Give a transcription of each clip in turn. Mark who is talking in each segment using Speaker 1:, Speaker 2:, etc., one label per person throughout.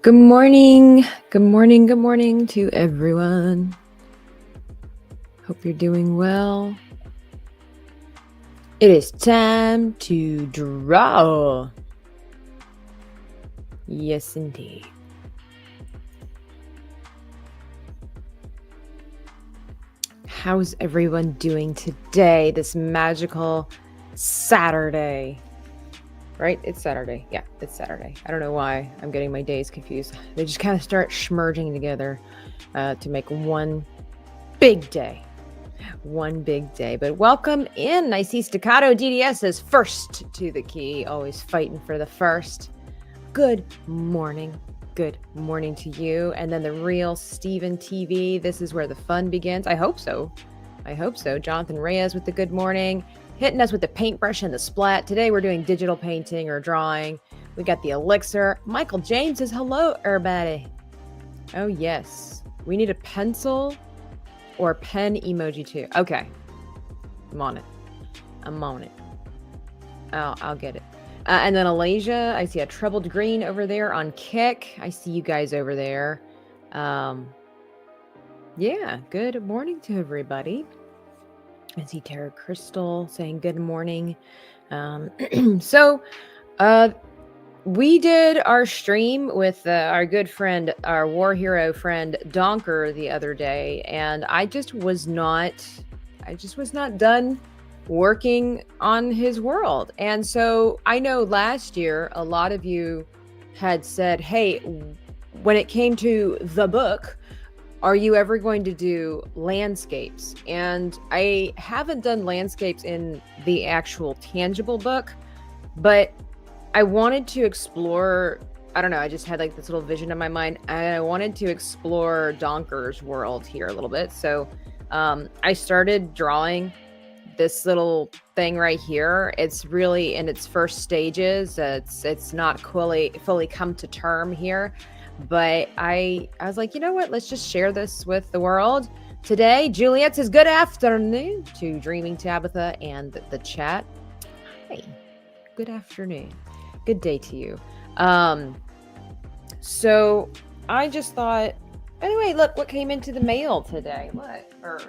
Speaker 1: Good morning. Good morning. Good morning to everyone. Hope you're doing well. It is time to draw. Yes, indeed. How's everyone doing today? This magical Saturday. Right? It's Saturday. Yeah, it's Saturday. I don't know why I'm getting my days confused. They just kind of start schmerging together to make one big day. One big day. But welcome in. I see Staccato DDS says first to the key. Always fighting for the first. Good morning. Good morning to you. And then the real Steven TV. This is where the fun begins. I hope so. I hope so. Jonathan Reyes with the good morning. Hitting us with the paintbrush and the splat. Today we're doing digital painting or drawing. We got the elixir. Michael James says hello, everybody. Oh, yes. We need a pencil or pen emoji too. Okay. I'm on it. I'm on it. I'll get it. And then Alasia, I see a troubled green over there on Kick. I see you guys over there. Yeah, good morning to everybody. I see Tara Crystal saying good morning. So we did our stream with our good friend, our war hero friend Donker the other day, and I just was not done working on his world. And so I know last year a lot of you had said, hey, when it came to the book, are you ever going to do landscapes? And I haven't done landscapes in the actual tangible book, but I wanted to explore, I don't know, I just had like this little vision in my mind. I wanted to explore Donker's world here a little bit. So I started drawing this little thing right here. It's really in its first stages. It's not fully come to term here. But I was like, you know what? Let's just share this with the world. Today, Juliet says, good afternoon to Dreaming Tabitha and the chat. Hi, good afternoon. Good day to you. So I just thought, anyway, look what came into the mail today. What? Or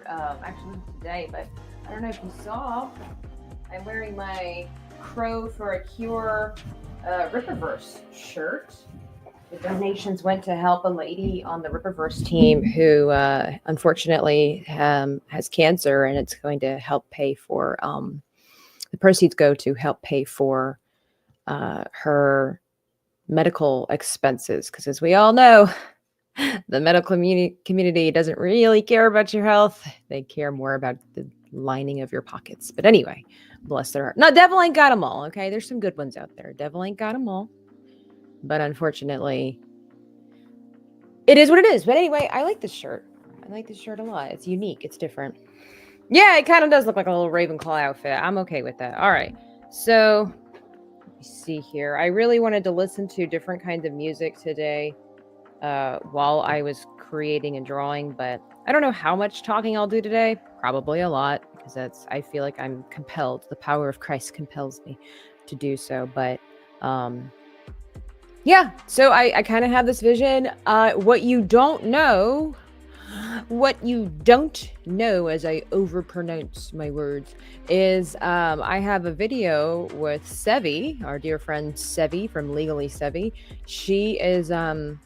Speaker 1: actually today, but I don't know if you saw, I'm wearing my Crow for a Cure Ripperverse shirt. The donations went to help a lady on the Ripperverse team who unfortunately has cancer, and it's going to help pay for, the proceeds go to help pay for her medical expenses. Because as we all know, the medical community doesn't really care about your health. They care more about the lining of your pockets. But anyway, bless their heart. No, devil ain't got them all, okay? There's some good ones out there. Devil ain't got them all. But unfortunately, it is what it is. But anyway, I like this shirt. I like this shirt a lot. It's unique. It's different. Yeah, it kind of does look like a little Ravenclaw outfit. I'm okay with that. All right. So, let me see here. I really wanted to listen to different kinds of music today while I was creating and drawing. But I don't know how much talking I'll do today. Probably a lot, because I feel like I'm compelled. The power of Christ compels me to do so. But yeah, so I kind of have this vision. What you don't know as I overpronounce my words is I have a video with Sevi, our dear friend Sevi from Legally Sevi. She is going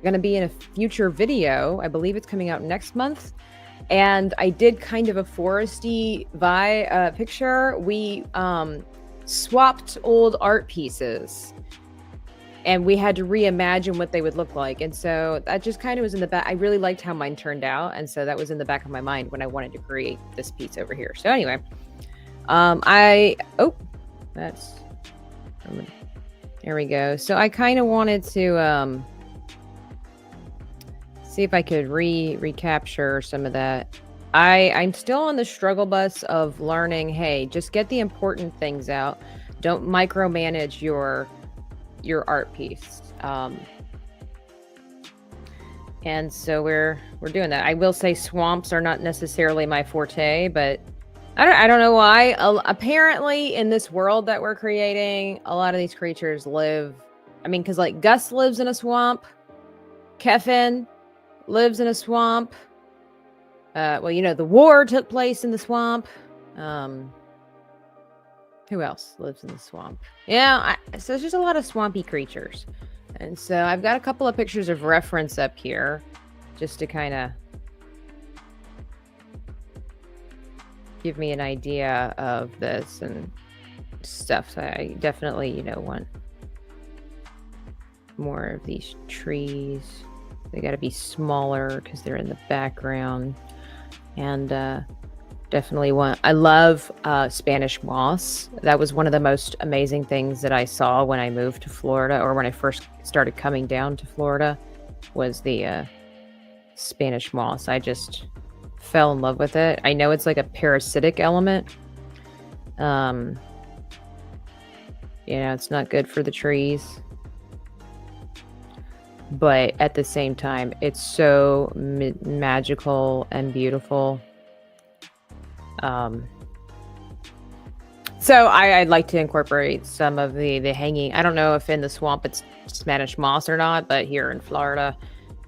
Speaker 1: to be in a future video. I believe it's coming out next month. And I did kind of a foresty picture. We swapped old art pieces, and we had to reimagine what they would look like. And so that just kind of was in the back. I really liked how mine turned out. And so that was in the back of my mind when I wanted to create this piece over here. So anyway, there we go. So I kind of wanted to see if I could recapture some of that. I'm still on the struggle bus of learning, hey, just get the important things out. Don't micromanage your art piece. And so we're doing that. I will say swamps are not necessarily my forte, but I don't know why. Apparently in this world that we're creating, a lot of these creatures live I mean, because like Gus lives in a swamp. Kevin lives in a swamp. Well, you know, the war took place in the swamp. Who else lives in the swamp? Yeah, so there's just a lot of swampy creatures. And so I've got a couple of pictures of reference up here just to kind of give me an idea of this and stuff. So I definitely, you know, want more of these trees. They got to be smaller because they're in the background. And definitely I love Spanish moss. That was one of the most amazing things that I saw when I moved to Florida, or when I first started coming down to Florida, was the Spanish moss. I just fell in love with it. I know it's like a parasitic element. You know, it's not good for the trees. But at the same time, it's so magical and beautiful. So I'd like to incorporate some of the hanging. I don't know if in the swamp it's Spanish moss or not, but here in Florida,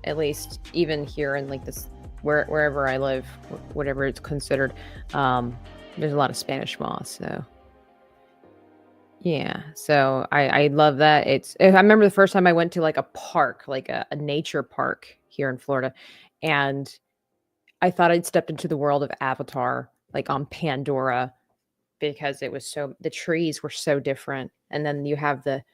Speaker 1: at least, even here in like this, wherever I live, whatever it's considered, there's a lot of Spanish moss. So yeah, so I love that. I remember the first time I went to like a park, like a nature park here in Florida, and I thought I'd stepped into the world of Avatar, like on Pandora, because the trees were so different. And then you have the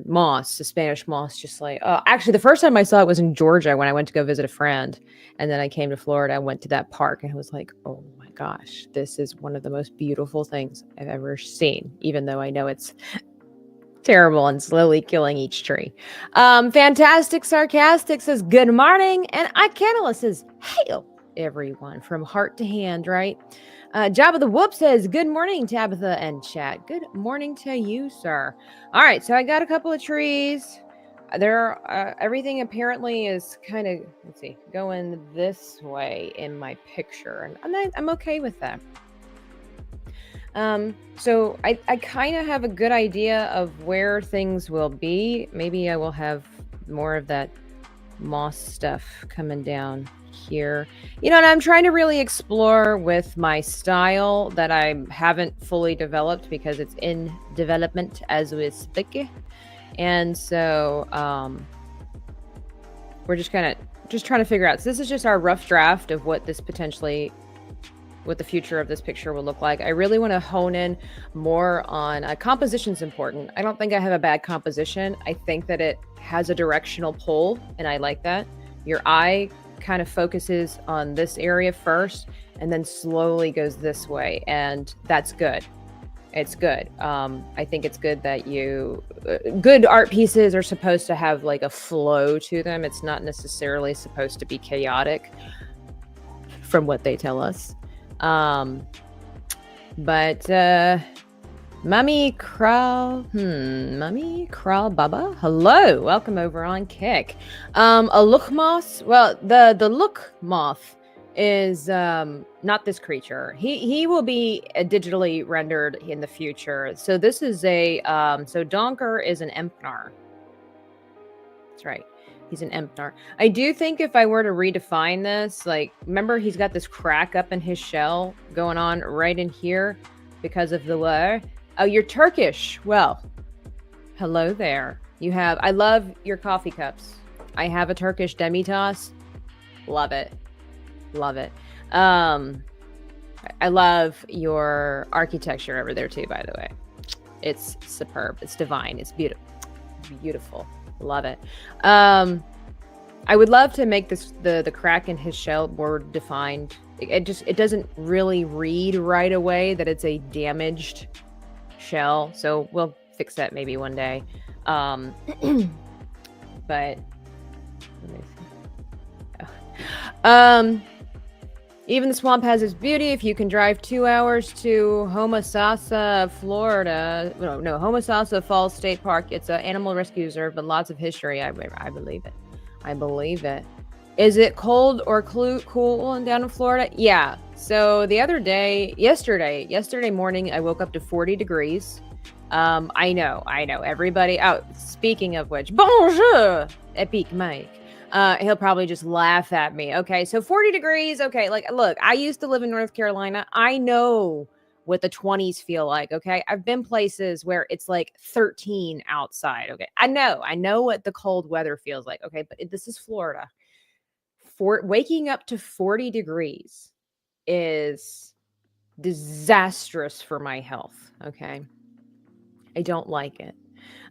Speaker 1: moss, the Spanish moss, just like, actually the first time I saw it was in Georgia when I went to go visit a friend. And then I came to Florida, I went to that park, and it was like, oh my gosh, this is one of the most beautiful things I've ever seen, even though I know it's terrible and slowly killing each tree. Fantastic Sarcastic says, good morning. And Icanala says, hail everyone, from heart to hand, right? Jabba the Whoop says, good morning, Tabitha and chat. Good morning to you, sir. All right, so I got a couple of trees. Everything apparently is kind of, let's see, going this way in my picture, and I'm okay with that. So I kind of have a good idea of where things will be. Maybe I will have more of that moss stuff coming down here. You know, and I'm trying to really explore with my style that I haven't fully developed because it's in development as we speak. And so we're just trying to figure out. So this is just our rough draft of what the future of this picture will look like. I really want to hone in more on composition's important. I don't think I have a bad composition. I think that it has a directional pull, and I like that. Your eye kind of focuses on this area first and then slowly goes this way, and that's good. It's good. I think it's good that good art pieces are supposed to have like a flow to them. It's not necessarily supposed to be chaotic, from what they tell us. But Mummy Crawl Baba, hello, welcome over on Kick. A look moth. Well, the look moth is not this creature. He will be digitally rendered in the future. So this is so Donker is an Empnar. That's right. He's an Empnar. I do think if I were to redefine this, like, remember he's got this crack up in his shell going on right in here because of the war. Oh, you're Turkish. Well, hello there. I love your coffee cups. I have a Turkish demi-tasse. Love it. Love it. I love your architecture over there too, by the way. It's superb. It's divine. It's beautiful. Beautiful. Love it. I would love to make the crack in his shell more defined. It doesn't really read right away that it's a damaged shell, so we'll fix that maybe one day. But let me see. Even the swamp has its beauty. If you can drive 2 hours to Homosassa, Florida, no, Homosassa Falls State Park. It's an animal rescue reserve, but lots of history. I believe it. I believe it. Is it cold or cool down in Florida? Yeah. So the other day, yesterday morning, I woke up to 40 degrees. I know. Everybody. Oh, speaking of which, bonjour, Epic Mike. He'll probably just laugh at me. Okay, so 40 degrees. Okay, like, look, I used to live in North Carolina. I know what the 20s feel like. Okay, I've been places where it's like 13 outside. Okay, I know what the cold weather feels like. Okay, but this is Florida. Waking up to 40 degrees is disastrous for my health. Okay, I don't like it.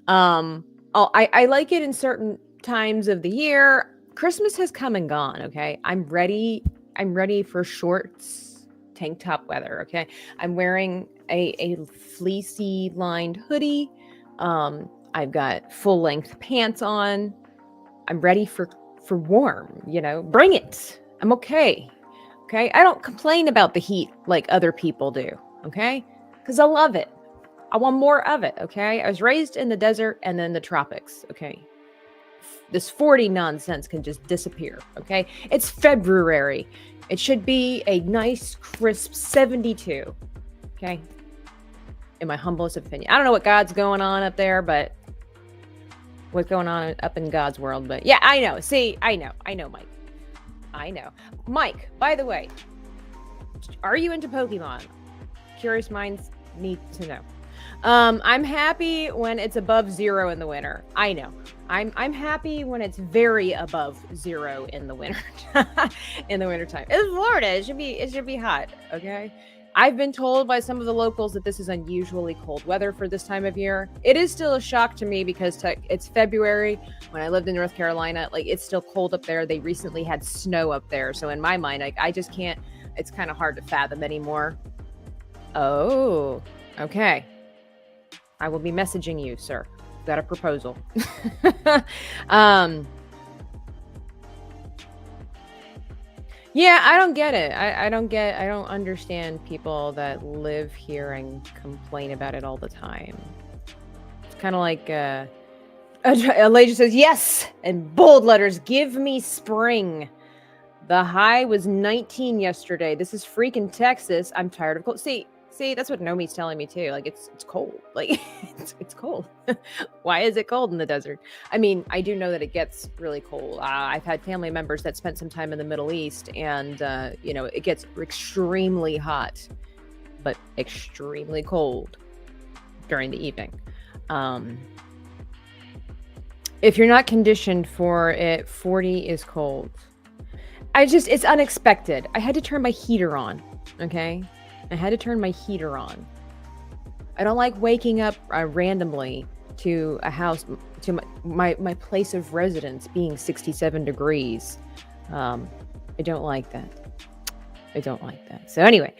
Speaker 1: I like it in certain times of the year. Christmas has come and gone. Okay, I'm ready for shorts, tank top weather. Okay, I'm wearing a fleecy lined hoodie. I've got full length pants on. I'm ready for warm. Bring it. I'm okay. Okay, I don't complain about the heat like other people do. Okay, because I love it. I want more of it, okay? I was raised in the desert and then the tropics, okay? This 40 nonsense can just disappear, okay? It's February. It should be a nice, crisp 72, okay? In my humblest opinion. I don't know what God's going on up there, but what's going on up in God's world, but yeah, I know. See, I know, Mike. I know. Mike, by the way, are you into Pokemon? Curious minds need to know. I'm happy when it's above 0 in the winter. I know. I'm happy when it's very above 0 in the winter. In the wintertime. It's Florida. It should be hot. Okay. I've been told by some of the locals that this is unusually cold weather for this time of year. It is still a shock to me because it's February. When I lived in North Carolina, like, it's still cold up there. They recently had snow up there. So in my mind, like, I just can't, it's kind of hard to fathom anymore. Oh, okay. I will be messaging you, sir. Got a proposal. Yeah, I don't get it. I don't understand people that live here and complain about it all the time. It's kind of like a lady says, yes, in bold letters, give me spring. The high was 19 yesterday. This is freaking Texas. I'm tired of cold. See, that's what Nomi's telling me too. Like, it's cold. Like, it's cold. Why is it cold in the desert? I mean, I do know that it gets really cold. I've had family members that spent some time in the Middle East, and it gets extremely hot, but extremely cold during the evening. If you're not conditioned for it, 40 is cold. It's unexpected. I had to turn my heater on. Okay. I had to turn my heater on. I don't like waking up randomly to a house, to my place of residence being 67 degrees. I don't like that. So anyway,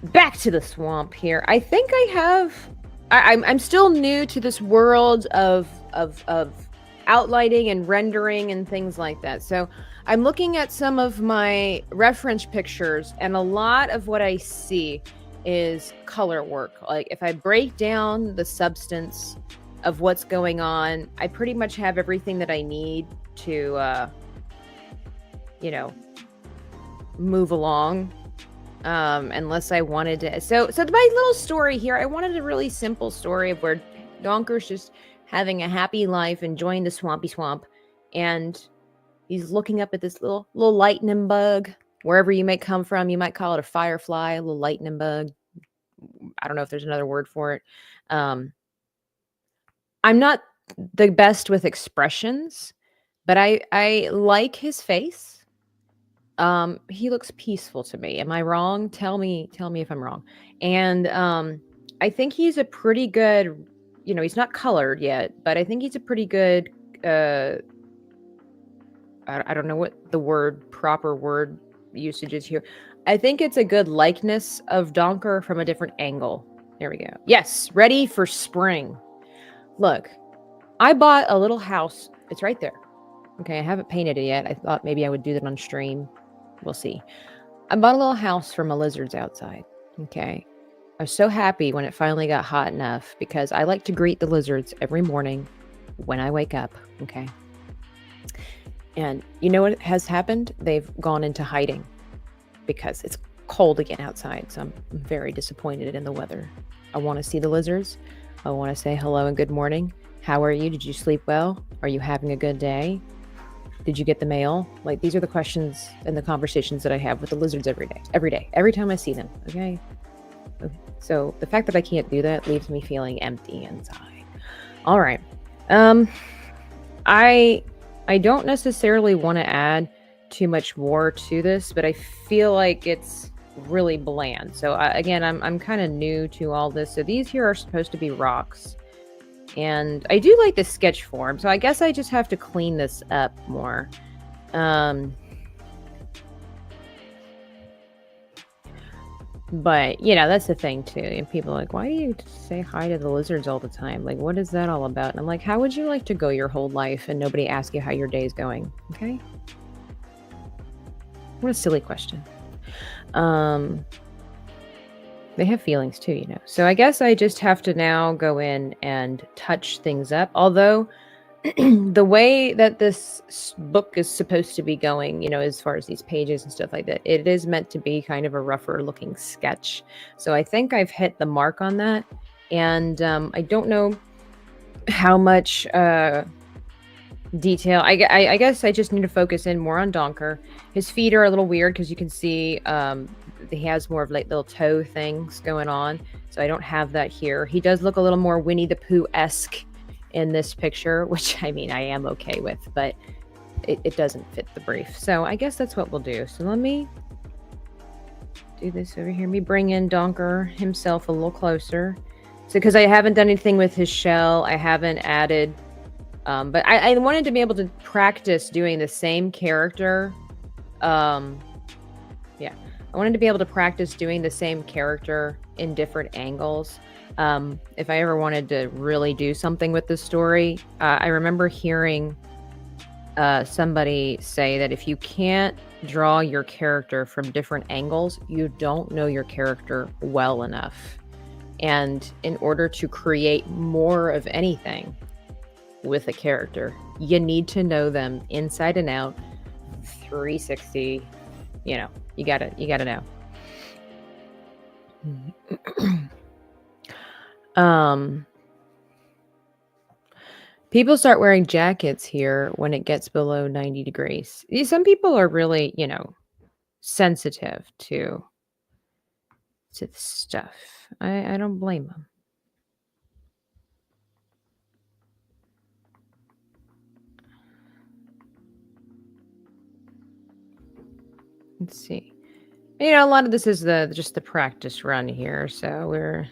Speaker 1: back to the swamp here. I think I'm still new to this world of outlining and rendering and things like that. So I'm looking at some of my reference pictures, and a lot of what I see is color work. Like, if I break down the substance of what's going on, I pretty much have everything that I need to, move along. Unless I wanted to. So my little story here, I wanted a really simple story of where Donker's just having a happy life, enjoying the swampy swamp, and he's looking up at this little lightning bug, wherever you may come from. You might call it a firefly, a little lightning bug. I don't know if there's another word for it. I'm not the best with expressions, but I like his face. He looks peaceful to me. Am I wrong? Tell me if I'm wrong. And I think he's a pretty good, he's not colored yet, but I think he's a pretty good I don't know what the proper word usage is here. I think it's a good likeness of Donker from a different angle. There we go. Yes, ready for spring. Look, I bought a little house. It's right there. Okay, I haven't painted it yet. I thought maybe I would do that on stream. We'll see. I bought a little house for my lizards outside. Okay. I was so happy when it finally got hot enough because I like to greet the lizards every morning when I wake up. Okay. And you know what has happened? They've gone into hiding because cold again outside, so I'm very disappointed in the weather. I want to see the lizards. I want to say hello and good morning. How are you? Did you sleep well? Are you having a good day? Did you get the mail? Like, these are the questions and the conversations that I have with the lizards every day, every time I see them. Okay. So the fact that I can't do that leaves me feeling empty inside. All right. I don't necessarily want to add too much more to this, but I feel like it's really bland. So again, I'm kind of new to all this. So these here are supposed to be rocks. And I do like the sketch form, so I guess I just have to clean this up more. But, you know, that's the thing, too. And people are like, why do you say hi to the lizards all the time? Like, what is that all about? And I'm like, how would you like to go your whole life and nobody asks you how your day's going? Okay? What a silly question. They have feelings too, you know. So I guess I just have to now go in and touch things up. Although the way that this book is supposed to be going, you know, as far as these pages and stuff like that, it is meant to be kind of a rougher looking sketch. So I think I've hit the mark on that. And I don't know how much detail. I guess I just need to focus in more on Donker. His feet are a little weird because you can see he has more of like little toe things going on. So I don't have that here. He does look a little more Winnie the Pooh-esque in this picture, which I mean, I am okay with, but it doesn't fit the brief. So I guess that's what we'll do. So let me do this over here. Let me bring in Donker himself a little closer. So because I haven't done anything with his shell, I haven't added, but I wanted to be able to practice doing the same character. Yeah. I wanted to be able to practice doing the same character in different angles. If I ever wanted to really do something with this story, I remember hearing somebody say that if you can't draw your character from different angles, you don't know your character well enough. And in order to create more of anything with a character, you need to know them inside and out, 360, you know. You gotta know. People start wearing jackets here when it gets below 90 degrees. Some people are really, you know, sensitive to this stuff. I don't blame them. Let's see. You know, a lot of this is just the practice run here, so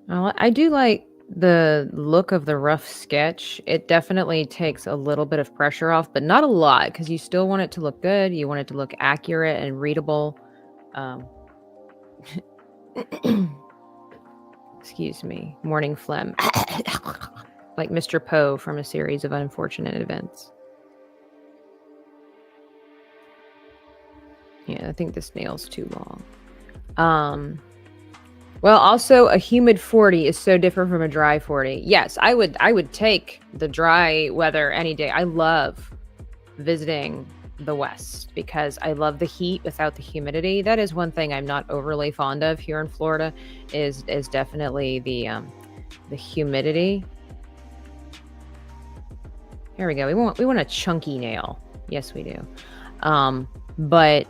Speaker 1: I do like the look of the rough sketch. It definitely takes a little bit of pressure off, but not a lot, because you still want it to look good. You want it to look accurate and readable. Excuse me, morning phlegm. Like Mr. Poe from A Series of Unfortunate Events. Yeah, I think this nail's too long. Well, also a humid 40 is so different from a dry 40. Yes, I would take the dry weather any day. I love visiting the West because I love the heat without the humidity. That is one thing I'm not overly fond of here in Florida is definitely the humidity. Here we go. We want a chunky nail. Yes, we do. But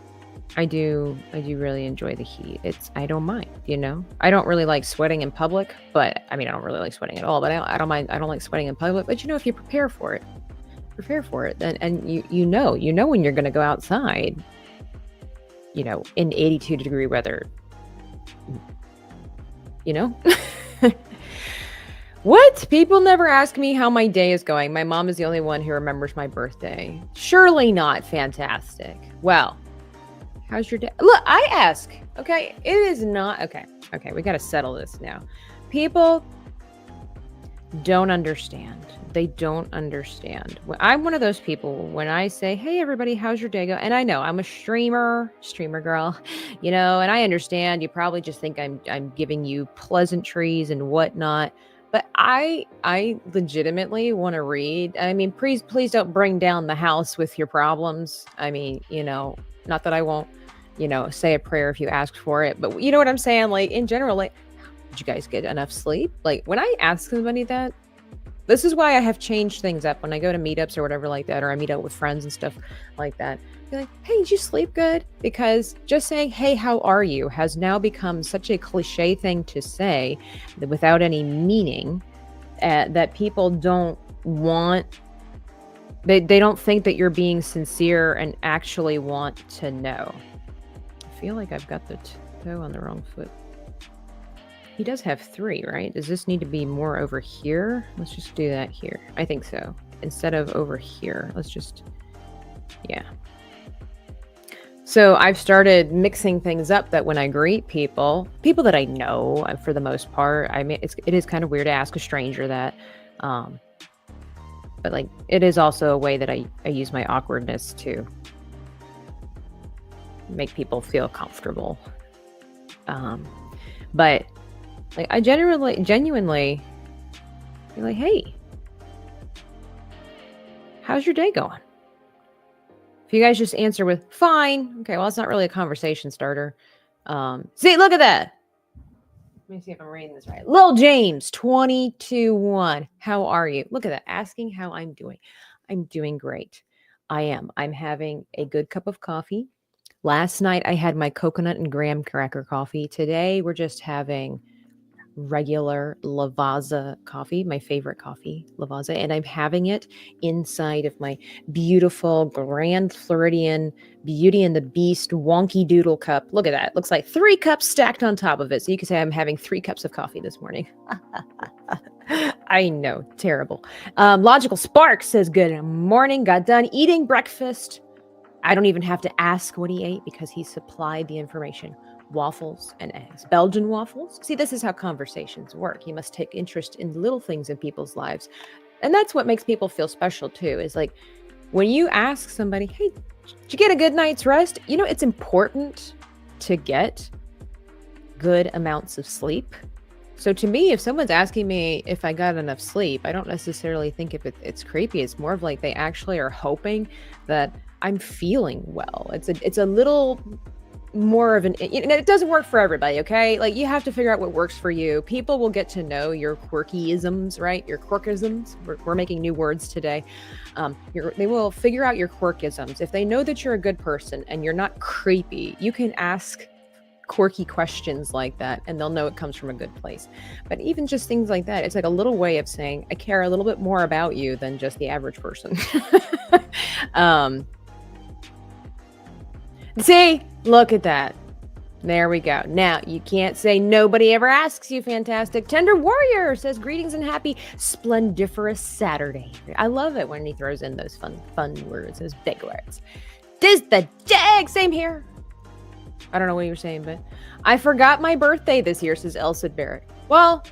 Speaker 1: I do really enjoy the heat. I don't mind, you know. I don't really like sweating in public, but I mean, I don't really like sweating at all, but I don't mind. I don't like sweating in public, but you know, if you prepare for it, then, and you know when you're going to go outside, you know, in 82 degree weather, you know. What? People never ask me how my day is going. My mom is the only one who remembers my birthday. Surely not fantastic. Well, how's your day? Look, I ask. Okay, it is not okay. Okay, we got to settle this now. People don't understand. They don't understand. I'm one of those people when I say, "Hey, everybody, how's your day go?" And I know I'm a streamer girl, you know, and I understand. You probably just think I'm giving you pleasantries and whatnot. But I legitimately want to read. I mean, please don't bring down the house with your problems. I mean, you know, Not that I won't, say a prayer if you ask for it, but you know what I'm saying? Like in general, like, did you guys get enough sleep? Like when I ask somebody that, this is why I have changed things up when I go to meetups or whatever like that, or I meet up with friends and stuff like that. Be like, hey, did you sleep good? Because just saying, hey, how are you, has now become such a cliche thing to say that without any meaning, that people don't want, they don't think that you're being sincere and actually want to know. I feel like I've got the toe on the wrong foot. He does have 3, right? Does this need to be more over here? Let's just do that here. I think so. Instead of over here, let's just, yeah. So I've started mixing things up that when I greet people that I know for the most part, I mean, it is kind of weird to ask a stranger that, but like, it is also a way that I use my awkwardness to make people feel comfortable. But like, I genuinely be like, hey, how's your day going? If you guys just answer with fine, okay, well, it's not really a conversation starter. See, look at that. Let me see if I'm reading this right. Lil James, 22-1. How are you? Look at that. Asking how I'm doing. I'm doing great. I am. I'm having a good cup of coffee. Last night, I had my coconut and graham cracker coffee. Today, we're just having regular Lavazza coffee, my favorite coffee, Lavazza, and I'm having it inside of my beautiful Grand Floridian Beauty and the Beast wonky doodle cup. Look at that. It looks like 3 cups stacked on top of it. So you can say I'm having 3 cups of coffee this morning. I know, terrible. Logical Spark says, good morning. Got done eating breakfast. I don't even have to ask what he ate because he supplied the information. Waffles and eggs. Belgian waffles. See, this is how conversations work. You must take interest in little things in people's lives. And that's what makes people feel special too, is like when you ask somebody, hey, did you get a good night's rest? It's important to get good amounts of sleep. So to me, if someone's asking me if I got enough sleep, I don't necessarily think if it's creepy. It's more of like they actually are hoping that I'm feeling well. It's a little more of it doesn't work for everybody, okay? Like you have to figure out what works for you. People will get to know your quirkyisms, right? Your quirkisms. We're making new words today. They will figure out your quirkisms. If they know that you're a good person and you're not creepy, you can ask quirky questions like that and they'll know it comes from a good place. But even just things like that, it's like a little way of saying I care a little bit more about you than just the average person. See, look at that. There we go. Now, you can't say nobody ever asks you, fantastic. Tender Warrior says, greetings and happy splendiferous Saturday. I love it when he throws in those fun words, those big words. Diz the jag, same here. I don't know what you were saying, but I forgot my birthday this year, says Elsa Barrett. Well,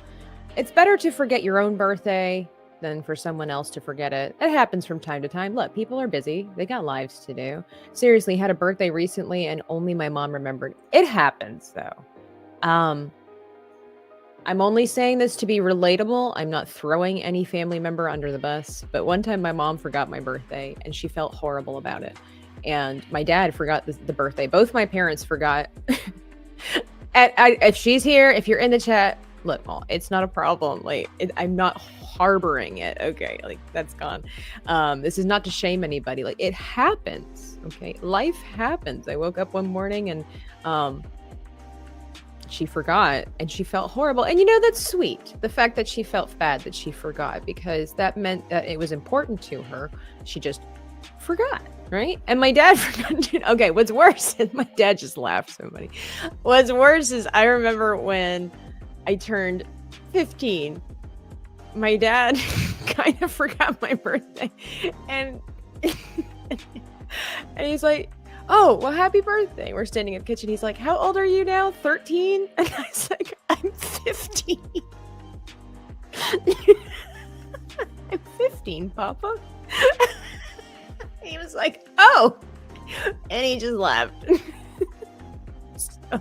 Speaker 1: it's better to forget your own birthday than for someone else to forget it. It happens from time to time. Look, people are busy. They got lives to do. Seriously, had a birthday recently and only my mom remembered. It happens though. I'm only saying this to be relatable. I'm not throwing any family member under the bus, but one time my mom forgot my birthday and she felt horrible about it. And my dad forgot the birthday. Both my parents forgot. If she's here, if you're in the chat, look, Mom, it's not a problem. Like, I'm not harboring it. Okay, like that's gone. This is not to shame anybody. Like, it happens. Okay, life happens. I woke up one morning and she forgot and she felt horrible. And that's sweet. The fact that she felt bad that she forgot, because that meant that it was important to her. She just forgot. Right? And my dad forgot. Okay, what's worse is my dad just laughed so funny. What's worse is I remember when I turned 15, my dad kind of forgot my birthday. And he's like, oh, well, happy birthday. We're standing in the kitchen. He's like, how old are you now? 13? And I was like, I'm 15. I'm 15, Papa. He was like, oh, and he just laughed. So,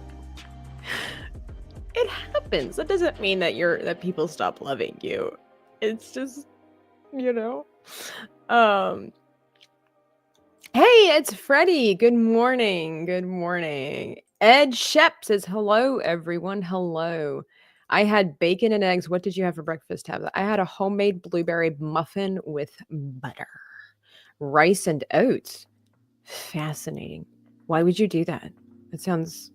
Speaker 1: it happens. That doesn't mean that people stop loving you. It's just, Hey, Hey, it's Freddie. Good morning. Good morning. Ed Shep says, hello, everyone. Hello. I had bacon and eggs. What did you have for breakfast, Tabitha? I had a homemade blueberry muffin with butter, rice, and oats. Fascinating. Why would you do that? It sounds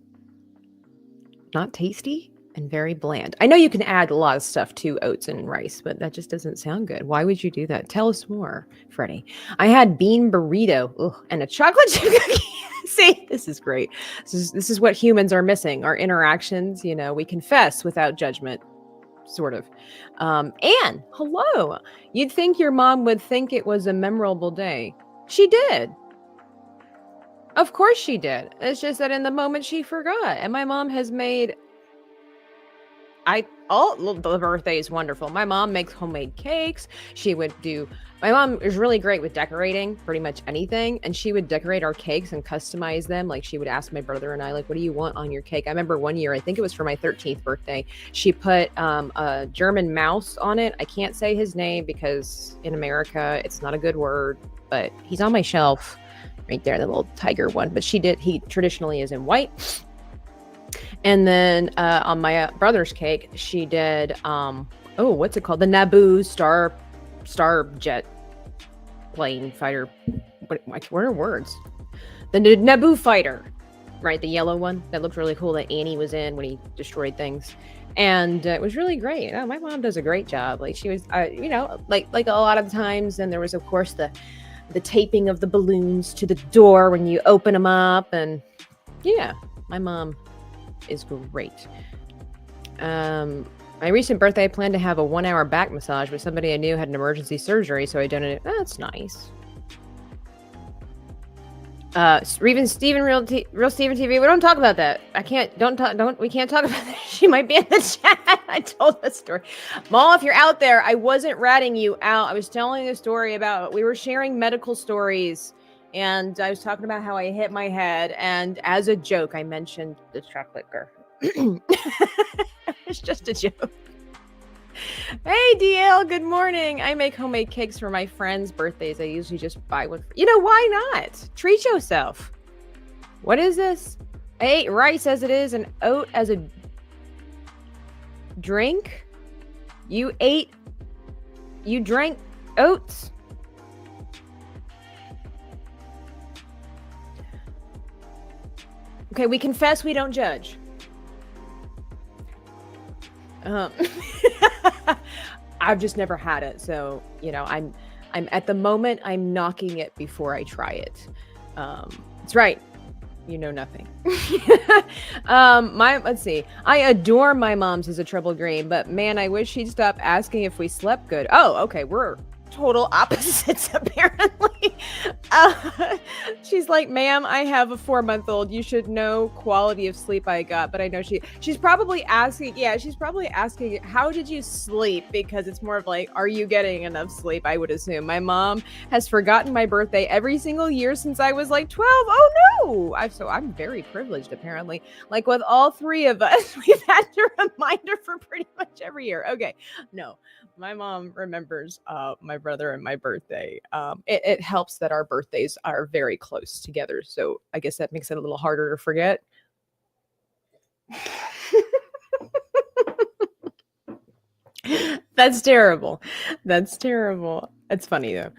Speaker 1: not tasty and very bland. I know you can add a lot of stuff to oats and rice, but that just doesn't sound good. Why would you do that? Tell us more, Freddie. I had bean burrito and a chocolate chip cookie. See, this is great. This is what humans are missing. Our interactions, we confess without judgment, sort of. Anne, hello. You'd think your mom would think it was a memorable day. She did. Of course she did. It's just that in the moment she forgot. And my mom has made the birthday is wonderful. My mom makes homemade cakes. My mom is really great with decorating pretty much anything. And she would decorate our cakes and customize them. Like she would ask my brother and I, like, what do you want on your cake? I remember one year, I think it was for my 13th birthday. She put a German mouse on it. I can't say his name because in America, it's not a good word, but he's on my shelf right there, the little tiger one. But he traditionally is in white. And then on my brother's cake, she did, what's it called? The Naboo Star Jet plane fighter. What are words? The Naboo fighter, right? The yellow one that looked really cool that Annie was in when he destroyed things. And it was really great. My mom does a great job. Like she was, like a lot of times. And there was, of course, the taping of the balloons to the door when you open them up. And yeah, my mom is great. My recent birthday, I planned to have a 1-hour back massage, but somebody I knew had an emergency surgery, so I donated. That's nice. Even Steven, Real Steven TV. We don't talk about that. We can't talk about that. She might be in the chat. I told the story. Maul, if you're out there, I wasn't ratting you out. I was telling a story about, we were sharing medical stories. And I was talking about how I hit my head. And as a joke, I mentioned the chocolate girl. It's just a joke. Hey, DL, good morning. I make homemade cakes for my friends' birthdays. I usually just buy one. Why not? Treat yourself. What is this? I ate rice as it is and oat as a drink. You drank oats? Okay, we confess, we don't judge. I've just never had it, so I'm at the moment I'm knocking it before I try it. That's right. You know nothing. Let's see. I adore my mom's as a triple green, but man, I wish she'd stop asking if we slept good. Oh, okay, we're total opposites apparently. She's like, ma'am, I have a 4-month-old. You should know quality of sleep I got. But I know she's probably asking, how did you sleep? Because it's more of like, are you getting enough sleep? I would assume. My mom has forgotten my birthday every single year since I was like 12. Oh no. I'm very privileged apparently. Like with all three of us, we've had to remind her for pretty much every year. Okay. No. My mom remembers my brother and my birthday. It helps that our birthdays are very close together. So I guess that makes it a little harder to forget. That's terrible. That's terrible. It's funny though.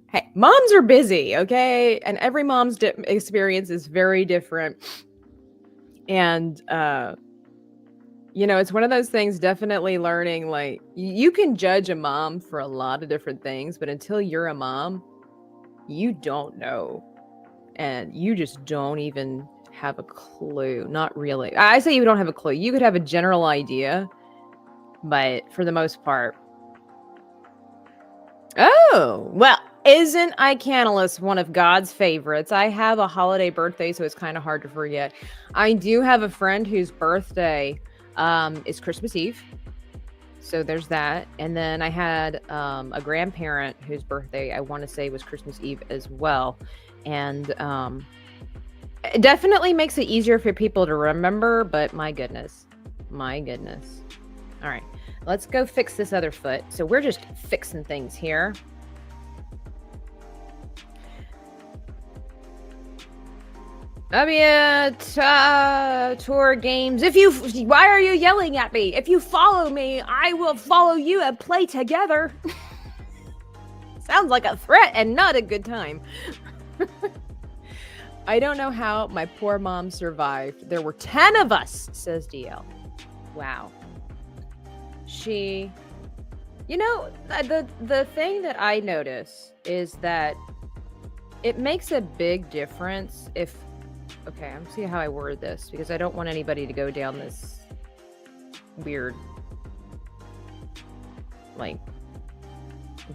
Speaker 1: Hey, moms are busy, okay? And every mom's experience is very different. And it's one of those things, definitely learning, like, you can judge a mom for a lot of different things, but until you're a mom, you don't know. And you just don't even have a clue. Not really. I say you don't have a clue. You could have a general idea, but for the most part. Oh, well, isn't Icanalus one of God's favorites? I have a holiday birthday, so it's kind of hard to forget. I do have a friend whose birthday is Christmas Eve. So there's that. And then I had a grandparent whose birthday I want to say was Christmas Eve as well. And it definitely makes it easier for people to remember, but my goodness. All right, let's go fix this other foot. So we're just fixing things here. I'll be at tour games. Why are you yelling at me? If you follow me, I will follow you and play together. Sounds like a threat and not a good time. I don't know how my poor mom survived. There were 10 of us, says DL. Wow. The thing that I notice is that it makes a big difference if, okay, I'm seeing how I word this because I don't want anybody to go down this weird, like,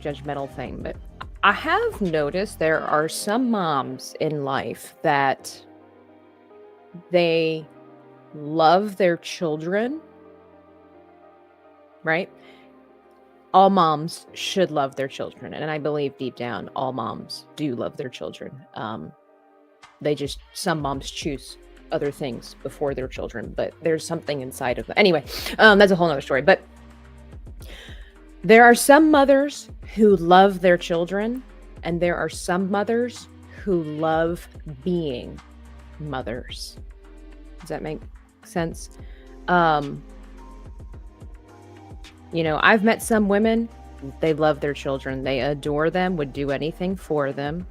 Speaker 1: judgmental thing, but I have noticed there are some moms in life that they love their children, right? All moms should love their children, and I believe deep down all moms do love their children. Some moms choose other things before their children, but there's something inside of them. Anyway, that's a whole nother story, but there are some mothers who love their children, and there are some mothers who love being mothers. Does that make sense? I've met some women, they love their children. They adore them, would do anything for them.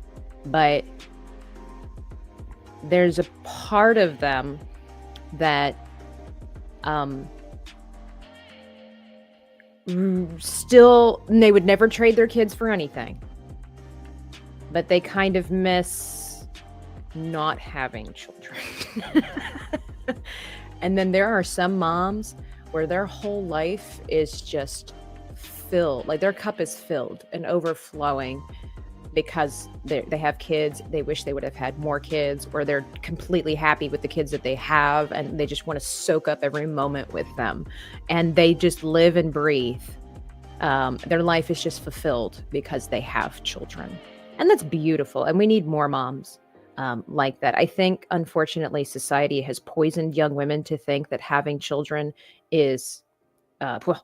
Speaker 1: But there's a part of them that still, they would never trade their kids for anything. But they kind of miss not having children. And then there are some moms where their whole life is just filled, like their cup is filled and overflowing because they have kids. They wish they would have had more kids, or they're completely happy with the kids that they have, and they just want to soak up every moment with them. And they just live and breathe. Their life is just fulfilled because they have children. And that's beautiful. And we need more moms like that. I think, unfortunately, society has poisoned young women to think that having children is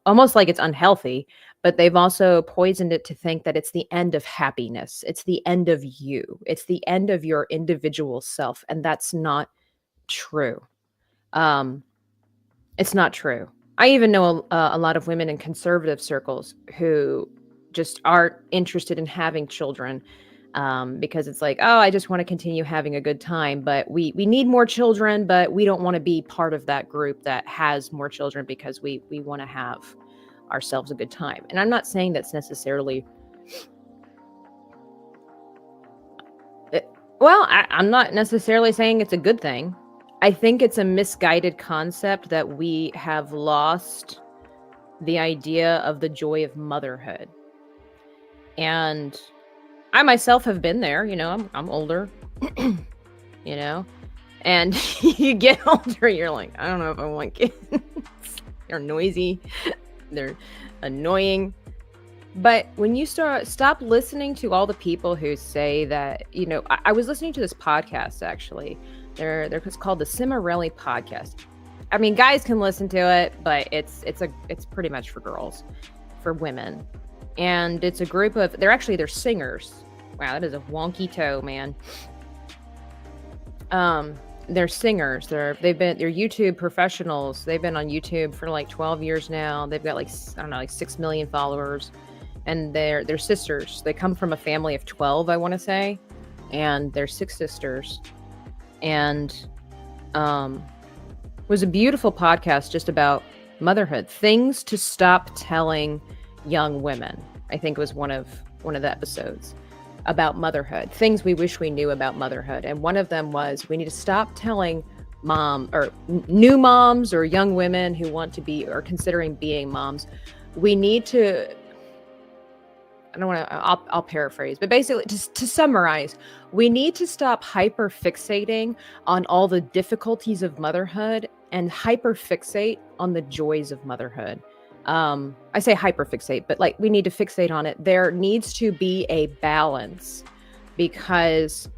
Speaker 1: almost like it's unhealthy, but they've also poisoned it to think that it's the end of happiness. It's the end of you. It's the end of your individual self. And that's not true. It's not true. I even know a lot of women in conservative circles who just aren't interested in having children because it's like, oh, I just want to continue having a good time. But we need more children, but we don't want to be part of that group that has more children because we want to have ourselves a good time. And I'm not saying that's necessarily... I'm not necessarily saying it's a good thing. I think it's a misguided concept that we have lost the idea of the joy of motherhood. And I myself have been there, I'm older, and you get older, you're like, I don't know if I want kids. They're noisy, they're annoying. But when you stop listening to all the people who say that, I was listening to this podcast, actually. It's called the Cimarelli podcast. I mean, guys can listen to it, but it's pretty much for girls, for women. And it's a group of, they're singers. Wow, that is a wonky toe, man. They're singers. They're YouTube professionals. They've been on YouTube for like 12 years now. They've got like 6 million followers. And they're sisters. They come from a family of 12, I want to say. And they're 6 sisters. And it was a beautiful podcast just about motherhood. Things to stop telling young women, I think, was one of the episodes about motherhood. Things we wish we knew about motherhood. And one of them was, we need to stop telling new moms or young women who want to be or considering being moms. We need to, I'll paraphrase, but basically, just to summarize, we need to stop hyper-fixating on all the difficulties of motherhood and hyper-fixate on the joys of motherhood. I say hyperfixate, but like, we need to fixate on it. There needs to be a balance because,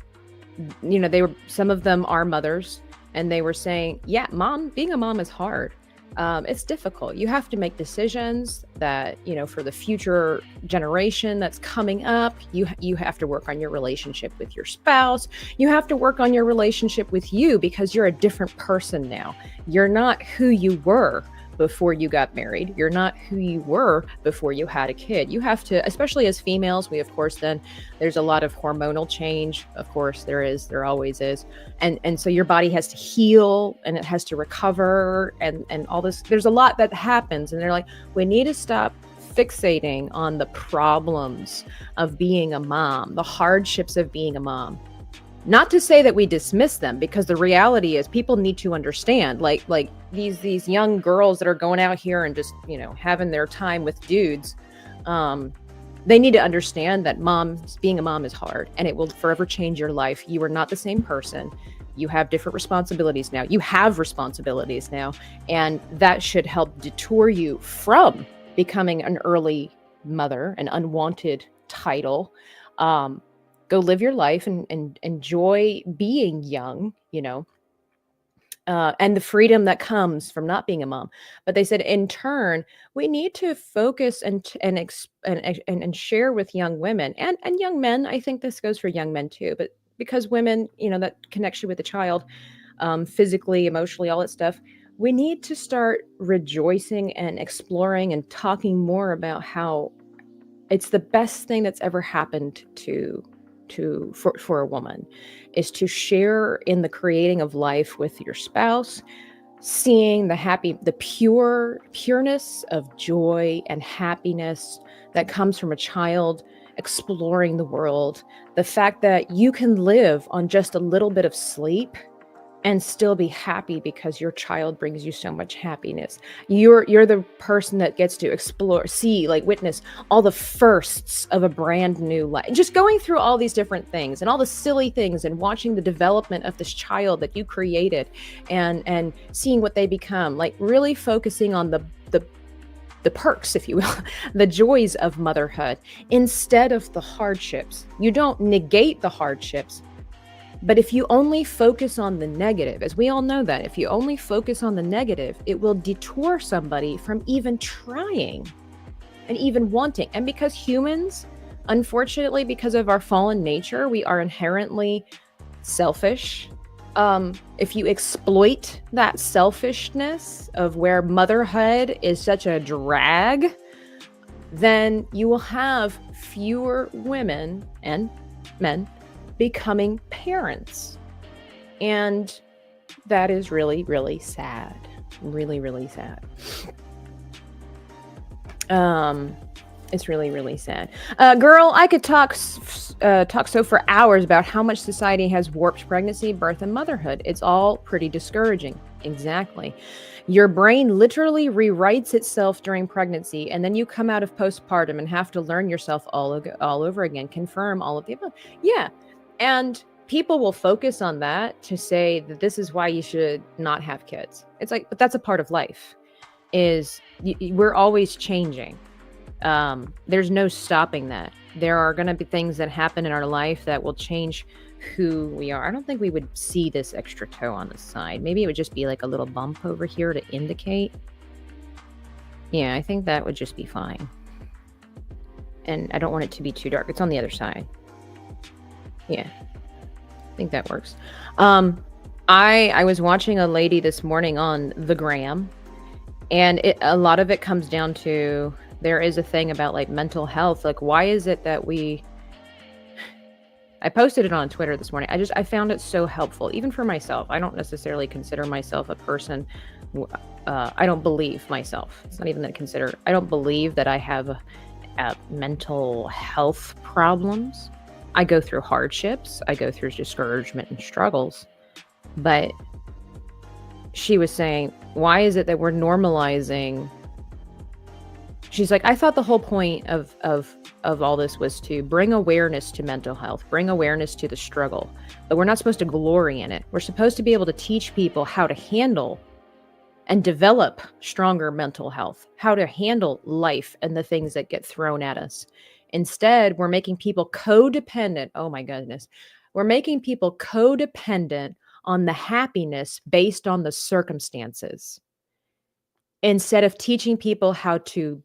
Speaker 1: some of them are mothers, and they were saying, yeah, being a mom is hard. It's difficult. You have to make decisions that, for the future generation that's coming up. You have to work on your relationship with your spouse. You have to work on your relationship with you, because you're a different person now. You're not who you were before you got married. You're not who you were before you had a kid. You have to, especially as females, we of course then there's a lot of hormonal change. Of course there always is. And so your body has to heal and it has to recover and all this. There's a lot that happens, and they're like, we need to stop fixating on the problems of being a mom, the hardships of being a mom. Not to say that we dismiss them, because the reality is people need to understand, like these young girls that are going out here and just, having their time with dudes. They need to understand that being a mom is hard, and it will forever change your life. You are not the same person. You have different responsibilities now. You have responsibilities now, and that should help detour you from becoming an early mother, an unwanted title. Go live your life and enjoy being young, and the freedom that comes from not being a mom. But they said, in turn, we need to focus and share with young women and young men. I think this goes for young men too, but because women, that connection with the child, physically, emotionally, all that stuff. We need to start rejoicing and exploring and talking more about how it's the best thing that's ever happened for a woman, is to share in the creating of life with your spouse, seeing the pureness of joy and happiness that comes from a child exploring the world, the fact that you can live on just a little bit of sleep and still be happy because your child brings you so much happiness. You're the person that gets to explore, see, witness all the firsts of a brand new life. Just going through all these different things and all the silly things and watching the development of this child that you created and seeing what they become, really focusing on the perks, if you will, the joys of motherhood instead of the hardships. You don't negate the hardships. But if you only focus on the negative, as we all know that, if you only focus on the negative, it will detour somebody from even trying and even wanting. And because humans, unfortunately, because of our fallen nature, we are inherently selfish. If you exploit that selfishness of where motherhood is such a drag, then you will have fewer women and men becoming parents. And that is really, really sad. Really, really sad. It's really, really sad. Girl, I could talk so for hours about how much society has warped pregnancy, birth, and motherhood. It's all pretty discouraging. Exactly. Your brain literally rewrites itself during pregnancy, and then you come out of postpartum and have to learn yourself all over again, confirm all of the above. Yeah. And people will focus on that to say that this is why you should not have kids. It's like, but that's a part of life. We're always changing. There's no stopping that. There are going to be things that happen in our life that will change who we are. I don't think we would see this extra toe on the side. Maybe it would just be like a little bump over here to indicate. Yeah, I think that would just be fine. And I don't want it to be too dark. It's on the other side. Yeah, I think that works. I was watching a lady this morning on the gram, and a lot of it comes down to, there is a thing about mental health. Why is it that I posted it on Twitter this morning. I found it so helpful, even for myself. I don't necessarily consider myself a person. I don't believe myself. It's not even that I consider. I don't believe that I have mental health problems. I go through hardships. I go through discouragement and struggles. But she was saying, why is it that we're normalizing? She's like, I thought the whole point of all this was to bring awareness to mental health, bring awareness to the struggle. But we're not supposed to glory in it. We're supposed to be able to teach people how to handle and develop stronger mental health, how to handle life and the things that get thrown at us. Instead, we're making people codependent. Oh my goodness. We're making people codependent on the happiness based on the circumstances. instead of teaching people how to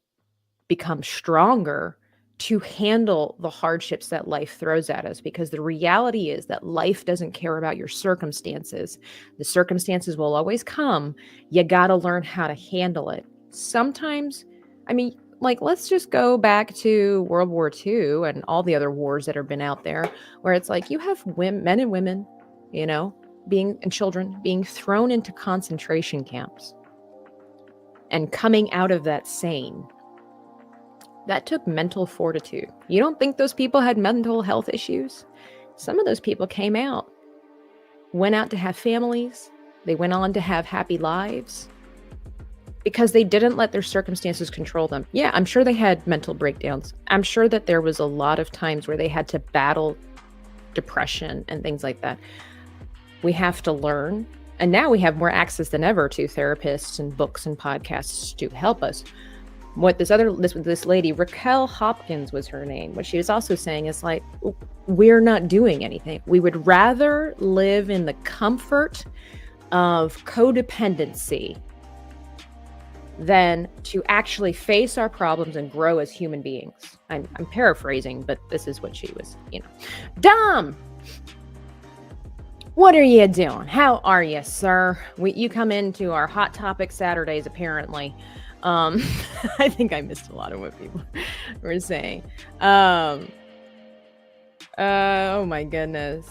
Speaker 1: become stronger to handle the hardships that life throws at us, because the reality is that life doesn't care about your circumstances. The circumstances will always come. You got to learn how to handle it. Sometimes, I mean, like, let's just go back to World War II and all the other wars that have been out there, where it's like you have men and women, and children being thrown into concentration camps and coming out of that sane. That took mental fortitude. You don't think those people had mental health issues? Some of those people came out, went out to have families. They went on to have happy lives because they didn't let their circumstances control them. Yeah, I'm sure they had mental breakdowns. I'm sure that there was a lot of times where they had to battle depression and things like that. We have to learn. And now we have more access than ever to therapists and books and podcasts to help us. What this lady, Raquel Hopkins was her name, what she was also saying is like, we're not doing anything. We would rather live in the comfort of codependency than to actually face our problems and grow as human beings. I'm paraphrasing, but this is what she was, Dom! What are you doing? How are you, sir? You come into our Hot Topic Saturdays, apparently. I think I missed a lot of what people were saying. Oh my goodness.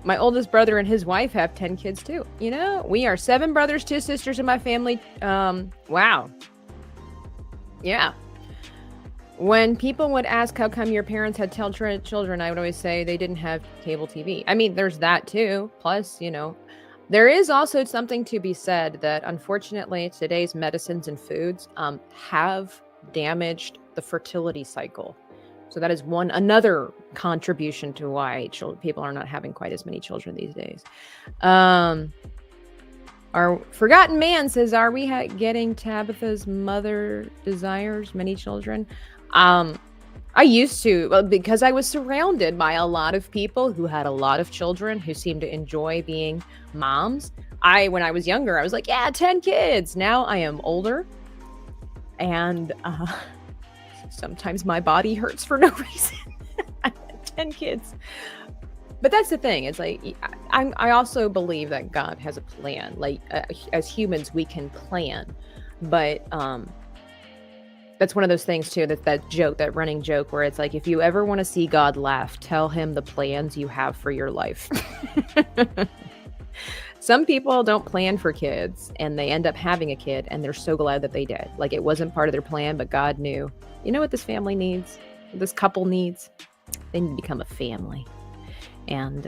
Speaker 1: My oldest brother and his wife have 10 kids too. We are 7 brothers, 2 sisters in my family. Wow. Yeah. When people would ask how come your parents had children, I would always say they didn't have cable TV. I mean, there's that too. Plus, there is also something to be said that unfortunately today's medicines and foods have damaged the fertility cycle. So that is another contribution to why people are not having quite as many children these days. Our Forgotten Man says, are we getting Tabitha's mother desires many children? I used to, because I was surrounded by a lot of people who had a lot of children who seemed to enjoy being moms. When I was younger, I was like, yeah, 10 kids. Now I am older and sometimes my body hurts for no reason. I had 10 kids. But that's the thing. It's like, I also believe that God has a plan. Like as humans, we can plan, but that's one of those things too, that running joke where it's like, if you ever want to see God laugh, tell him the plans you have for your life. Some people don't plan for kids and they end up having a kid and they're so glad that they did. Like it wasn't part of their plan, but God knew, you know what this family needs? This couple needs? They need to become a family. And,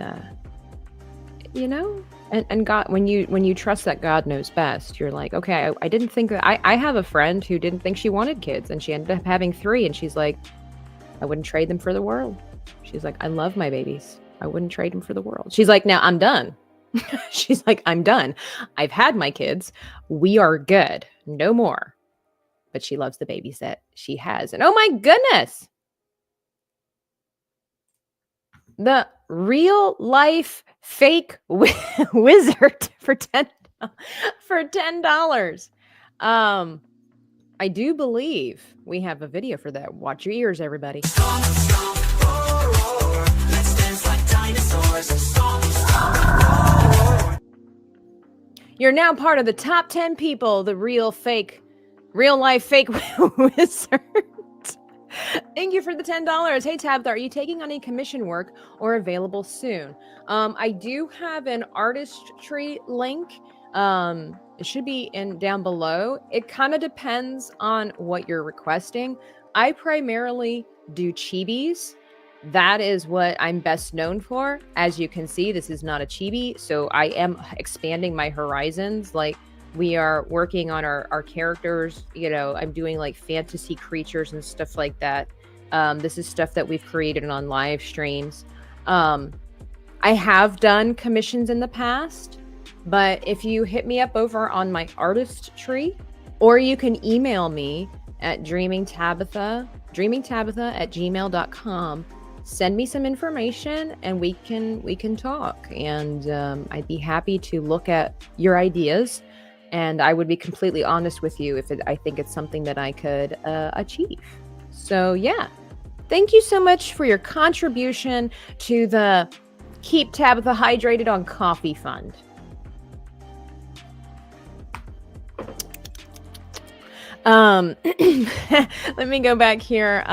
Speaker 1: and God, when you trust that God knows best, you're like, okay, I didn't think that. I have a friend who didn't think she wanted kids and she ended up having 3 and she's like, I wouldn't trade them for the world. She's like, I love my babies. I wouldn't trade them for the world. She's like, now I'm done. She's like, I'm done. I've had my kids. We are good. No more. But she loves the babies that she has. And oh my goodness. The real life fake wizard for $10. I do believe we have a video for that. Watch your ears, everybody. Stomp, stomp, roar, roar. Let's dance like dinosaurs. Stomp, stomp, roar, roar. You're now part of the top 10 people, the real life fake wizard. Thank you for the $10. Hey, Tabitha, are you taking on any commission work or available soon? I do have an artistry link. It should be down below. It kind of depends on what you're requesting. I primarily do chibis. That is what I'm best known for. As you can see, this is not a chibi, so I am expanding my horizons. Like, we are working on our characters. I'm doing like fantasy creatures and stuff like that. This is stuff that we've created on live streams. I have done commissions in the past, but if you hit me up over on my artist tree, or you can email me at dreamingtabitha@gmail.com. Send me some information and we can talk. And I'd be happy to look at your ideas And I would be completely honest with you if I think it's something that I could achieve. So yeah, thank you so much for your contribution to the Keep Tabitha Hydrated on Coffee Fund. Let me go back here.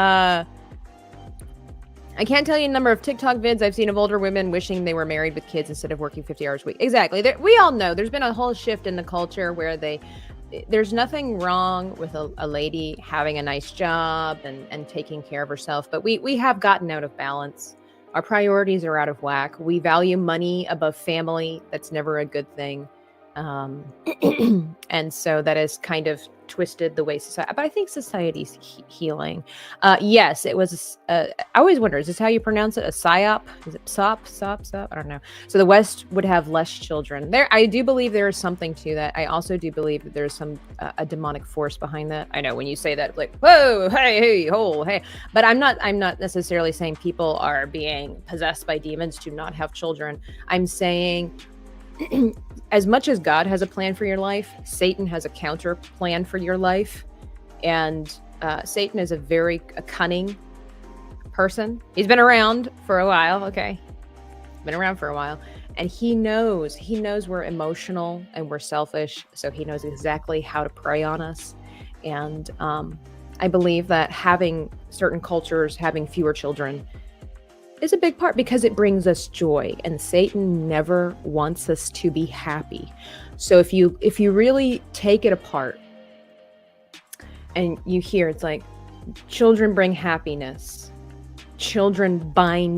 Speaker 1: I can't tell you the number of TikTok vids I've seen of older women wishing they were married with kids instead of working 50 hours a week. Exactly. We all know there's been a whole shift in the culture where there's nothing wrong with a lady having a nice job and taking care of herself, but we have gotten out of balance. Our priorities are out of whack. We value money above family. That's never a good thing. And so that has kind of twisted the way society, but I think society's healing. Yes, it was, I always wonder, is this how you pronounce it? A psyop? Is it sop? I don't know. So the West would have less children. I do believe there is something to that. I also do believe that there's a demonic force behind that. I know when you say that, like, whoa, hey, but I'm not necessarily saying people are being possessed by demons to not have children. I'm saying as much as God has a plan for your life, Satan has a counter plan for your life. And Satan is a very cunning person. He's been around for a while. Okay. Been around for a while. And he knows we're emotional and we're selfish. So he knows exactly how to prey on us. And I believe that having certain cultures, having fewer children, is a big part because it brings us joy, and Satan never wants us to be happy. So if you really take it apart and you hear it's like children bring happiness, children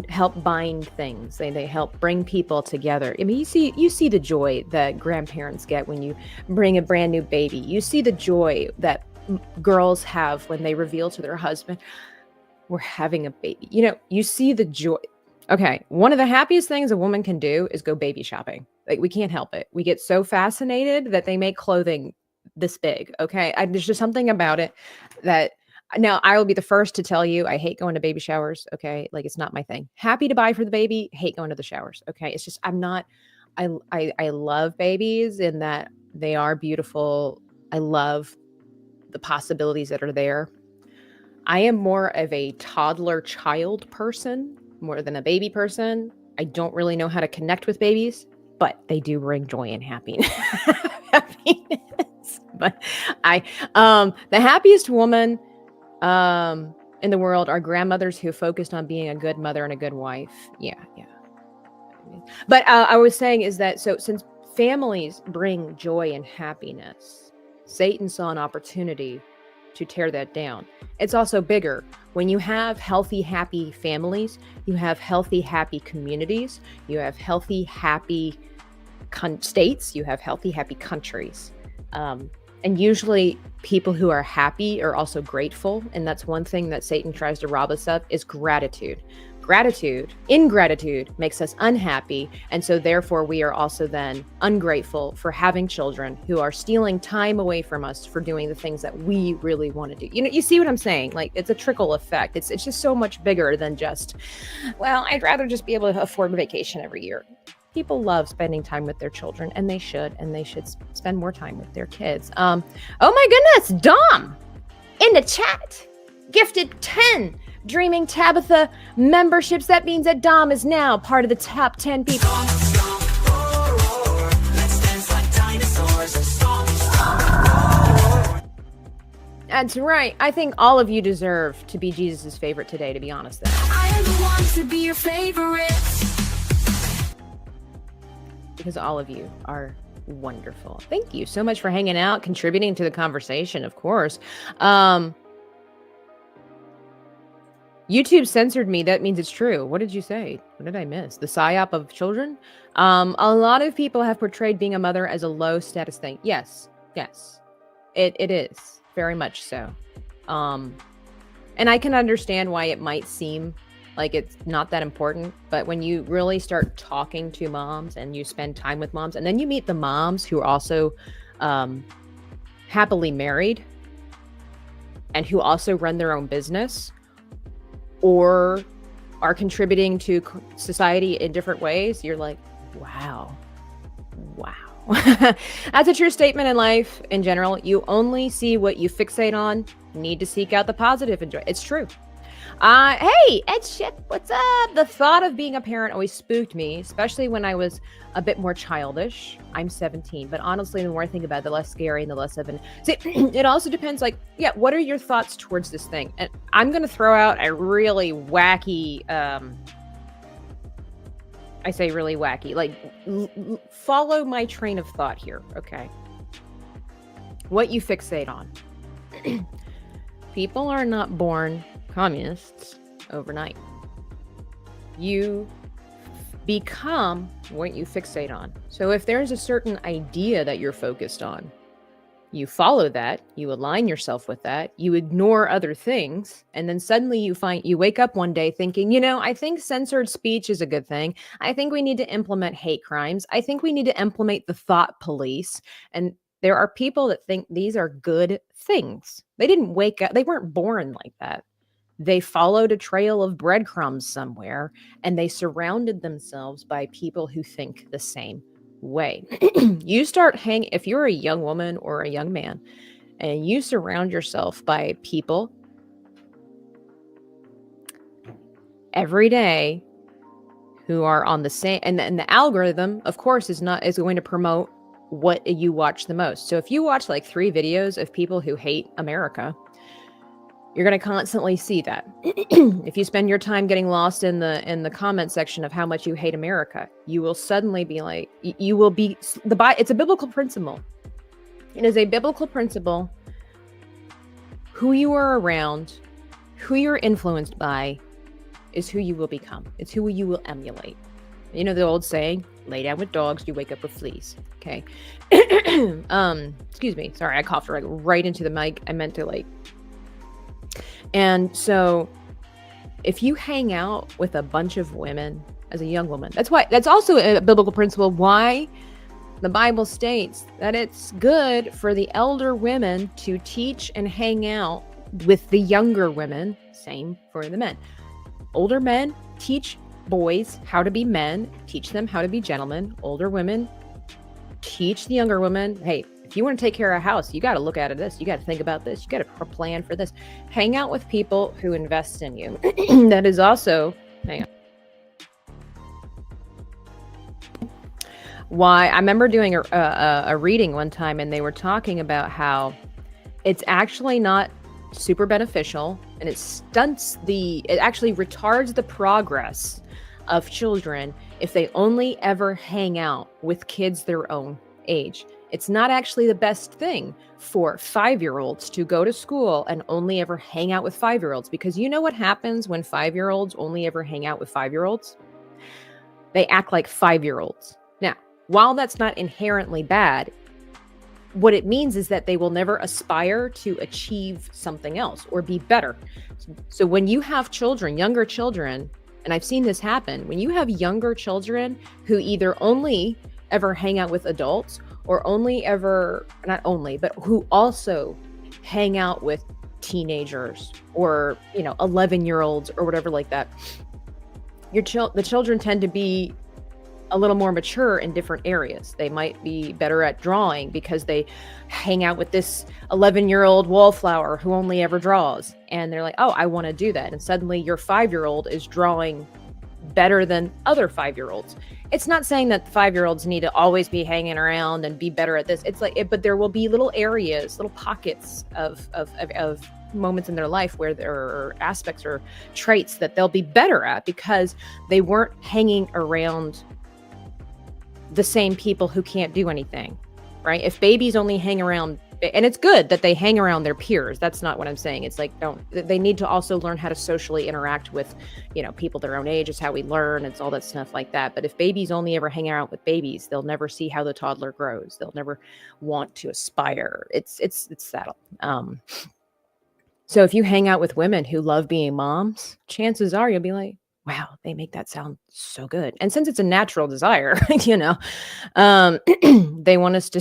Speaker 1: help bind things, they help bring people together. I mean, you see the joy that grandparents get when you bring a brand new baby. You see the joy that girls have when they reveal to their husband, we're having a baby. You see the joy. Okay. One of the happiest things a woman can do is go baby shopping. Like, we can't help it. We get so fascinated that they make clothing this big. Okay. There's just something about it that now I will be the first to tell you, I hate going to baby showers. Okay. Like, it's not my thing. Happy to buy for the baby. Hate going to the showers. Okay. It's just, I love babies in that they are beautiful. I love the possibilities that are there. I am more of a toddler child person more than a baby person. I don't really know how to connect with babies, but they do bring joy and happiness. But the happiest woman in the world are grandmothers who focused on being a good mother and a good wife. Yeah. But I was saying is that, so since families bring joy and happiness, Satan saw an opportunity to tear that down. It's also bigger. When you have healthy, happy families, you have healthy, happy communities, you have healthy, happy states, you have healthy, happy countries. And usually people who are happy are also grateful. And that's one thing that Satan tries to rob us of is gratitude. Ingratitude makes us unhappy. And so therefore we are also then ungrateful for having children who are stealing time away from us for doing the things that we really want to do. You see what I'm saying? Like, it's a trickle effect. It's just so much bigger than just, well, I'd rather just be able to afford a vacation every year. People love spending time with their children, and they should spend more time with their kids. Oh my goodness, Dom in the chat gifted 10 Dreaming Tabitha memberships. That means that Dom is now part of the top 10 people. That's right. I think all of you deserve to be Jesus' favorite today, to be honest. I am the one to be your favorite. Because all of you are wonderful. Thank you so much for hanging out, contributing to the conversation, of course. YouTube censored me. That means it's true. What did you say? What did I miss? The psyop of children? A lot of people have portrayed being a mother as a low status thing. Yes. It is. Very much so. And I can understand why it might seem like it's not that important. But when you really start talking to moms and you spend time with moms, and then you meet the moms who are also happily married and who also run their own business, or are contributing to society in different ways, you're like, wow, Wow. That's a true statement in life in general. You only see what you fixate on. Need to seek out the positive and joy. It's true. Hey, Ed Ship, what's up? The thought of being a parent always spooked me, especially when I was a bit more childish. I'm 17, but honestly, the more I think about it, the less scary and the less of an. See, it also depends, like, yeah, what are your thoughts towards this thing? And I'm going to throw out a really wacky, I say really wacky, like, follow my train of thought here, okay? What you fixate on. People are not born communists overnight. You become what you fixate on. So if there's a certain idea that you're focused on, you follow that, you align yourself with that, you ignore other things, and then suddenly you wake up one day thinking, I think censored speech is a good thing. I think we need to implement hate crimes. I think we need to implement the thought police. And there are people that think these are good things. They didn't wake up, they weren't born like that. They followed a trail of breadcrumbs somewhere, and they surrounded themselves by people who think the same way. You start hanging, if you're a young woman or a young man, and you surround yourself by people every day who are on the same, and the algorithm, of course, is going to promote what you watch the most. So if you watch like 3 videos of people who hate America, you're going to constantly see that. If you spend your time getting lost in the comment section of how much you hate America, you will suddenly be like, you will be it's a biblical principle. It is a biblical principle. Who you are around, who you're influenced by, is who you will become. It's who you will emulate. You know the old saying, lay down with dogs, you wake up with fleas. Okay. Excuse me. Sorry, I coughed right into the mic. I meant to And so if you hang out with a bunch of women as a young woman, that's also a biblical principle why the Bible states that it's good for the elder women to teach and hang out with the younger women. Same for the men. Older men teach boys how to be men, teach them how to be gentlemen. Older women teach the younger women, hey, if you want to take care of a house, you got to look at this. You got to think about this. You got to plan for this. Hang out with people who invest in you. That is also, hang on. Why I remember doing a reading one time, and they were talking about how it's actually not super beneficial, and it actually retards the progress of children if they only ever hang out with kids their own age. It's not actually the best thing for 5-year-olds to go to school and only ever hang out with 5-year-olds, because you know what happens when 5-year-olds only ever hang out with 5-year-olds? They act like 5-year-olds. Now, while that's not inherently bad, what it means is that they will never aspire to achieve something else or be better. So when you have children, younger children, and I've seen this happen, when you have younger children who either only ever hang out with adults or who also hang out with teenagers or 11-year-olds or whatever like that, the children tend to be a little more mature in different areas. They might be better at drawing because they hang out with this 11-year-old wallflower who only ever draws, and they're like, oh, I want to do that. And suddenly your 5-year-old is drawing better than other 5-year-olds. It's not saying that 5-year-olds need to always be hanging around and be better at this. It's like but there will be little areas, little pockets of moments in their life where there are aspects or traits that they'll be better at because they weren't hanging around the same people who can't do anything, right? If babies only hang around, and it's good that they hang around their peers. That's not what I'm saying. It's like, they need to also learn how to socially interact with, people their own age. Is how we learn. It's all that stuff like that. But if babies only ever hang out with babies, they'll never see how the toddler grows. They'll never want to aspire. It's that. So if you hang out with women who love being moms, chances are you'll be like, wow, they make that sound so good. And since it's a natural desire, they want us to,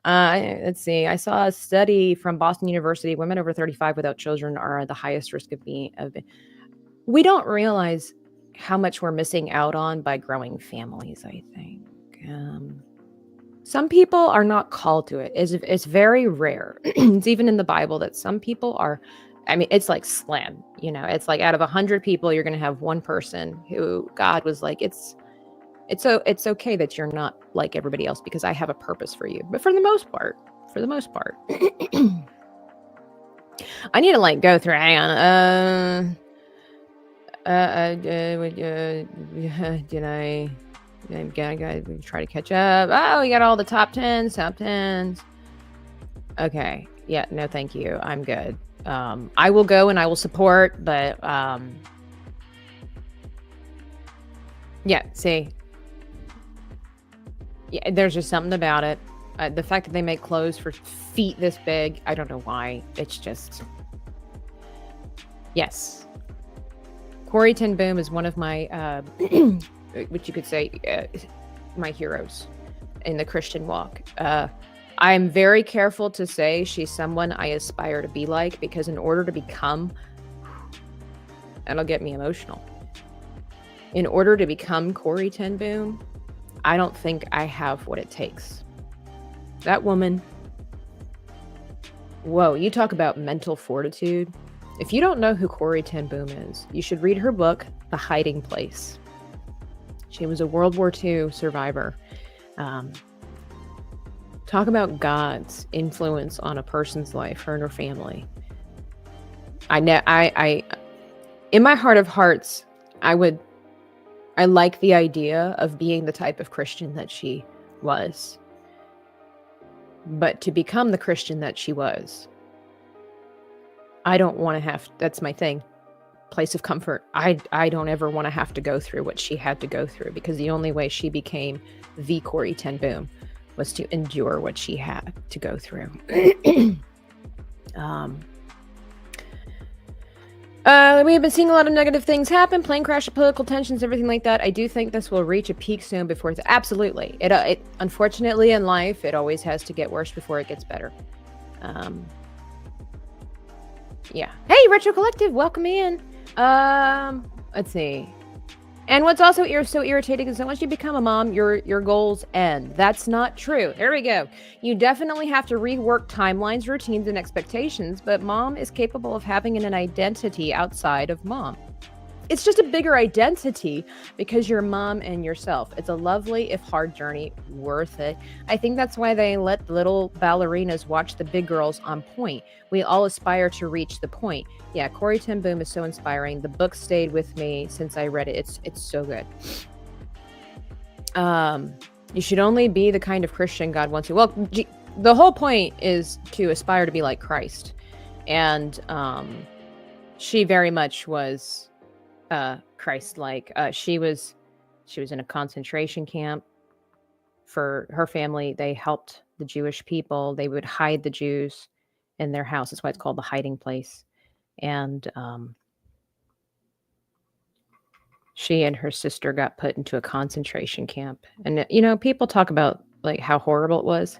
Speaker 1: let's see, I saw a study from Boston University, women over 35 without children are at the highest risk of being, we don't realize how much we're missing out on by growing families, I think. Some people are not called to it. It's very rare. It's even in the Bible that some people are. I mean, it's like slam. It's like out of 100 people, you're going to have one person who God was like, it's okay that you're not like everybody else because I have a purpose for you. But for the most part, I need to like go through. Hang on. Did I? I'm gonna try to catch up. Oh, we got all the top 10s. Okay. Yeah, no, thank you. I'm good. I will go and I will support, but yeah, see. Yeah, there's just something about it. The fact that they make clothes for feet this big, I don't know why. It's just yes. Corrie ten Boom is one of my what you could say, my heroes in the Christian walk. I'm very careful to say she's someone I aspire to be like, because in order to become, that'll get me emotional. In order to become Corrie ten Boom, I don't think I have what it takes. That woman, whoa, you talk about mental fortitude. If you don't know who Corrie ten Boom is, you should read her book, The Hiding Place. She was a World War II survivor. Talk about God's influence on a person's life, her and her family. I in my heart of hearts, I like the idea of being the type of Christian that she was. But to become the Christian that she was, I don't want to have, that's my thing. Place of comfort. I don't ever want to have to go through what she had to go through, because the only way she became the Corrie ten Boom was to endure what she had to go through. We have been seeing a lot of negative things happen, plane crash, political tensions, everything like that. I do think this will reach a peak soon before it's absolutely. It unfortunately in life, it always has to get worse before it gets better. Yeah. Hey, Retro Collective, welcome in. Let's see. And what's also so irritating is that once you become a mom, your goals end. That's not true. There we go. You definitely have to rework timelines, routines, and expectations, but mom is capable of having an identity outside of mom. It's just a bigger identity because you're mom and yourself. It's a lovely, if hard journey, worth it. I think that's why they let little ballerinas watch the big girls on point. We all aspire to reach the point. Yeah, Corrie ten Boom is so inspiring. The book stayed with me since I read it. It's so good. You should only be the kind of Christian God wants you. Well, the whole point is to aspire to be like Christ. And she very much was Christ-like. She was in a concentration camp. For her family, they helped the Jewish people. They would hide the Jews in their house. That's why it's called the hiding place. And she and her sister got put into a concentration camp. And people talk about like how horrible it was.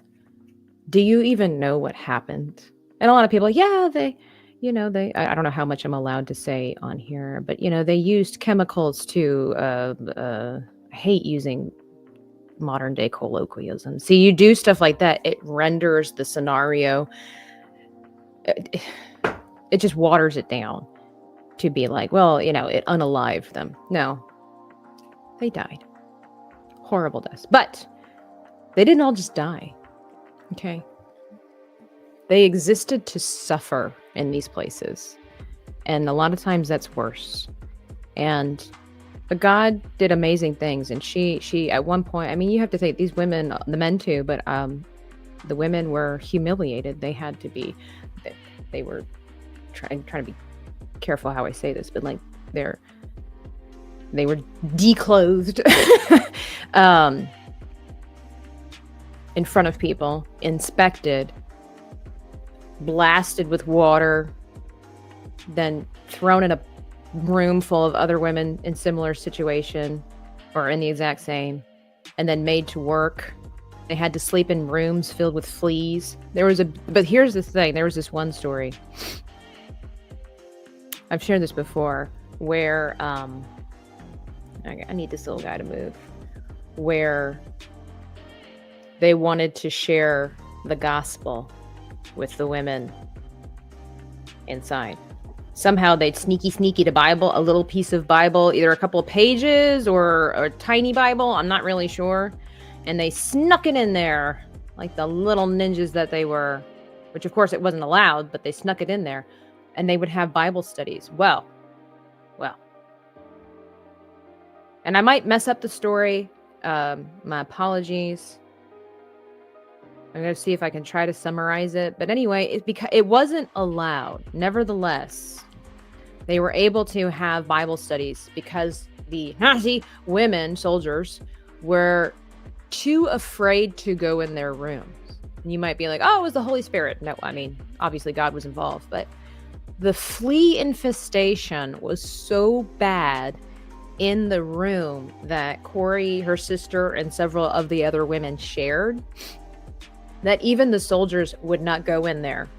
Speaker 1: Do you even know what happened? And a lot of people, yeah, I don't know how much I'm allowed to say on here, but they used chemicals to I hate using modern day colloquialism. See, you do stuff like that, it renders the scenario, it just waters it down to be like, well, it unalived them. No, they died. Horrible deaths. But they didn't all just die. Okay. They existed to suffer in these places. And a lot of times that's worse. But God did amazing things. And she at one point, I mean, you have to think these women, the men too, but the women were humiliated. They had to be, they were trying to be careful how I say this, but like they were declothed in front of people, inspected, blasted with water, then thrown in a room full of other women in similar situation or in the exact same, and then made to work. They had to sleep in rooms filled with fleas. But here's the thing, there was this one story, I've shared this before, where I need this little guy to move, where they wanted to share the gospel with the women inside. Somehow they'd sneaky the Bible, a little piece of Bible, either a couple of pages or a tiny Bible, I'm not really sure. And they snuck it in there like the little ninjas that they were, which of course it wasn't allowed, but they snuck it in there. And they would have Bible studies. Well. And I might mess up the story. My apologies. I'm going to see if I can try to summarize it. But anyway, it wasn't allowed. Nevertheless, they were able to have Bible studies because the Nazi women soldiers were too afraid to go in their rooms. And you might be like, oh, it was the Holy Spirit. No, I mean, obviously God was involved. But the flea infestation was so bad in the room that Corey, her sister, and several of the other women shared that even the soldiers would not go in there.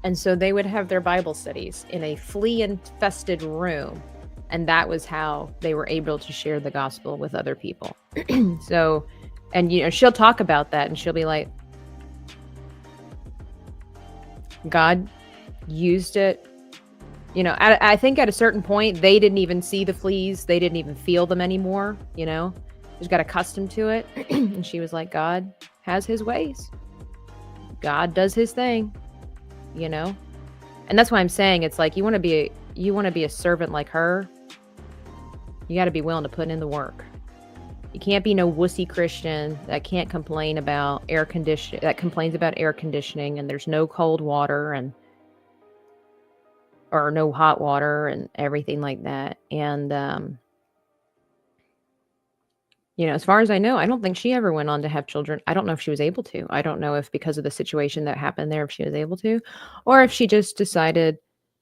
Speaker 1: And so they would have their Bible studies in a flea-infested room. And that was how they were able to share the gospel with other people. So, and you know, she'll talk about that and she'll be like, God used it. You know, I think at a certain point, they didn't even see the fleas. They didn't even feel them anymore, you know. Just got accustomed to it. And she was like, God has his ways. God does his thing, you know. And that's why I'm saying it's like you want to be a servant like her. You got to be willing to put in the work. You can't be no wussy Christian that can't complain about air conditioning, that complains about air conditioning and there's no cold water and or no hot water and everything like that. And, you know, as far as I know, I don't think she ever went on to have children. I don't know if she was able to. I don't know if because of the situation that happened there, if she was able to, or if she just decided,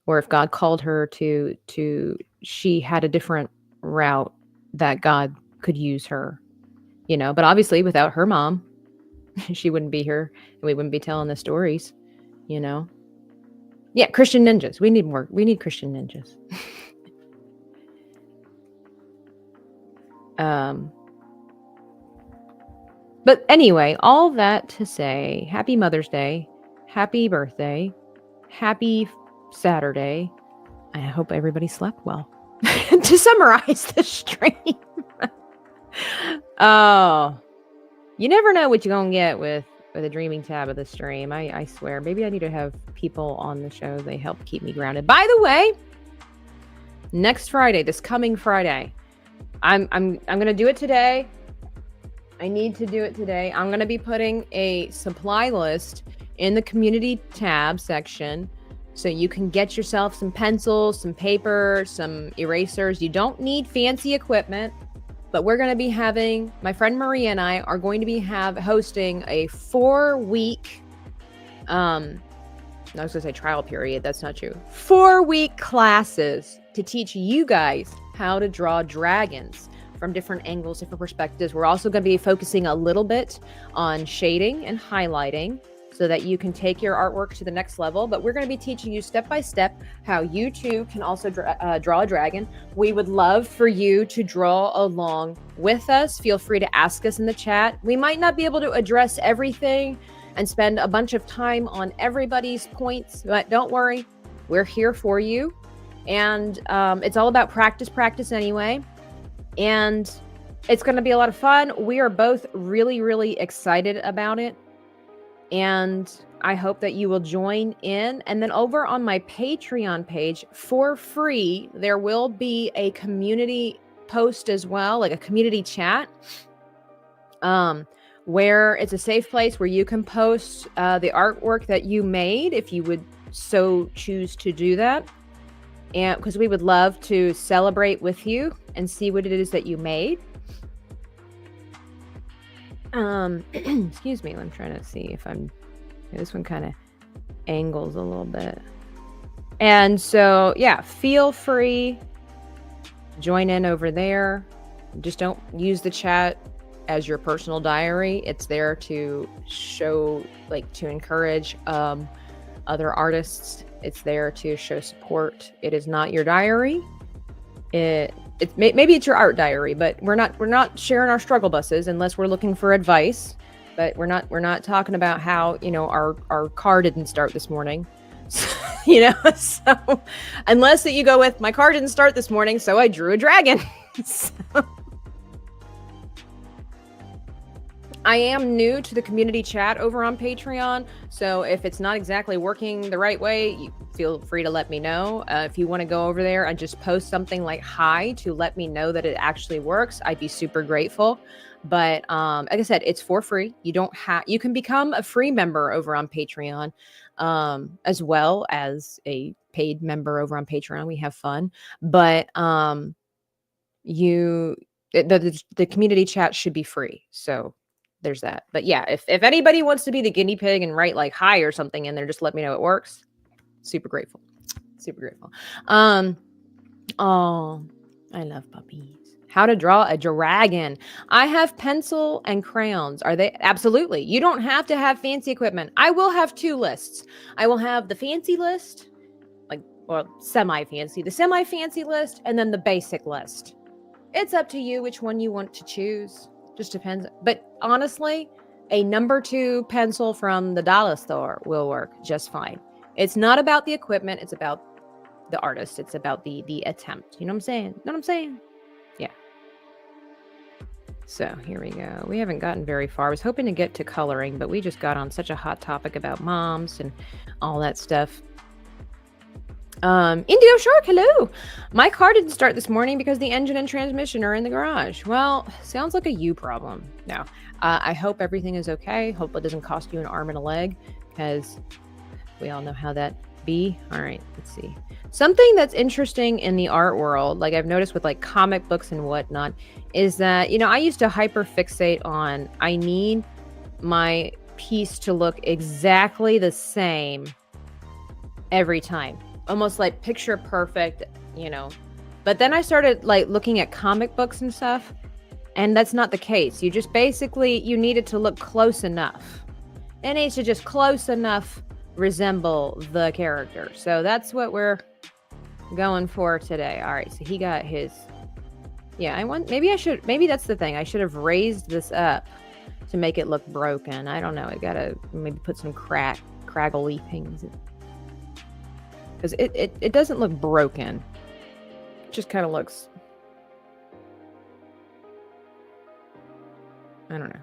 Speaker 1: or if God called her to, she had a different route that God could use her, you know, but obviously without her mom, she wouldn't be here and we wouldn't be telling the stories, you know. Yeah, Christian ninjas. We need more. We need Christian ninjas. But anyway, all that to say, happy Mother's Day, happy birthday, happy Saturday. I hope everybody slept well. To summarize the stream. Oh, you never know what you're going to get with a dreaming tab of the stream. I swear. Maybe I need to have people on the show. They help keep me grounded. By the way, next Friday, this coming Friday, I'm going to do it today. I need to do it today. I'm going to be putting a supply list in the community tab section so you can get yourself some pencils, some paper, some erasers. You don't need fancy equipment. But we're going to be having, my friend Maria and I are going to be hosting a 4-week, I was going to say trial period. That's not true. 4-week classes to teach you guys how to draw dragons from different angles, different perspectives. We're also going to be focusing a little bit on shading and highlighting so that you can take your artwork to the next level. But we're going to be teaching you step by step how you too can also draw a dragon. We would love for you to draw along with us. Feel free to ask us in the chat. We might not be able to address everything and spend a bunch of time on everybody's points, but don't worry, we're here for you. And it's all about practice anyway. And it's going to be a lot of fun. We are both really, really excited about it. And I hope that you will join in. And then over on my Patreon page for free, there will be a community post as well, like a community chat, where it's a safe place where you can post the artwork that you made if you would so choose to do that. And because we would love to celebrate with you and see what it is that you made. Excuse me, I'm trying to see if this one kind of angles a little bit. And so, yeah, feel free, join in over there. Just don't use the chat as your personal diary. It's there to show, like, to encourage other artists. It's there to show support. It is not your diary. Maybe it's your art diary, but we're not sharing our struggle buses unless we're looking for advice. but we're not talking about how, you know, our car didn't start this morning. So, so unless that you go with my car didn't start this morning, so I drew a dragon. So, I am new to the community chat over on Patreon, so if it's not exactly working the right way, you feel free to let me know. If you want to go over there and just post something like hi to let me know that it actually works, I'd be super grateful. But like I said, it's for free. You can become a free member over on Patreon, as well as a paid member over on Patreon. We have fun, but you the community chat should be free. So there's that. But yeah, if anybody wants to be the guinea pig and write like hi or something in there, just let me know it works. Super grateful. Super grateful. Oh, I love puppies. How to draw a dragon. I have pencil and crayons. Are they? Absolutely. You don't have to have fancy equipment. I will have 2 lists. I will have the fancy list, well, semi-fancy, the semi-fancy list, and then the basic list. It's up to you which one you want to choose. Just depends. But honestly, a number 2 pencil from the dollar store will work just fine. It's not about the equipment. It's about the artist. It's about the attempt. You know what I'm saying? Know what I'm saying? Yeah. So here we go. We haven't gotten very far. I was hoping to get to coloring, but we just got on such a hot topic about moms and all that stuff. Indio Shark, hello. My car didn't start this morning because the engine and transmission are in the garage. Well, sounds like a you problem. No, I hope everything is okay. Hope it doesn't cost you an arm and a leg, because we all know how that be. All right, let's see. Something that's interesting in the art world, like I've noticed with like comic books and whatnot, is that, I used to hyper fixate on, I need my piece to look exactly the same every time. Almost like picture perfect, But then I started like looking at comic books and stuff, and that's not the case. You just basically, you need it to look close enough. It needs to just close enough resemble the character. So that's what we're going for today. All right, so he got his. Yeah, maybe that's the thing. I should have raised this up to make it look broken. I don't know. I gotta maybe put some craggly things. Because it doesn't look broken. It just kind of looks, I don't know.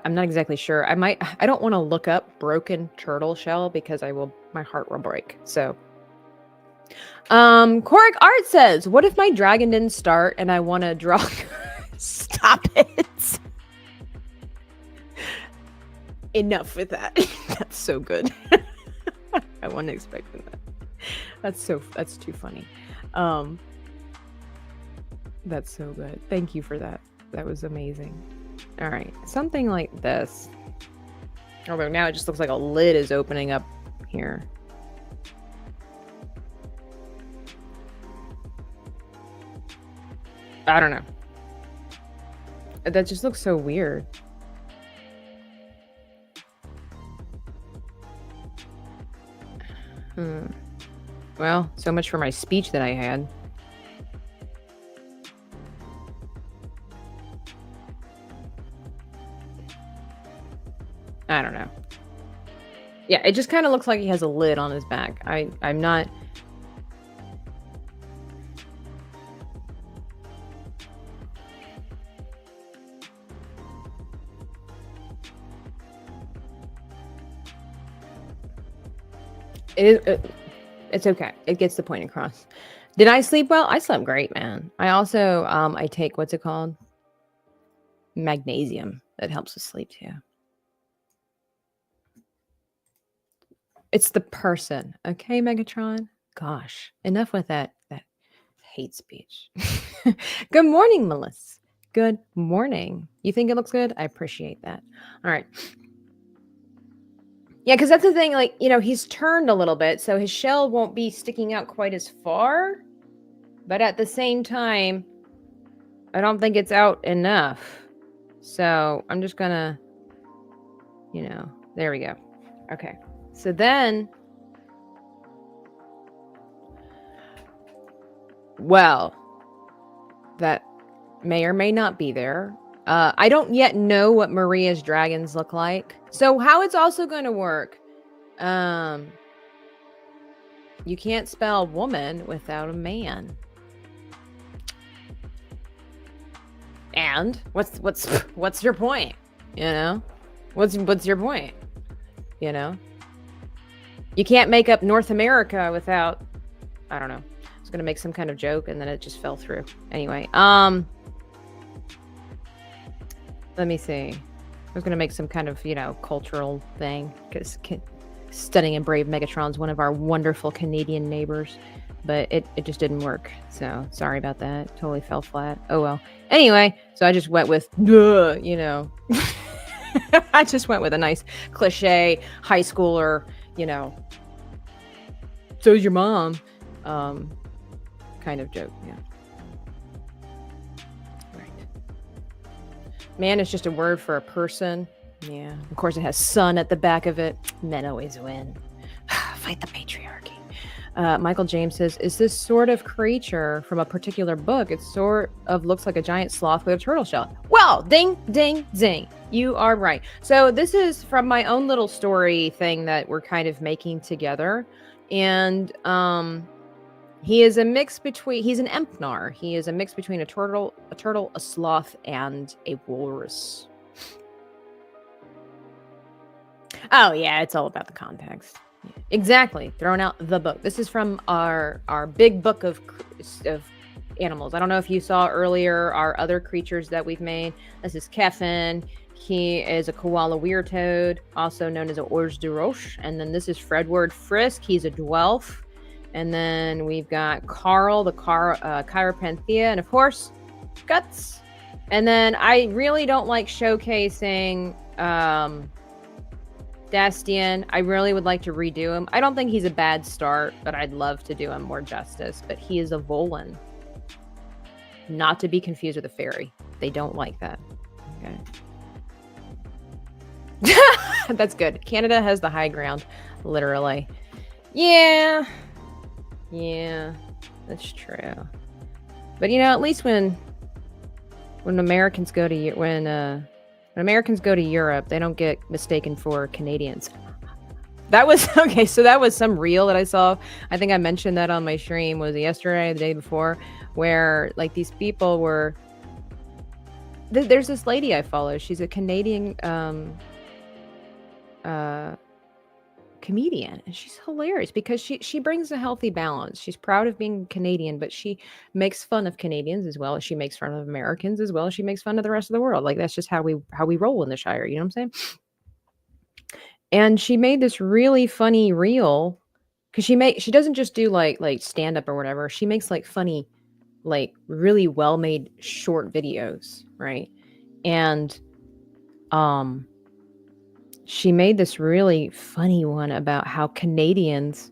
Speaker 1: I'm not exactly sure. I don't want to look up broken turtle shell because my heart will break. So, Coric Art says, what if my dragon didn't start and I want to draw? Stop it. Enough with that. That's so good. I wasn't expecting that. That's too funny. That's so good. Thank you for that. That was amazing. All right, something like this. Although now it just looks like a lid is opening up here. I don't know. That just looks so weird. Well, so much for my speech that I had. I don't know. Yeah, it just kind of looks like he has a lid on his back. I'm not... It's okay. It gets the point across. Did I sleep well? I slept great, man. I also, I take, what's it called? Magnesium. That helps with sleep too. It's the person. Okay, Megatron? Gosh, enough with that hate speech. Good morning, Melissa. Good morning. You think it looks good? I appreciate that. All right. Yeah, because that's the thing, like, he's turned a little bit, so his shell won't be sticking out quite as far. But at the same time, I don't think it's out enough. So I'm just gonna, there we go. Okay. So then, well, that may or may not be there. I don't yet know what Maria's dragons look like. So how it's also going to work, you can't spell woman without a man. And what's your point? You know, what's your point? You know, you can't make up North America without, I don't know. I was gonna make some kind of joke and then it just fell through. Anyway, let me see. I was gonna make some kind of, cultural thing because Stunning and Brave Megatron's one of our wonderful Canadian neighbors, but it just didn't work. So sorry about that. Totally fell flat. Oh well. Anyway, so I just went with, I just went with a nice cliche high schooler, so's your mom, kind of joke. Yeah. Right. Man is just a word for a person. Yeah. Of course, it has son at the back of it. Men always win. Fight the patriarchy. Michael James says, is this sort of creature from a particular book? It sort of looks like a giant sloth with a turtle shell. Well, ding, ding, ding. You are right. So this is from my own little story thing that we're kind of making together. And he is a mix between, he's an Empnar. He is a mix between a turtle, a sloth, and a walrus. Oh, yeah, it's all about the context. Exactly. Throwing out the book. This is from our big book of animals. I don't know if you saw earlier our other creatures that we've made. This is Keffin. He is a koala weirtoad, also known as a Orge de Roche. And then this is Fredward Frisk. He's a Dwelf. And then we've got Carl, the Chiropanthea, and of course, Guts. And then I really don't like showcasing Dastian. I really would like to redo him. I don't think he's a bad start, but I'd love to do him more justice. But he is a Volan. Not to be confused with a fairy. They don't like that. Okay. That's good. Canada has the high ground, literally. Yeah. Yeah, that's true. But at least when Americans go to when Americans go to Europe, they don't get mistaken for Canadians. That was okay. So that was some reel that I saw. I think I mentioned that on my stream. Was it yesterday, or the day before, where like these people were. There's this lady I follow. She's a Canadian comedian, and she's hilarious because she brings a healthy balance. She's proud of being Canadian, but she makes fun of Canadians as well as she makes fun of Americans, as well as she makes fun of the rest of the world. Like that's just how we roll in the Shire, you know what I'm saying? And she made this really funny reel because she doesn't just do like stand up or whatever. She makes like funny, like really well made short videos, right? And she made this really funny one about how Canadians,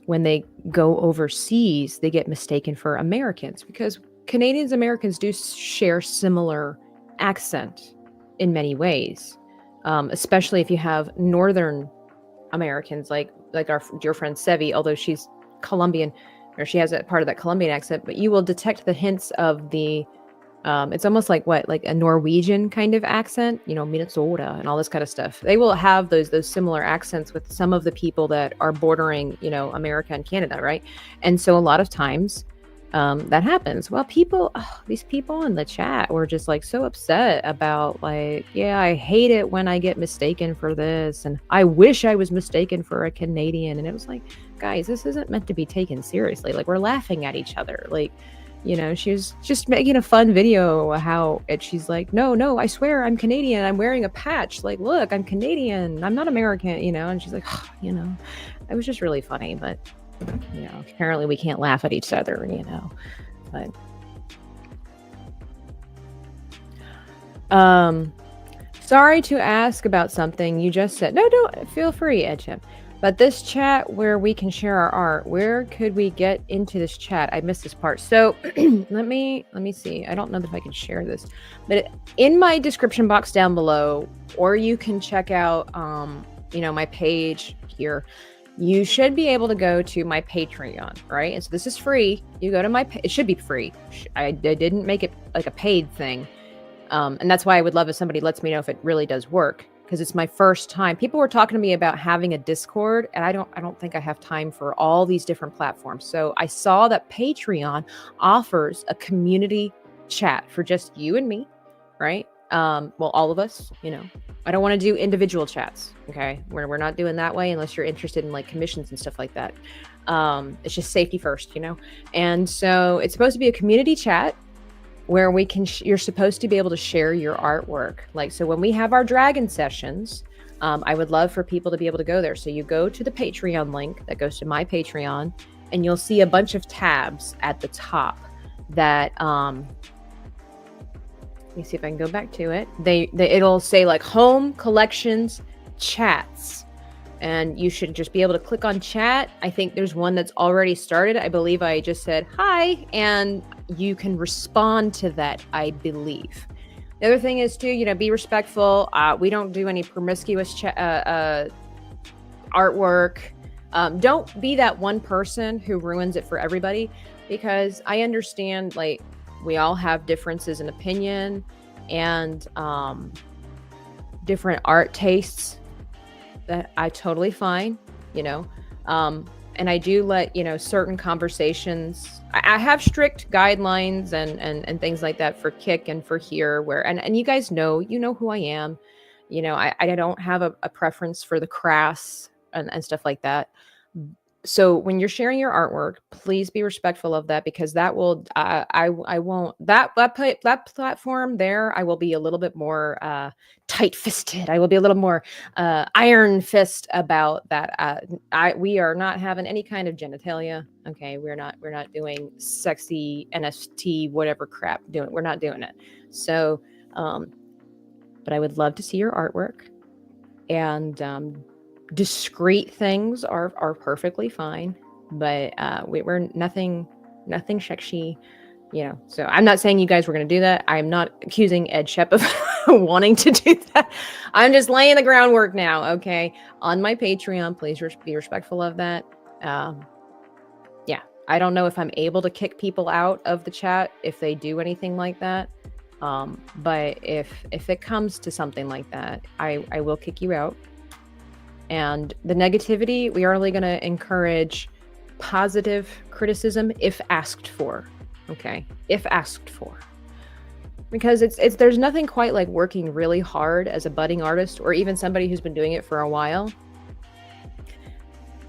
Speaker 1: when they go overseas, they get mistaken for Americans because Canadians and Americans do share similar accent in many ways, especially if you have Northern Americans like our dear friend Sevi, although she's Colombian, or she has a part of that Colombian accent, but you will detect the hints of the it's almost like a Norwegian kind of accent, Minnesota and all this kind of stuff. They will have those similar accents with some of the people that are bordering, America and Canada, right? And so a lot of times that happens. Well, these people in the chat were just like so upset about like, yeah, I hate it when I get mistaken for this, and I wish I was mistaken for a Canadian. And it was like, guys, this isn't meant to be taken seriously. Like we're laughing at each other, like. She was just making a fun video she's like, no, I swear I'm Canadian. I'm wearing a patch. Like, look, I'm Canadian. I'm not American, and she's like, it was just really funny. But, apparently we can't laugh at each other, but. Sorry to ask about something you just said. No, don't feel free, Edchip. But this chat where we can share our art, where could we get into this chat? I missed this part. So let me see. I don't know if I can share this, but in my description box down below, or you can check out, my page here. You should be able to go to my Patreon, right? And so this is free. You go to it should be free. I didn't make it like a paid thing. And that's why I would love if somebody lets me know if it really does work, because it's my first time. People were talking to me about having a Discord, and I don't think I have time for all these different platforms. So I saw that Patreon offers a community chat for just you and me, right? Well, all of us, I don't want to do individual chats. Okay. We're not doing that way unless you're interested in like commissions and stuff like that. It's just safety first, And so it's supposed to be a community chat where we can, you're supposed to be able to share your artwork. Like, so when we have our dragon sessions, I would love for people to be able to go there. So you go to the Patreon link that goes to my Patreon, and you'll see a bunch of tabs at the top that, let me see if I can go back to it. It'll say like home, collections, chats. And you should just be able to click on chat. I think there's one that's already started. I believe I just said hi, and you can respond to that, I believe. The other thing is too, be respectful. We don't do any promiscuous artwork. Don't be that one person who ruins it for everybody, because I understand, like, we all have differences in opinion and different art tastes. That I totally fine, and I do let, certain conversations, I have strict guidelines and things like that for Kick and for here, where, and you guys know who I am, I don't have a preference for the crass and stuff like that. So when you're sharing your artwork, please be respectful of that, because that will, I won't, that platform there, I will be a little bit more tight-fisted. I will be a little more iron fist about that. We are not having any kind of genitalia. Okay, we're not doing sexy NFT whatever crap. We're not doing it. So, but I would love to see your artwork, and discreet things are perfectly fine, but we're nothing sexy, so I'm not saying you guys were going to do that. I'm not accusing Ed Shep of wanting to do that. I'm just laying the groundwork now. Okay, on my Patreon, please be respectful of that. Yeah, I don't know if I'm able to kick people out of the chat if they do anything like that, but if it comes to something like that, I will kick you out. And the negativity, we are only going to encourage positive criticism if asked for. Okay, if asked for, because there's nothing quite like working really hard as a budding artist, or even somebody who's been doing it for a while,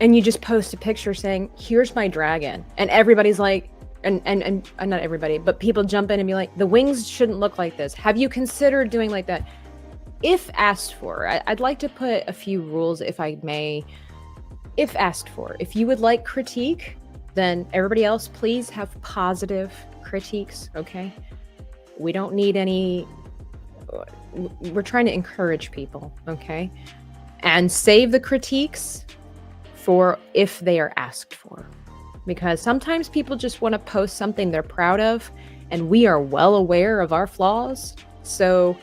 Speaker 1: and you just post a picture saying, "Here's my dragon," and everybody's like, and not everybody, but people jump in and be like, "The wings shouldn't look like this. Have you considered doing like that?" If asked for, I'd like to put a few rules, if I may. If asked for, if you would like critique, then everybody else, please have positive critiques, okay? We don't need any, we're trying to encourage people, okay? And save the critiques for if they are asked for. Because sometimes people just want to post something they're proud of, and we are well aware of our flaws. So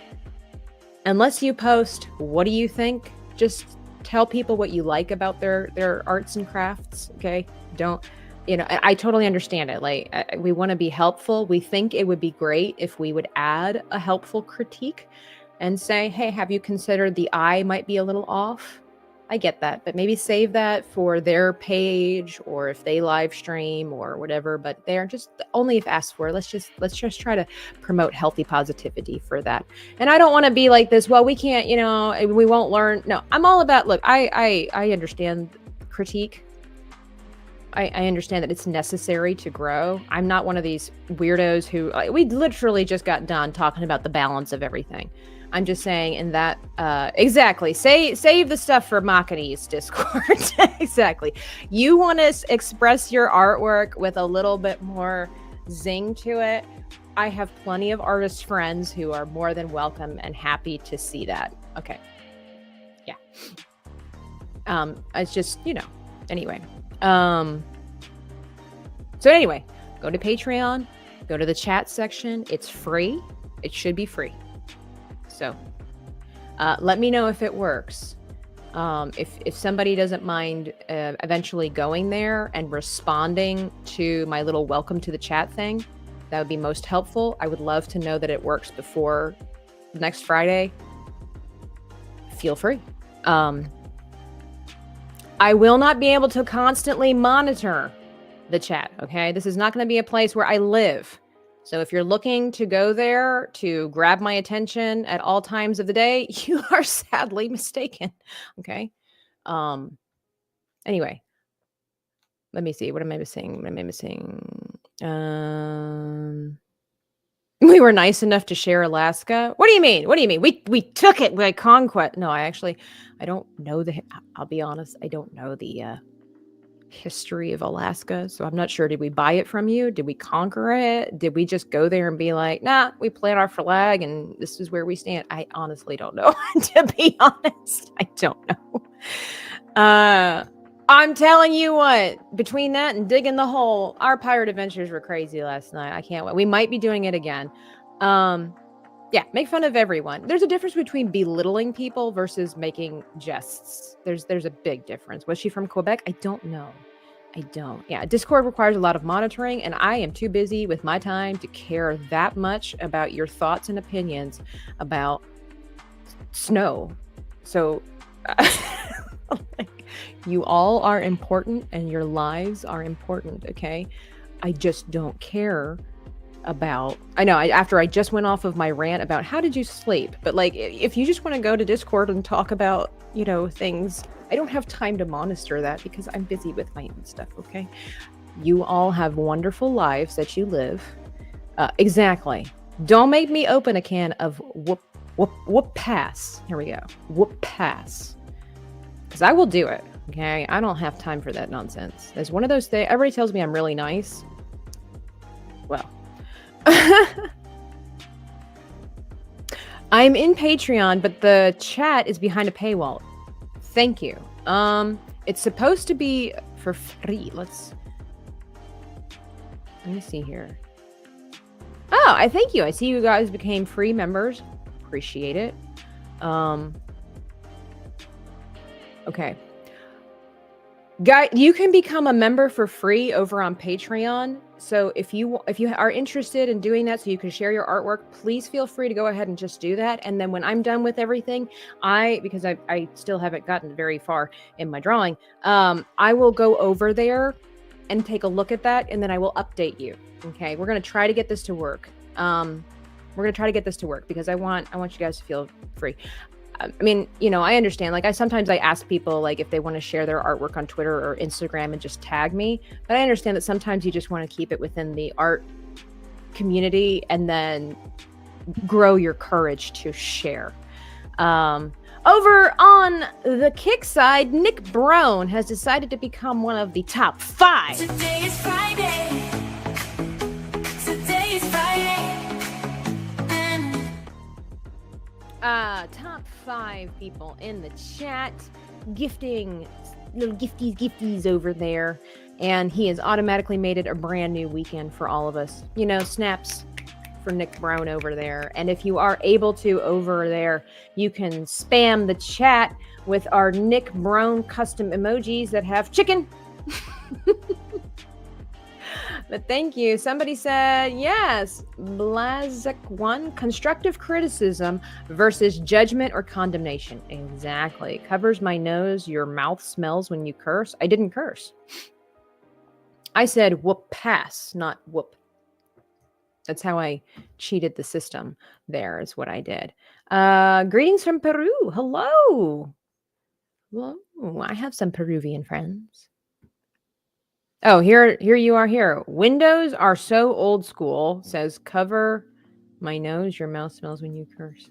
Speaker 1: unless you post, what do you think? Just tell people what you like about their arts and crafts, okay? Don't, I totally understand it. Like, we want to be helpful. We think it would be great if we would add a helpful critique and say, hey, have you considered the eye might be a little off? I get that, but maybe save that for their page, or if they live stream or whatever, but they're just only if asked for. Let's just try to promote healthy positivity for that. And I don't want to be like this, well, we can't, we won't learn. No, I'm all about, look, I understand critique. I understand that it's necessary to grow. I'm not one of these weirdos who, we literally just got done talking about the balance of everything. I'm just saying in that, exactly. Save the stuff for Maki's Discord. Exactly. You want to express your artwork with a little bit more zing to it. I have plenty of artist friends who are more than welcome and happy to see that. Okay. Yeah. It's just, anyway. So anyway, go to Patreon, go to the chat section. It's free. It should be free. So let me know if it works. If somebody doesn't mind eventually going there and responding to my little welcome to the chat thing, That would be most helpful. I would love to know that it works before next Friday. Feel free. I will not be able to constantly monitor the chat, okay? This is not going to be a place where I live. So if you're looking to go there to grab my attention at all times of the day, you are sadly mistaken, okay? Anyway, let me see. What am I missing? We were nice enough to share Alaska. What do you mean? We took it by conquest. No, I don't know I'll be honest. I don't know the history of Alaska. So I'm not sure. Did we buy it from you? Did we conquer it? Did we just go there and be like, nah, we plant our flag and this is where we stand? I honestly don't know. To be honest, I don't know. I'm telling you what, between that and digging the hole, our pirate adventures were crazy last night. I can't wait. We might be doing it again. Yeah, make fun of everyone. There's a difference between belittling people versus making jests. There's a big difference. Was she from Quebec? I don't know. I don't. Yeah, Discord requires a lot of monitoring, and I am too busy with my time to care that much about your thoughts and opinions about snow. So... you all are important and your lives are important, okay? I just don't care about... I know, after I just went off of my rant about how did you sleep, but like, if you just want to go to Discord and talk about, things, I don't have time to monitor that because I'm busy with my own stuff, okay? You all have wonderful lives that you live. Exactly. Don't make me open a can of whoop pass. Here we go. Whoop pass. Because I will do it. Okay, I don't have time for that nonsense. There's one of those things. Everybody tells me I'm really nice. Well, I'm in Patreon, but the chat is behind a paywall. Thank you. It's supposed to be for free. Let me see here. Oh, I thank you. I see you guys became free members. Appreciate it. Okay. Guy, you can become a member for free over on Patreon. So if you are interested in doing that so you can share your artwork, please feel free to go ahead and just do that. And then when I'm done with everything, because I still haven't gotten very far in my drawing, I will go over there and take a look at that, and then I will update you. Okay, we're going to try to get this to work. Because I want you guys to feel free. I mean, I understand. Like, sometimes I ask people, like, if they want to share their artwork on Twitter or Instagram and just tag me. But I understand that sometimes you just want to keep it within the art community and then grow your courage to share. Over on the Kick side, Nick Brown has decided to become one of the top 5.
Speaker 2: Today is Friday. Today is Friday.
Speaker 1: Top 5 people in the chat gifting little gifties over there, and he has automatically made it a brand new weekend for all of us. Snaps for Nick Brown over there. And if you are able to over there, you can spam the chat with our Nick Brown custom emojis that have chicken. But thank you. Somebody said, yes, Blazek1, constructive criticism versus judgment or condemnation. Exactly. Covers my nose. Your mouth smells when you curse. I didn't curse. I said whoop pass, not whoop. That's how I cheated the system. There is what I did. Greetings from Peru. Hello. Hello. I have some Peruvian friends. Oh, here you are here. Windows are so old school, says cover my nose, your mouth smells when you curse.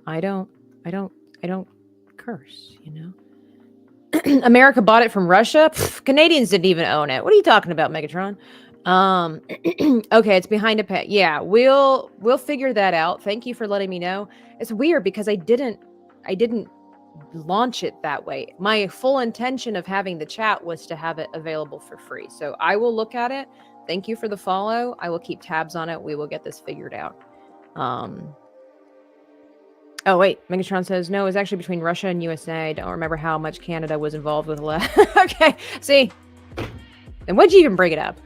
Speaker 1: I don't curse, America bought it from Russia. Canadians didn't even own it. What are you talking about, Megatron? Okay, it's behind a pet. Yeah, we'll figure that out. Thank you for letting me know. It's weird because I didn't launch it that way. My full intention of having the chat was to have it available for free. So I will look at it. Thank you for the follow. I will keep tabs on it. We will get this figured out. Oh, wait. Megatron says, no, it's actually between Russia and USA. I don't remember how much Canada was involved with. Okay. See? Then what'd you even bring it up?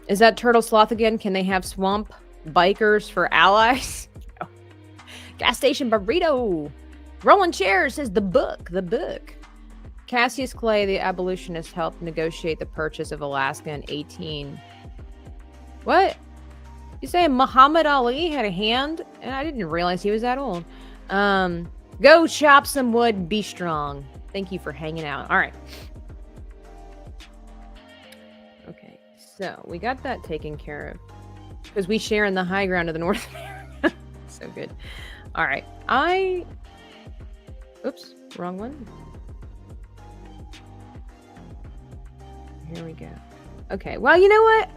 Speaker 1: Is that Turtle Sloth again? Can they have swamp bikers for allies? No. Gas station burrito. Rolling chairs says the book. The book. Cassius Clay, the abolitionist, helped negotiate the purchase of Alaska in 18. What? You saying Muhammad Ali had a hand? And I didn't realize he was that old. Go chop some wood, be strong. Thank you for hanging out. All right. Okay, so we got that taken care of. Because we share in the high ground of the North America. So good. All right. Oops, wrong one. Here we go. Okay, well, you know what?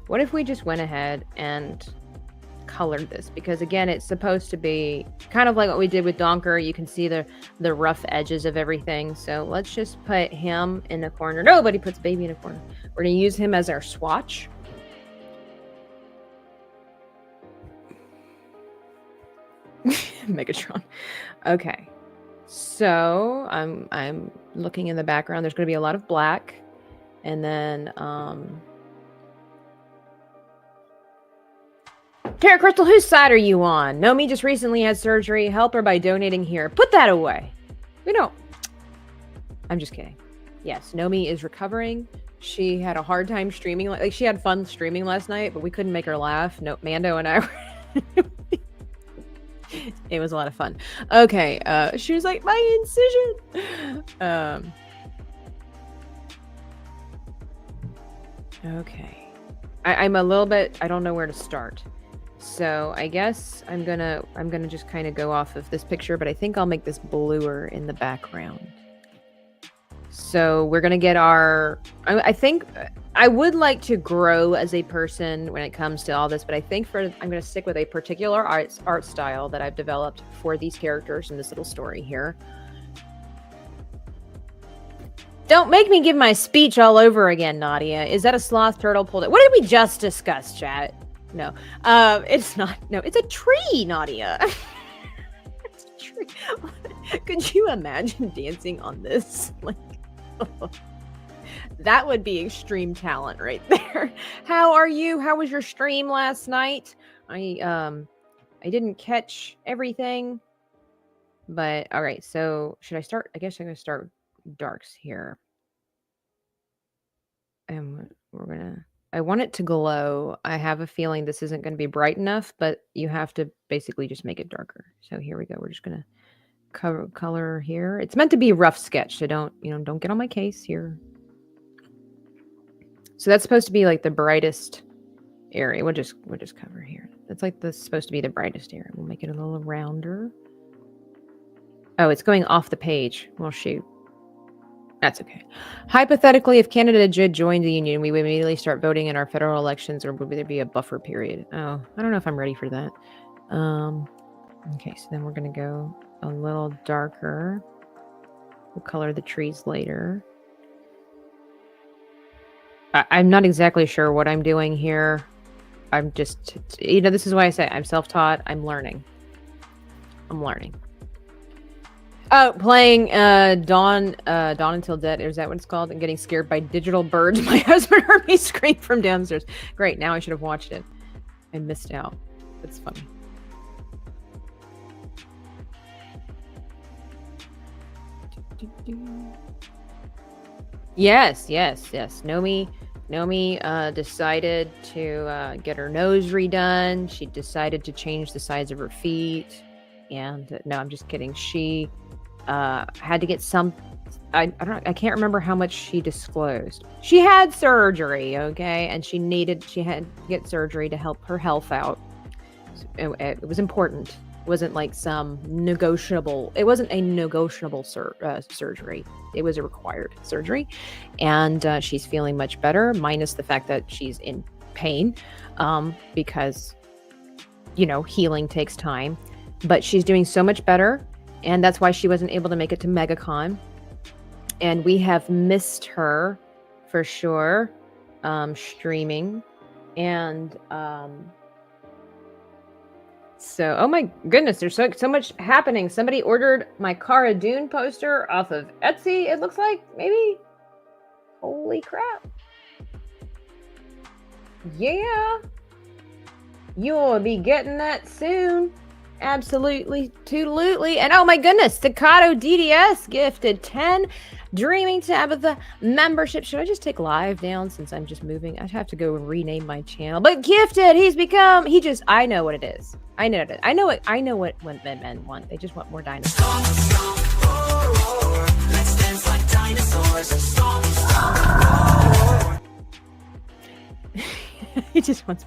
Speaker 1: What if we just went ahead and colored this? Because again, it's supposed to be kind of like what we did with Donker. You can see the rough edges of everything. So let's just put him in the corner. Nobody puts baby in a corner. We're going to use him as our swatch. Megatron. Okay. So I'm looking in the background. There's going to be a lot of black, and then Tara Crystal, whose side are you on? Nomi just recently had surgery. Help her by donating here. Put that away. We don't. I'm just kidding. Yes, Nomi is recovering. She had a hard time streaming. Like she had fun streaming last night, but we couldn't make her laugh. No, Mando and I were. It was a lot of fun. Okay, she was like, my incision. Okay, I'm a little bit. I don't know where to start. So I guess I'm gonna just kind of go off of this picture, but I think I'll make this bluer in the background. So we're gonna get our. I think I would like to grow as a person when it comes to all this, but I think I'm gonna stick with a particular art style that I've developed for these characters in this little story here. Don't make me give my speech all over again, Nadia. Is that a sloth turtle pulled it? What did we just discuss, chat? No, it's not. No, it's a tree, Nadia. It's a tree. Could you imagine dancing on this? Like, that would be extreme talent right there. How are you? How was your stream last night? I didn't catch everything, but all right. So should I start? I guess I'm gonna start darks here, and I want it to glow. I have a feeling this isn't going to be bright enough, but you have to basically just make it darker. So here we go. We're just going to color here. It's meant to be a rough sketch, so don't get on my case here. So that's supposed to be like the brightest area. We'll just cover here. That's like supposed to be the brightest area. We'll make it a little rounder. Oh, it's going off the page. Well, shoot. That's okay. Hypothetically, if Canada did join the Union, we would immediately start voting in our federal elections, or would there be a buffer period? Oh, I don't know if I'm ready for that. Okay, so then we're going to go a little darker. We'll color the trees later. I'm not exactly sure what I'm doing here. I'm just, this is why I say I'm self-taught. I'm learning. Oh, playing Dawn Until Dead. Is that what it's called? And getting scared by digital birds. My husband heard me scream from downstairs. Great. Now I should have watched it. I missed out. That's funny. Yes. Nomi decided to get her nose redone. She decided to change the size of her feet. And no, I'm just kidding. She had to get some. I can't remember how much she disclosed. She had surgery, okay, and she had to get surgery to help her health out. It was important. It wasn't like some negotiable. It wasn't a negotiable surgery. It was a required surgery, and she's feeling much better, minus the fact that she's in pain, because healing takes time. But she's doing so much better, and that's why she wasn't able to make it to MegaCon. And we have missed her for sure, streaming. And so, oh my goodness, there's so much happening. Somebody ordered my Cara Dune poster off of Etsy, it looks like, maybe. Holy crap. Yeah. You'll be getting that soon. Absolutely, toodalutely. And oh my goodness, Staccato DDS gifted 10 Dreaming Tabitha membership. Should I just take live down since I'm just moving? I'd have to go and rename my channel. But gifted, I know what it is. I know what men want. They just want more dinosaurs. Let's dance like dinosaurs. He just wants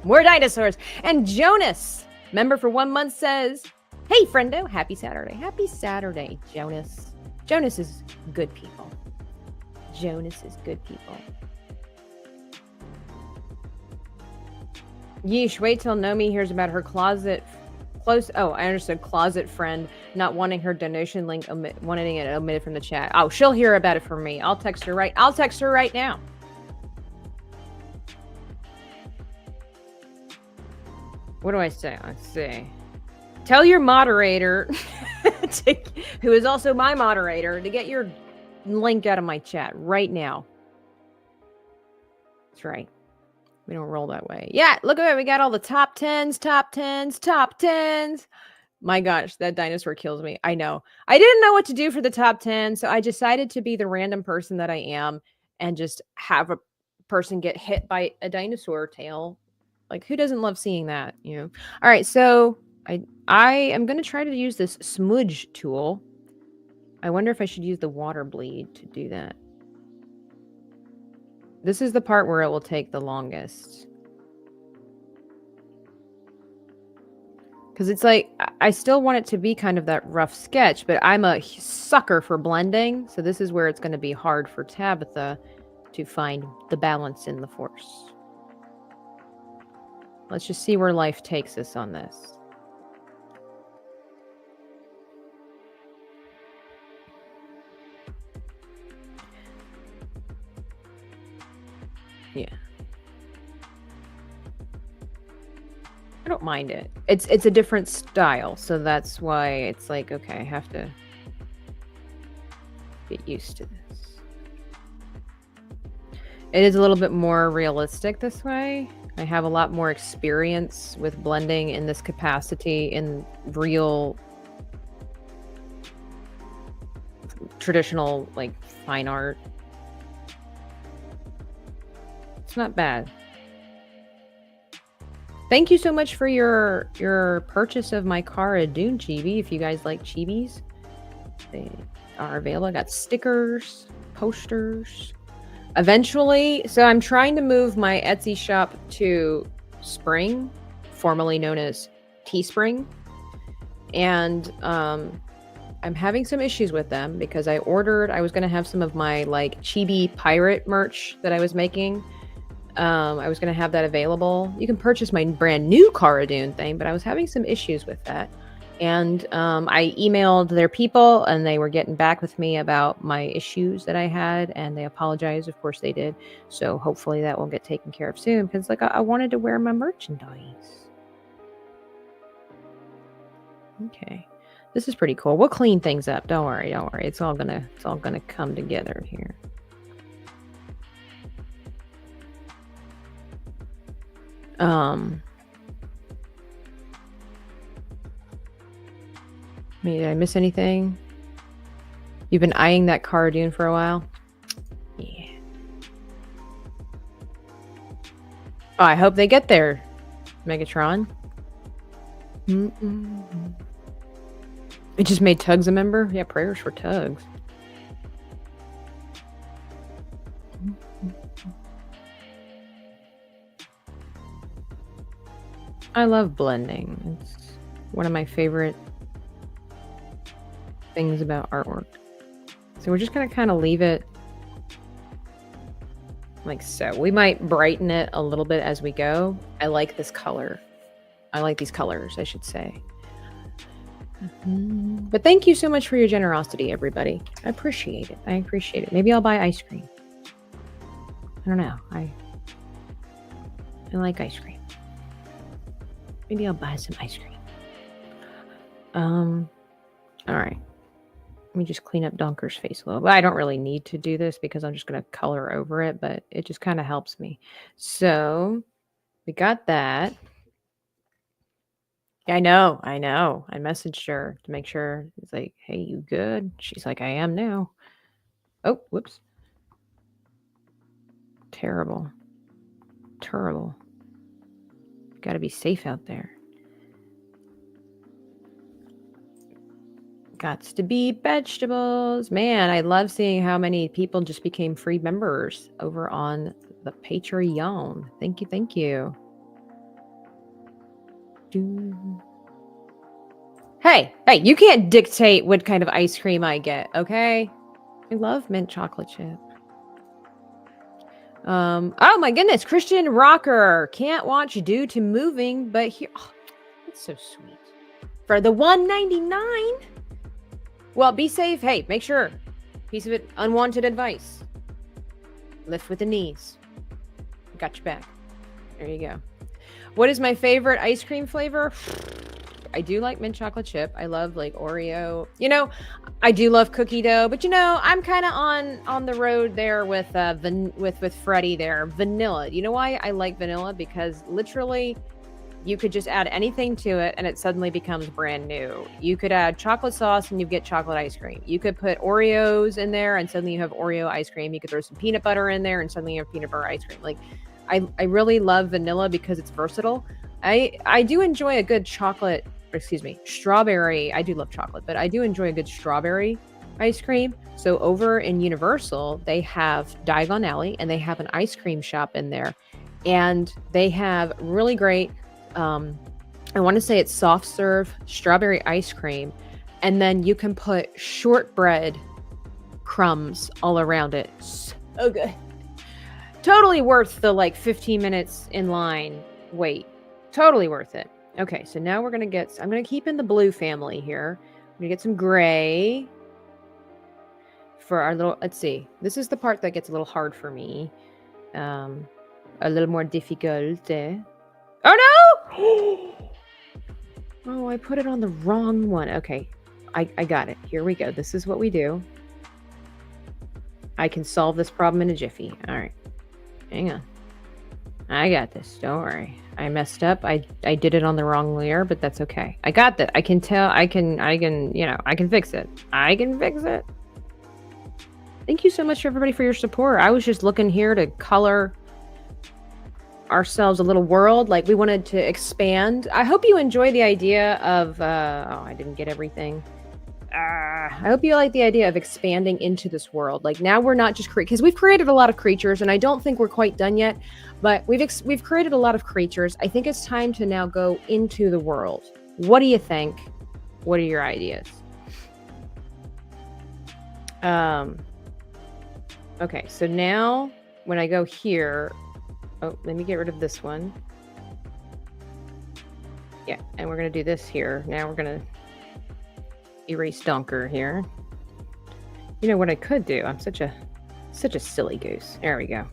Speaker 1: more dinosaurs. And Jonas, member for 1 month, says, "Hey, friendo, happy Saturday." Happy Saturday, Jonas. Jonas is good people. Jonas is good people. Yeesh, wait till Nomi hears about her closet friend not wanting her donation link wanting it omitted from the chat. Oh, she'll hear about it from me. I'll text her right now. What do I say? Let's see. Tell your moderator, who is also my moderator, to get your link out of my chat right now. That's right. We don't roll that way. Yeah, look at it. We got all the top 10s. My gosh, that dinosaur kills me. I know. I didn't know what to do for the top 10, so I decided to be the random person that I am and just have a person get hit by a dinosaur tail. Like, who doesn't love seeing that, you know? All right, so I am going to try to use this smudge tool. I wonder if I should use the water bleed to do that. This is the part where it will take the longest. Because it's like, I still want it to be kind of that rough sketch, but I'm a sucker for blending. So this is where it's going to be hard for Tabitha to find the balance in the force. Let's just see where life takes us on this. Yeah. I don't mind it. It's a different style, so that's why it's like, okay, I have to get used to this. It is a little bit more realistic this way. I have a lot more experience with blending in this capacity in real traditional like fine art. It's not bad. Thank you so much for your purchase of my Cara Dune chibi. If you guys like chibis, they are available. I got stickers, posters. Eventually, so I'm trying to move my Etsy shop to Spring, formerly known as Teespring. And I'm having some issues with them because I was going to have some of my like chibi pirate merch that I was making. I was going to have that available. You can purchase my brand new Cara Dune thing, but I was having some issues with that. And I emailed their people and they were getting back with me about my issues that I had, and they apologized. Of course they did. So hopefully that will get taken care of soon, because like I wanted to wear my merchandise. Okay. This is pretty cool. We'll clean things up. Don't worry. It's all gonna come together here. Did I miss anything? You've been eyeing that Cara Dune for a while? Yeah. Oh, I hope they get there, Megatron. It just made Tugs a member? Yeah, prayers for Tugs. I love blending. It's one of my favorite things about artwork. So we're just going to kind of leave it like so. We might brighten it a little bit as we go. I like this color. I like these colors, I should say. But thank you so much for your generosity, everybody. I appreciate it. Maybe I'll buy ice cream. I don't know. I like ice cream. Maybe I'll buy some ice cream. All right. Let me just clean up Donker's face a little bit. I don't really need to do this because I'm just going to color over it, but it just kind of helps me. So we got that. I know. I messaged her to make sure. It's like, hey, you good? She's like, I am now. Oh, whoops. Terrible. Got to be safe out there. Gots to be vegetables. Man, I love seeing how many people just became free members over on the Patreon. Thank you. Hey, you can't dictate what kind of ice cream I get, okay? I love mint chocolate chip. Oh my goodness, Christian Rocker. Can't watch due to moving, but here, oh, it's so sweet. For the $1.99. Well, be safe. Hey, make sure. Piece of it, unwanted advice. Lift with the knees. Got your back. There you go. What is my favorite ice cream flavor? I do like mint chocolate chip. I love like Oreo. I do love cookie dough, but I'm kind of on the road there with Freddie there. Vanilla. You know why I like vanilla? Because literally you could just add anything to it and it suddenly becomes brand new. You could add chocolate sauce and you get chocolate ice cream. You could put Oreos in there and suddenly you have Oreo ice cream. You could throw some peanut butter in there and suddenly you have peanut butter ice cream. Like, I really love vanilla because it's versatile. I do enjoy a good strawberry. I do love chocolate, but I do enjoy a good strawberry ice cream. So over in Universal, they have Diagon Alley and they have an ice cream shop in there. And they have really great, I want to say it's soft serve strawberry ice cream. And then you can put shortbread crumbs all around it. So good. Totally worth the 15 minutes in line wait. Totally worth it. Okay, so now I'm going to keep in the blue family here. I'm going to get some gray for our little, let's see. This is the part that gets a little hard for me. A little more difficult. Oh no! Oh, I put it on the wrong one. Okay, I got it. Here we go. This is what we do. I can solve this problem in a jiffy. All right. Hang on. I got this. Don't worry. I messed up. I did it on the wrong layer, but that's okay. I got that. I can tell. I can fix it. I can fix it. Thank you so much, everybody, for your support. I was just looking here to color ourselves a little world. Like, we wanted to expand. I hope you enjoy the idea of, I didn't get everything. I hope you like the idea of expanding into this world. Like, now we're not just because we've created a lot of creatures, and I don't think we're quite done yet, but we've created a lot of creatures. I think it's time to now go into the world. What do you think? What are your ideas? Okay, so now when I go here, let me get rid of this one. Yeah, and we're going to do this here. Now we're going to erase Donker here. You know what I could do? I'm such a silly goose. There we go.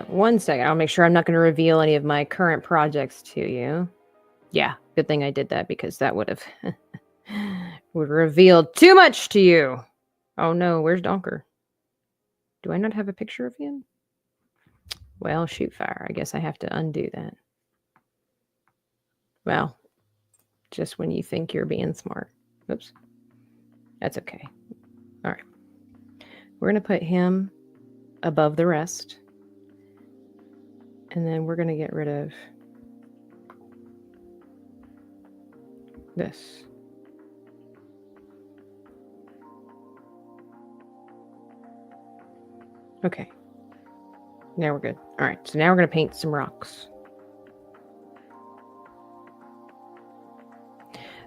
Speaker 1: 1 second. I'll make sure I'm not going to reveal any of my current projects to you. Yeah, good thing I did that because that would have revealed too much to you. Oh no, where's Donker? Do I not have a picture of him? Well, shoot fire. I guess I have to undo that. Well, just when you think you're being smart. Oops. That's okay. All right. We're going to put him above the rest. And then we're going to get rid of this. Okay. Now we're good. All right. So now we're going to paint some rocks.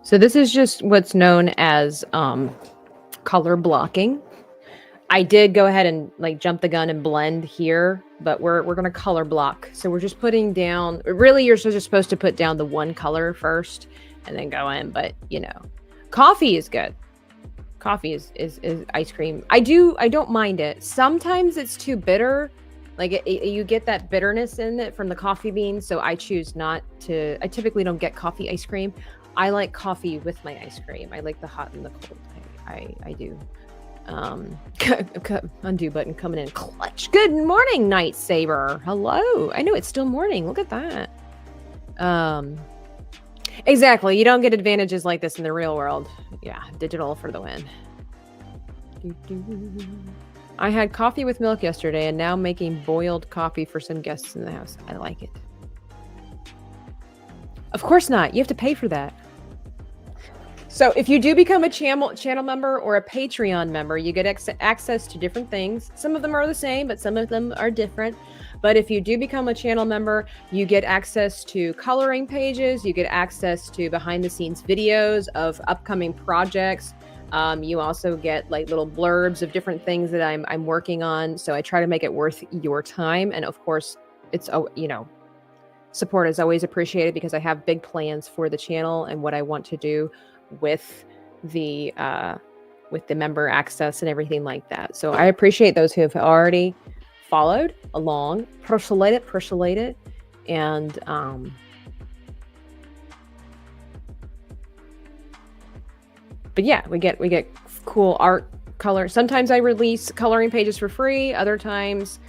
Speaker 1: So this is just what's known as color blocking. I did go ahead and jump the gun and blend here, but we're going to color block. So we're just putting down, really you're just supposed to put down the one color first and then go in, but coffee is good. Coffee is ice cream. I don't mind it. Sometimes it's too bitter. You get that bitterness in it from the coffee beans. So I choose not to, I typically don't get coffee ice cream. I like coffee with my ice cream. I like the hot and the cold. I do. Undo button coming in clutch. Good morning, Night Saber. Hello. I know it's still morning. Look at that. Exactly. You don't get advantages like this in the real world. Yeah, digital for the win. I had coffee with milk yesterday and now making boiled coffee for some guests in the house. I like it. Of course not. You have to pay for that. So if you do become a channel member or a Patreon member, you get access to different things. Some of them are the same, but some of them are different. But if you do become a channel member, you get access to coloring pages. You get access to behind the scenes videos of upcoming projects. You also get like little blurbs of different things that I'm working on. So I try to make it worth your time. And of course, it's, support is always appreciated because I have big plans for the channel and what I want to do with the member access and everything like that. So I appreciate those who have already followed along, persolate it, and but yeah, we get cool art color. Sometimes I release coloring pages for free. Other times,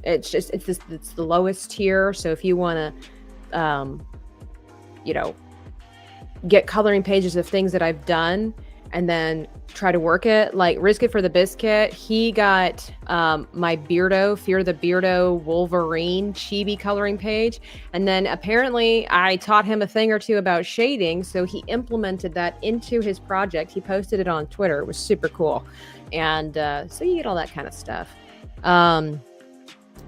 Speaker 1: it's the lowest tier. So if you want to, get coloring pages of things that I've done and then try to work it, like Risk It for the Biscuit, he got my Beardo, Fear the Beardo Wolverine chibi coloring page. And then apparently I taught him a thing or two about shading. So he implemented that into his project. He posted it on Twitter. It was super cool. And so you get all that kind of stuff.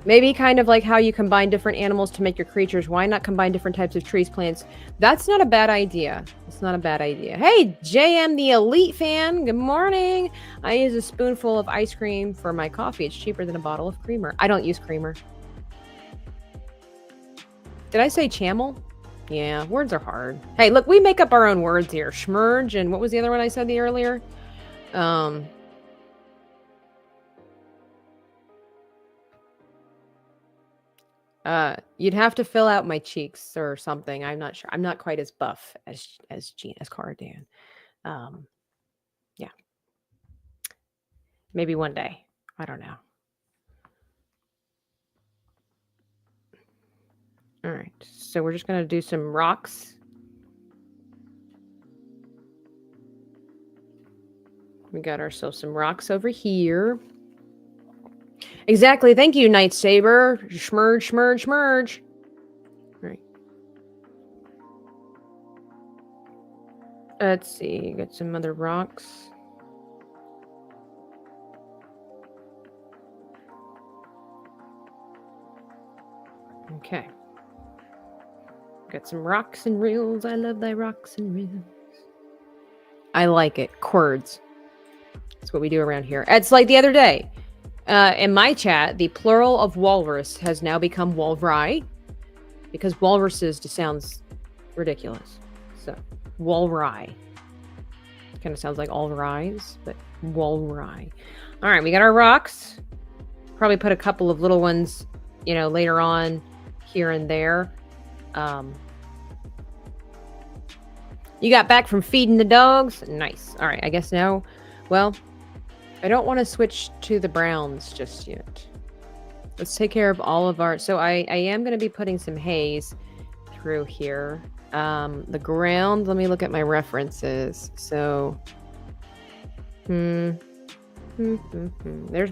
Speaker 1: Maybe kind of like how you combine different animals to make your creatures. Why not combine different types of trees, plants? That's not a bad idea. It's not a bad idea. Hey, JM the Elite fan. Good morning. I use a spoonful of ice cream for my coffee. It's cheaper than a bottle of creamer. I don't use creamer. Did I say chamel? Yeah, words are hard. Hey, look, we make up our own words here. Schmerge, and what was the other one I said earlier? You'd have to fill out my cheeks or something. I'm not sure. I'm not quite as buff as Cara Dan. Yeah. Maybe one day. I don't know. All right. So we're just going to do some rocks. We got ourselves some rocks over here. Exactly. Thank you, Night Saber. Schmerge. All right. Let's see. Get some other rocks. Okay. Got some rocks and reels. I love thy rocks and reels. I like it. Chords. That's what we do around here. It's like the other day. In my chat, the plural of walrus has now become walry because walruses just sounds ridiculous. So, walry. Kind of sounds like all rise, but walry. All right, we got our rocks. Probably put a couple of little ones, later on here and there. You got back from feeding the dogs? Nice. All right, I guess now, well, I don't want to switch to the browns just yet. Let's take care of all of our... So I am going to be putting some haze through here. The ground, let me look at my references. So, there's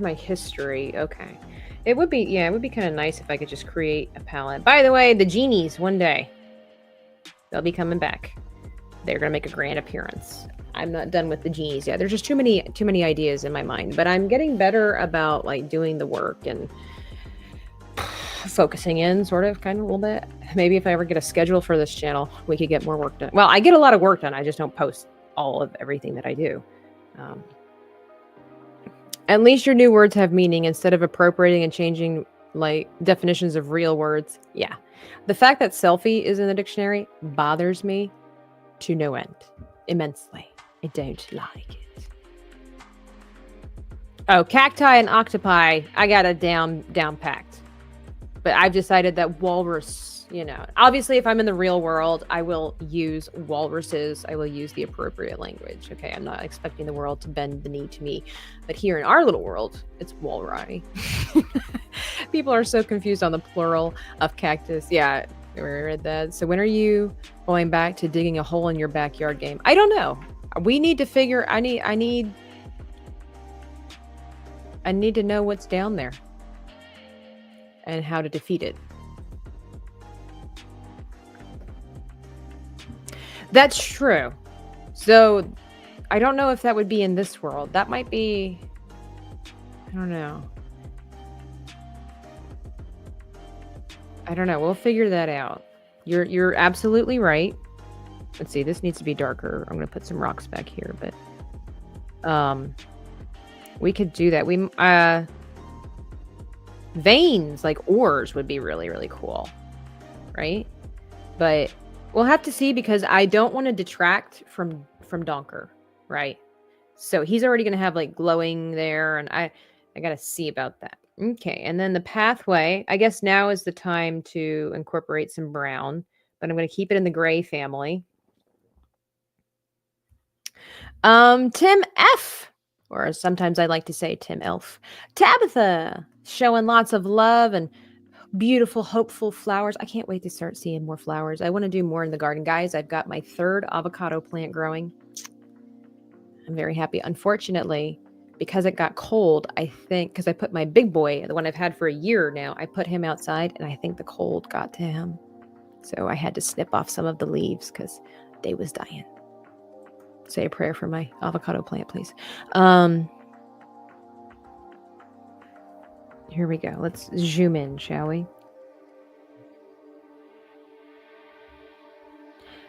Speaker 1: my history. Okay. It would be kind of nice if I could just create a palette. By the way, the genies, one day, they'll be coming back. They're going to make a grand appearance. I'm not done with the genies yet. There's just too many ideas in my mind, but I'm getting better about like doing the work and focusing in kind of a little bit. Maybe if I ever get a schedule for this channel, we could get more work done. Well, I get a lot of work done. I just don't post all of everything that I do. At least your new words have meaning instead of appropriating and changing like definitions of real words. Yeah. The fact that selfie is in the dictionary bothers me to no end. Immensely. I don't like it. Oh, cacti and octopi, I got it down packed. But I've decided that walrus Obviously, if I'm in the real world, I will use walruses. I will use the appropriate language. Okay, I'm not expecting the world to bend the knee to me. But here in our little world, it's walrus. People are so confused on the plural of cactus. Yeah, I read that. So when are you going back to digging a hole in your backyard game? I don't know. We need to figure. I need to know what's down there and how to defeat it. That's true. So I don't know if that would be in this world. That might be, I don't know. We'll figure that out. You're absolutely right. Let's see, this needs to be darker. I'm going to put some rocks back here, but we could do that. Veins like ores would be really, really cool. Right? But we'll have to see, because I don't want to detract from Donker, right? So he's already going to have like glowing there, and I got to see about that. Okay, and then the pathway, I guess now is the time to incorporate some brown, but I'm going to keep it in the gray family. Tim F, or sometimes I like to say Tim Elf. Tabitha, showing lots of love and beautiful, hopeful flowers. I can't wait to start seeing more flowers. I want to do more in the garden. Guys, I've got my 3rd avocado plant growing. I'm very happy. Unfortunately, because it got cold, I think, because I put my big boy, the one I've had for a year now, I put him outside, and I think the cold got to him. So I had to snip off some of the leaves because they was dying. Say a prayer for my avocado plant, please. Here we go. Let's zoom in, shall we?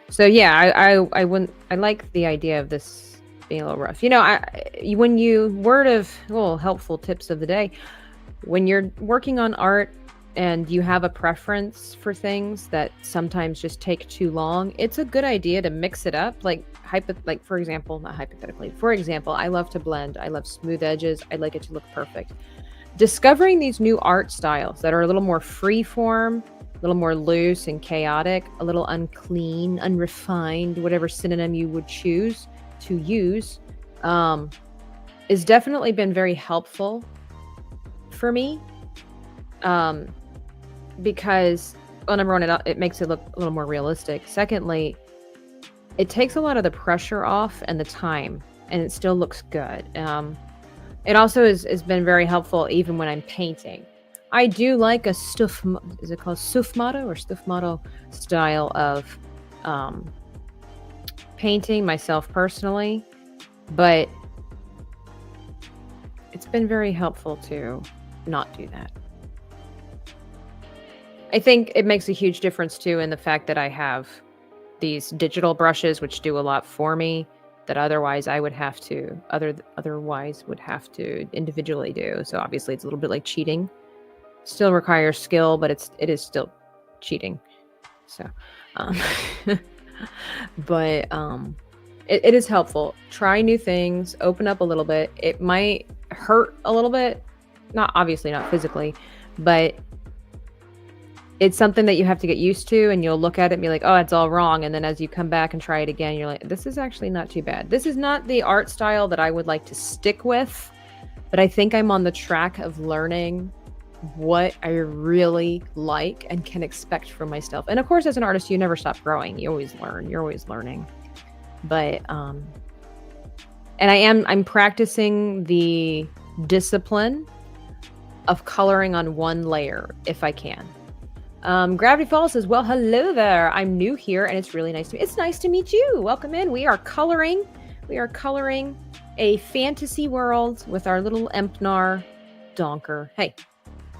Speaker 1: So yeah, I like the idea of this being a little rough. Word of helpful tips of the day. When you're working on art and you have a preference for things that sometimes just take too long, it's a good idea to mix it up. For example, I love to blend. I love smooth edges. I like it to look perfect. Discovering these new art styles that are a little more free form, a little more loose and chaotic, a little unclean, unrefined, whatever synonym you would choose to use, has definitely been very helpful for me. Because, well, number one, it makes it look a little more realistic. Secondly, it takes a lot of the pressure off and the time, and it still looks good. It also has been very helpful even when I'm painting. I do like a is it called Sufmato or Stufmato style of painting myself personally, but it's been very helpful to not do that. I think it makes a huge difference too in the fact that I have these digital brushes which do a lot for me that otherwise would have to individually do. So obviously it's a little bit like cheating. Still requires skill, but it is still cheating. So but it is helpful. Try new things, open up a little bit. It might hurt a little bit, not physically, but it's something that you have to get used to, and you'll look at it and be like, oh, it's all wrong. And then as you come back and try it again, you're like, this is actually not too bad. This is not the art style that I would like to stick with, but I think I'm on the track of learning what I really like and can expect from myself. And of course, as an artist, you never stop growing. You always learn. You're always learning. But, and I'm practicing the discipline of coloring on one layer if I can. Gravity Falls says, well, hello there. I'm new here and it's really nice to meet you. It's nice to meet you. Welcome in. We are coloring a fantasy world with our little Empnar Donker. Hey,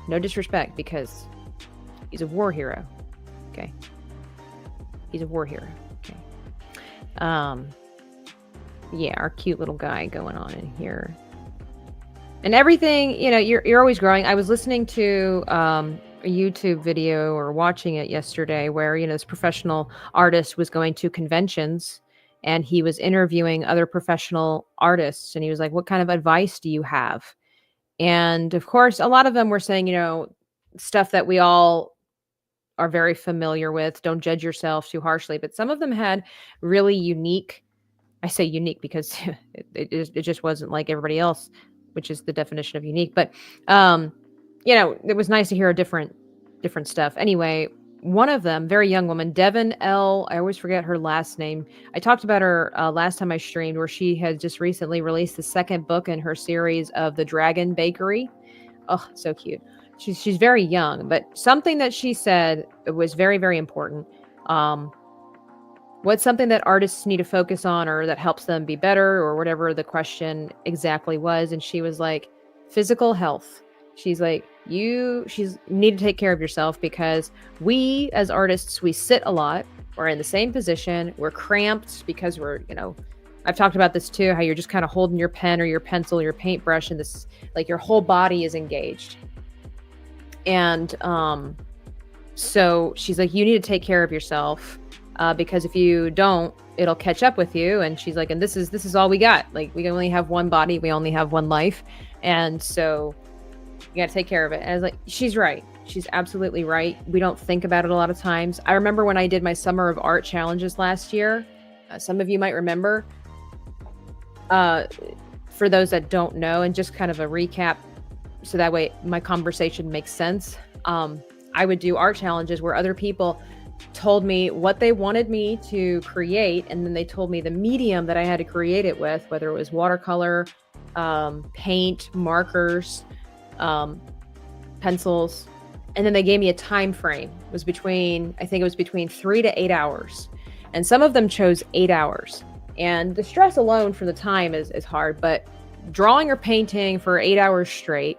Speaker 1: no disrespect, because he's a war hero. Okay. He's a war hero. Okay. Yeah, our cute little guy going on in here. And everything, you're always growing. I was listening to a YouTube video or watching it yesterday where, this professional artist was going to conventions and he was interviewing other professional artists. And he was like, what kind of advice do you have? And of course, a lot of them were saying, stuff that we all are very familiar with. Don't judge yourself too harshly. But some of them had really unique, I say unique because it just wasn't like everybody else, which is the definition of unique. But, it was nice to hear a different stuff. Anyway, one of them, very young woman, Devin L. I always forget her last name. I talked about her last time I streamed, where she had just recently released the second book in her series of The Dragon Bakery. Oh, so cute. She's very young, but something that she said was very, very important. What's something that artists need to focus on, or that helps them be better, or whatever the question exactly was. And she was like, physical health. She's like, you need to take care of yourself, because we as artists, we sit a lot. We're in the same position. We're cramped because we're, I've talked about this too, how you're just kind of holding your pen or your pencil, your paintbrush, and this, like, your whole body is engaged. And so she's like, you need to take care of yourself, because if you don't, it'll catch up with you. And she's like, and this is all we got. Like, we only have one body, we only have one life, and so you got to take care of it. And I was like, she's right. She's absolutely right. We don't think about it a lot of times. I remember when I did my Summer of Art challenges last year. Some of you might remember. For those that don't know, and just kind of a recap, so that way my conversation makes sense. I would do art challenges where other people told me what they wanted me to create, and then they told me the medium that I had to create it with, whether it was watercolor, paint, markers, pencils, and then they gave me a time frame. It was between 3 to 8 hours, and some of them chose 8 hours. And the stress alone for the time is hard, but drawing or painting for 8 hours straight,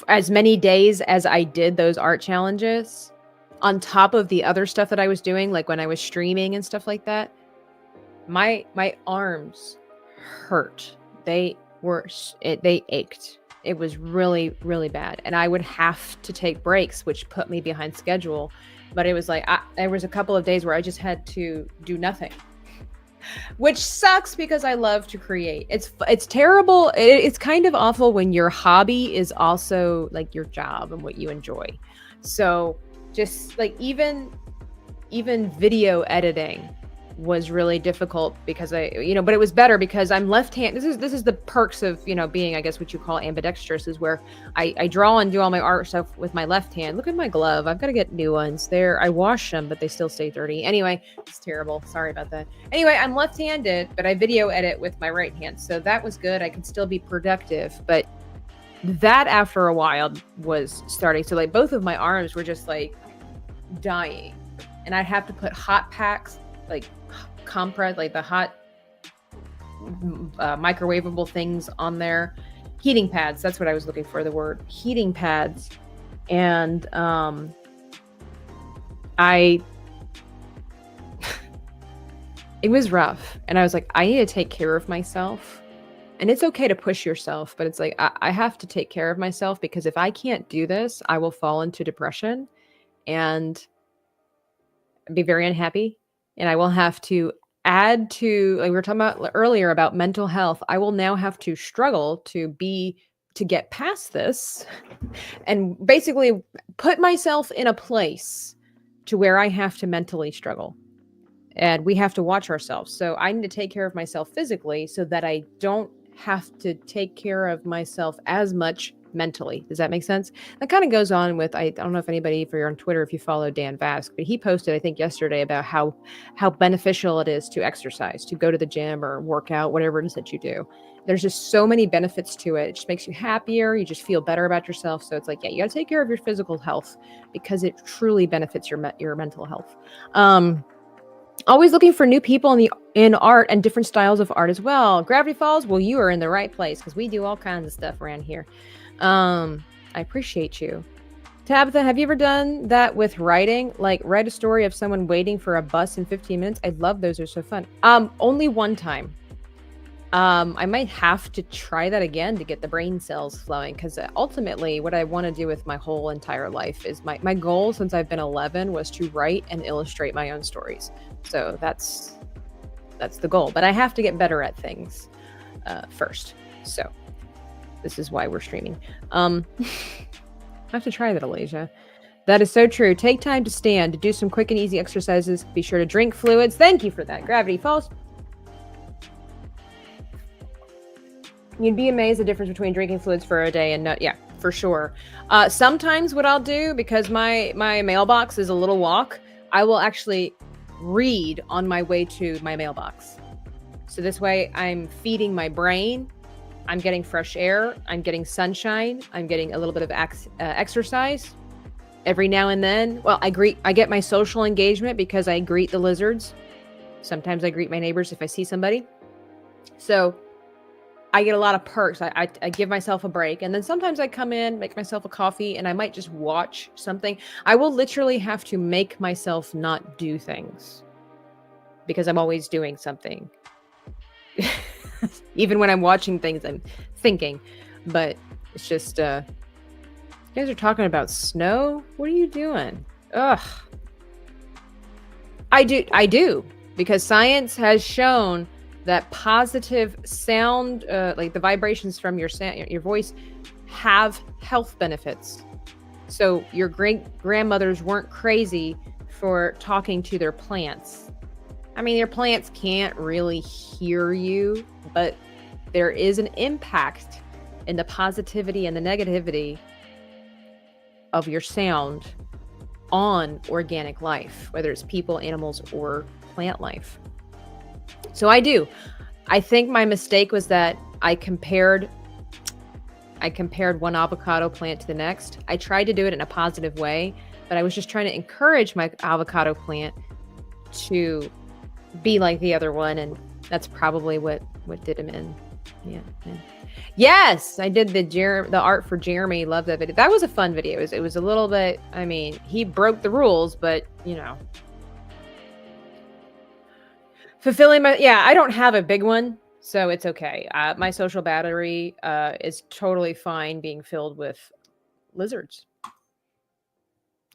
Speaker 1: as many days as I did those art challenges, on top of the other stuff that I was doing, like when I was streaming and stuff like that, my arms hurt. They ached. It was really, really bad. And I would have to take breaks, which put me behind schedule. But it was like, there was a couple of days where I just had to do nothing, which sucks because I love to create. It's terrible. It's kind of awful when your hobby is also like your job and what you enjoy. So just like even video editing was really difficult because but it was better because I'm left-handed. This is the perks of, being, I guess, what you call ambidextrous, is where I draw and do all my art stuff with my left hand. Look at my glove. I've got to get new ones. I wash them, but they still stay dirty. Anyway, it's terrible. Sorry about that. Anyway, I'm left-handed, but I video edit with my right hand. So that was good. I could still be productive, but that after a while was starting. So like both of my arms were just like dying, and I'd have to put hot packs, like compress, like the hot microwavable things on there, heating pads. That's what I was looking for, the word heating pads. And it was rough, and I was like, I need to take care of myself. And it's okay to push yourself, but it's like I have to take care of myself, because if I can't do this, I will fall into depression and be very unhappy. And I will have to add to, like we were talking about earlier about mental health, I will now have to struggle to get past this and basically put myself in a place to where I have to mentally struggle. And we have to watch ourselves. So I need to take care of myself physically so that I don't have to take care of myself as much mentally. Does that make sense? That kind of goes on with, I don't know if anybody, if you're on Twitter, if you follow Dan Vask, but he posted, I think yesterday, about how beneficial it is to exercise, to go to the gym or work out, whatever it is that you do. There's just so many benefits to it. It just makes you happier. You just feel better about yourself. So it's like, yeah, you got to take care of your physical health because it truly benefits your mental health. Always looking for new people in art and different styles of art as well. Gravity Falls, well, you are in the right place because we do all kinds of stuff around here. I appreciate you. Tabitha, have you ever done that with writing? Like write a story of someone waiting for a bus in 15 minutes? I love those. They're so fun. Only one time. I might have to try that again to get the brain cells flowing, because ultimately what I want to do with my whole entire life is my goal since I've been 11 was to write and illustrate my own stories. So that's the goal, but I have to get better at things first. So this is why we're streaming. I have to try that, Alasia. That is so true. Take time to stand, to do some quick and easy exercises. Be sure to drink fluids. Thank you for that. Gravity Falls. You'd be amazed the difference between drinking fluids for a day and not. Yeah, for sure. Sometimes what I'll do, because my mailbox is a little walk, I will actually read on my way to my mailbox. So this way I'm feeding my brain. I'm getting fresh air. I'm getting sunshine. I'm getting a little bit of exercise. Every now and then, well, I get my social engagement because I greet the lizards. Sometimes I greet my neighbors if I see somebody. So I get a lot of perks. I give myself a break. And then sometimes I come in, make myself a coffee, and I might just watch something. I will literally have to make myself not do things because I'm always doing something. Even when I'm watching things, I'm thinking. But it's just... You guys are talking about snow? What are you doing? Ugh. I do. Because science has shown that positive sound, like the vibrations from your voice, have health benefits. So your great-grandmothers weren't crazy for talking to their plants. I mean, your plants can't really hear you, but there is an impact in the positivity and the negativity of your sound on organic life, whether it's people, animals, or plant life. So I do. I think my mistake was that I compared one avocado plant to the next. I tried to do it in a positive way, but I was just trying to encourage my avocado plant to be like the other one, and that's probably what did him in. Yeah. Yes, I did the art for Jeremy. Love that video. That was a fun video. It was a little bit, I mean, he broke the rules, but you know. Fulfilling my, yeah, I don't have a big one, so it's okay. My social battery is totally fine being filled with lizards.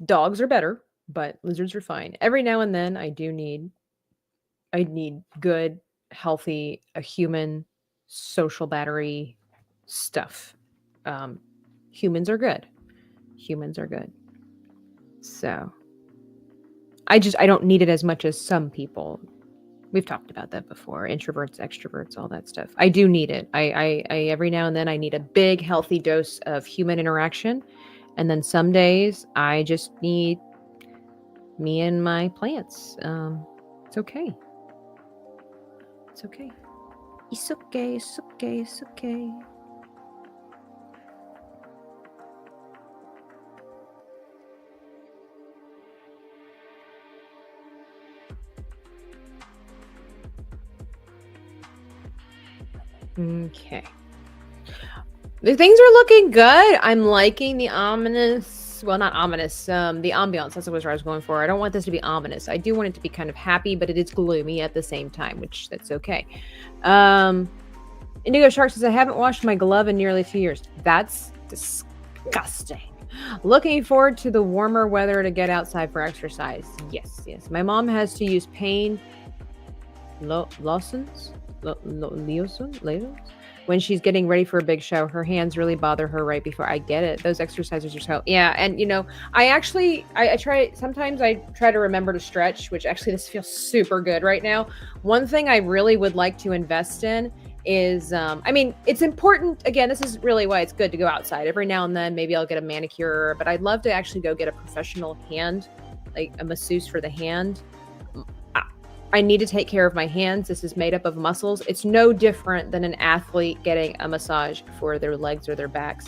Speaker 1: Dogs are better, but lizards are fine. Every now and then I need good, healthy, a human social battery stuff. Humans are good. So I don't need it as much as some people. We've talked about that before. Introverts, extroverts, all that stuff. I do need it. I every now and then I need a big healthy dose of human interaction. And then some days I just need me and my plants. It's okay. It's okay. It's okay. It's okay. It's okay. Okay. The things are looking good. I'm liking the ominous, well, not ominous, the ambiance. That's what I was going for. I don't want this to be ominous. I do want it to be kind of happy, but it is gloomy at the same time, which that's okay. Indigo Shark says, I haven't washed my glove in nearly 2 years. That's disgusting. Looking forward to the warmer weather to get outside for exercise. Yes. My mom has to use pain lotions when she's getting ready for a big show. Her hands really bother her right before. I get it. Those exercises are so, yeah. And you know, I try, sometimes I try to remember to stretch, which actually this feels super good right now. One thing I really would like to invest in is, I mean, it's important. Again, this is really why it's good to go outside every now and then. Maybe I'll get a manicure, but I'd love to actually go get a professional hand, like a masseuse for the hand. I need to take care of my hands. This is made up of muscles. It's no different than an athlete getting a massage for their legs or their backs.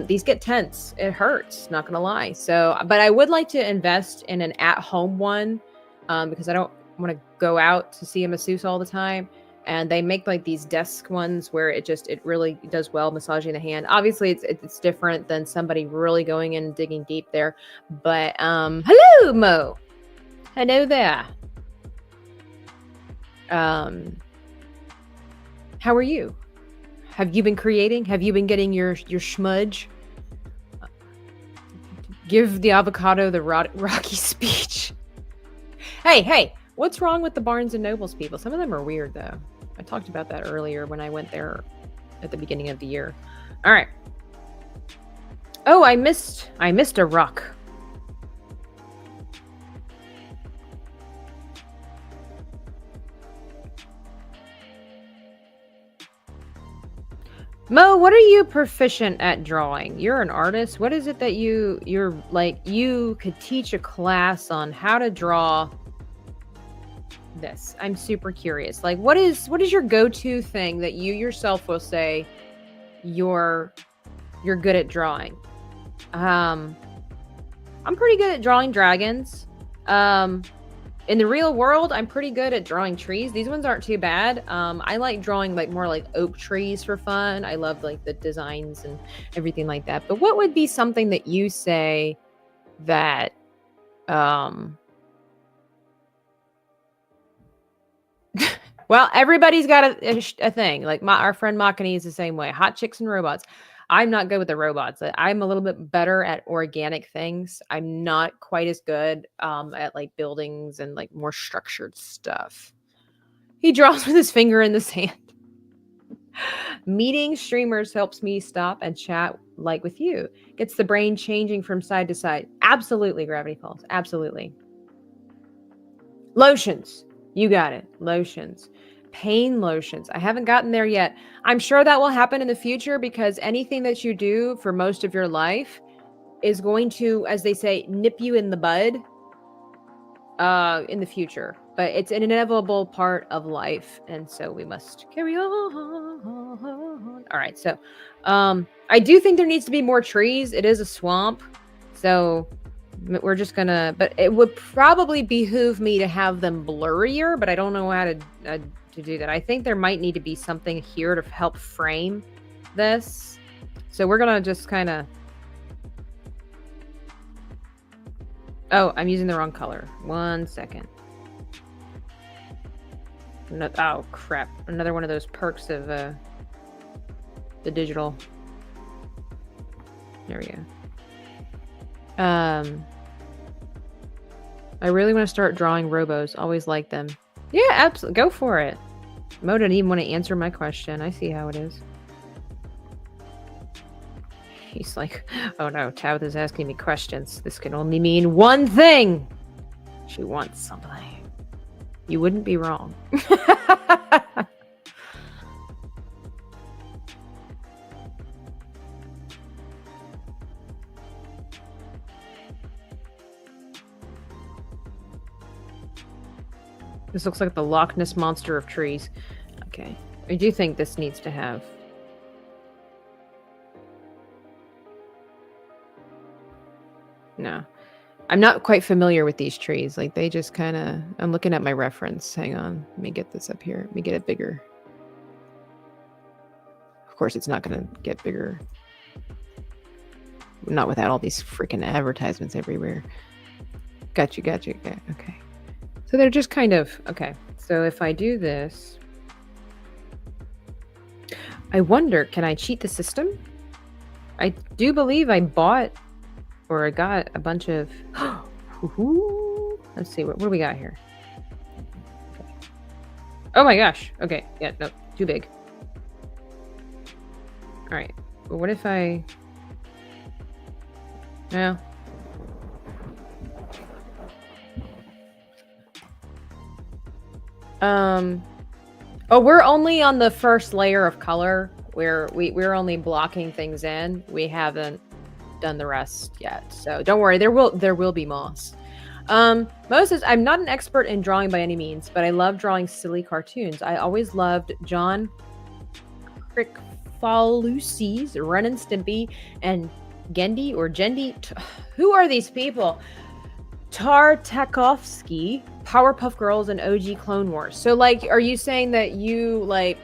Speaker 1: These get tense. It hurts, not gonna lie. So, but I would like to invest in an at-home one because I don't want to go out to see a masseuse all the time. And they make like these desk ones where it really does well massaging the hand. Obviously, it's different than somebody really going in and digging deep there. But hello, Mo. Hello there. How are you? Have you been creating? Have you been getting your smudge? Give the avocado the Rocky speech. Hey, what's wrong with the Barnes and Nobles people? Some of them are weird though. I talked about that earlier when I went there at the beginning of the year. All right. Oh, I missed a rock. Mo, what are you proficient at drawing? You're an artist. What is it that you're like you could teach a class on how to draw this? I'm super curious. Like what is your go-to thing that you yourself will say you're good at drawing? I'm pretty good at drawing dragons. In the real world, I'm pretty good at drawing trees. These ones aren't too bad. I like drawing like more like oak trees for fun. I love like the designs and everything like that. But what would be something that you say that well, everybody's got a thing. Like our friend Makani is the same way. Hot chicks and robots. I'm not good with the robots. I'm a little bit better at organic things. I'm not quite as good at like buildings and like more structured stuff. He draws with his finger in the sand. Meeting streamers helps me stop and chat like with you. Gets the brain changing from side to side. Absolutely, Gravity Falls. Absolutely. Lotions. You got it. Lotions. Pain lotions. I haven't gotten there yet. I'm sure that will happen in the future because anything that you do for most of your life is going to, as they say, nip you in the bud in the future. But it's an inevitable part of life. And so we must carry on. All right. So I do think there needs to be more trees. It is a swamp. So we're just gonna, but it would probably behoove me to have them blurrier, but I don't know how to do that. I think there might need to be something here to help frame this. So we're gonna just kind of, oh, I'm using the wrong color. 1 second. No, oh crap, another one of those perks of the digital. There we go. I really want to start drawing robos. Always like them. Yeah, absolutely. Go for it. Mo didn't even want to answer my question. I see how it is. He's like, oh no, Tabitha's asking me questions. This can only mean one thing. She wants something. You wouldn't be wrong. This looks like the Loch Ness Monster of trees. Okay. I do think this needs to have... No. I'm not quite familiar with these trees. Like, they just kind of... I'm looking at my reference. Hang on. Let me get this up here. Let me get it bigger. Of course, it's not going to get bigger. Not without all these freaking advertisements everywhere. Got you. Okay. So they're just kind of... Okay. So if I do this... I wonder, can I cheat the system? I do believe I bought... Or I got a bunch of... Let's see, what do we got here? Okay. Oh my gosh. Okay, yeah, no, too big. Alright, but what if I... Well... Oh, we're only on the first layer of color where we're only blocking things in. We haven't done the rest yet. So don't worry, there will be moss. Moses, I'm not an expert in drawing by any means, but I love drawing silly cartoons. I always loved John Kricfalusi's Ren and Stimpy and Gendy or Jendi. Who are these people? Tartakovsky, Powerpuff Girls, and OG Clone Wars. So, like, are you saying that you like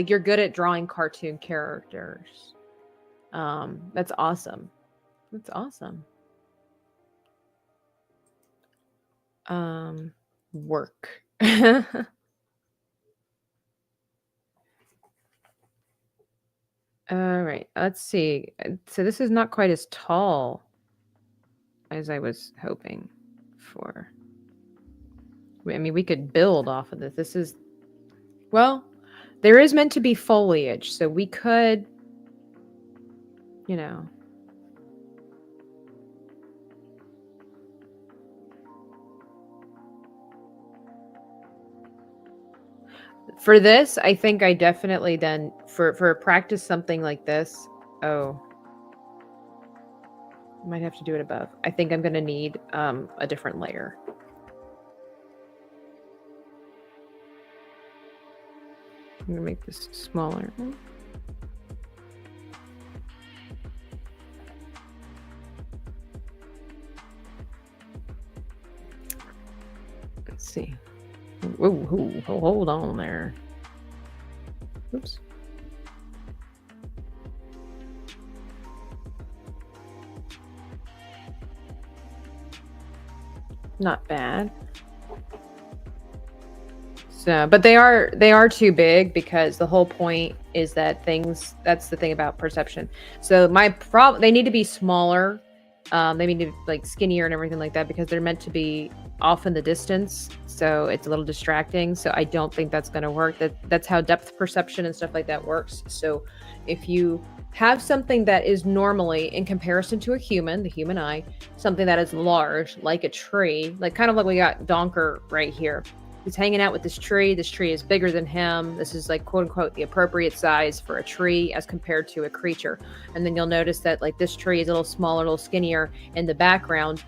Speaker 1: you're good at drawing cartoon characters? That's awesome. That's awesome. Work. All right, let's see. So this is not quite as tall as I was hoping for. I mean, we could build off of this. This is, well, there is meant to be foliage, so we could, you know, For this, I think I definitely then for practice something like this. Oh, might have to do it above. I think I'm gonna need a different layer. I'm gonna make this smaller. Let's see. Ooh, hold on there. Oops. Not bad. So, but they are too big because the whole point is that that's the thing about perception. So they need to be smaller. They need to be like skinnier and everything like that because they're meant to be off in the distance. So it's a little distracting. So I don't think that's going to work. That's how depth perception and stuff like that works. So if you have something that is normally in comparison to a human, the human eye, something that is large, like a tree, like kind of like we got Donker right here. He's hanging out with this tree. This tree is bigger than him. This is like quote unquote the appropriate size for a tree as compared to a creature. And then you'll notice that like this tree is a little smaller, a little skinnier in the background.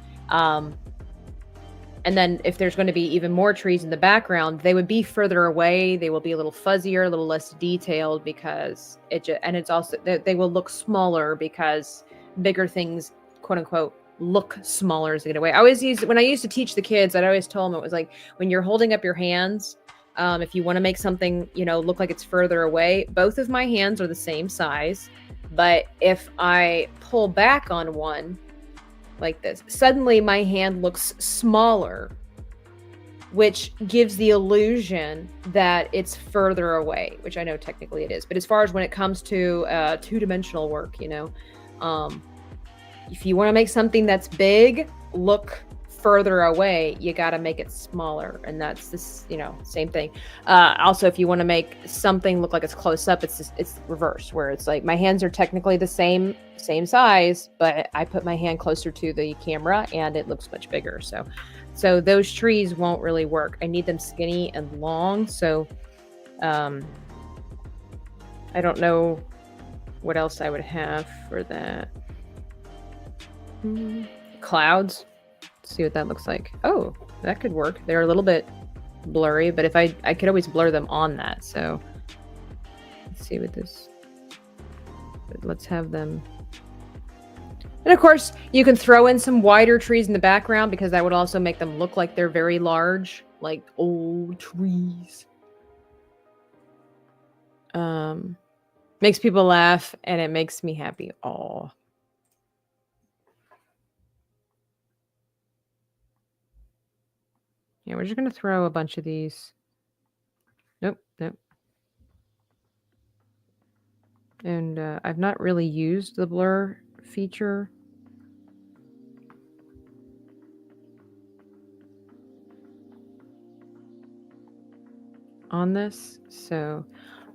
Speaker 1: And then if there's going to be even more trees in the background, they would be further away. They will be a little fuzzier, a little less detailed because it's also, they will look smaller because bigger things, quote unquote, look smaller as they get away. When I used to teach the kids, I'd always tell them it was like when you're holding up your hands, if you want to make something, look like it's further away, both of my hands are the same size. But if I pull back on one, like this, suddenly my hand looks smaller, which gives the illusion that it's further away, which I know technically it is. But as far as when it comes to two-dimensional work, if you want to make something that's big look further away, you got to make it smaller. And that's this, same thing. Also, if you want to make something look like it's close up, it's reverse, where it's like my hands are technically the same size, but I put my hand closer to the camera and it looks much bigger. So those trees won't really work. I need them skinny and long. So I don't know what else I would have for that. Clouds. Let's see what that looks like. Oh, that could work. They're a little bit blurry, but if I could always blur them on that. So let's see what this. Let's have them. And of course, you can throw in some wider trees in the background because that would also make them look like they're very large, like old trees. Makes people laugh and it makes me happy. Aw. Yeah, we're just going to throw a bunch of these. Nope. And I've not really used the blur feature. On this,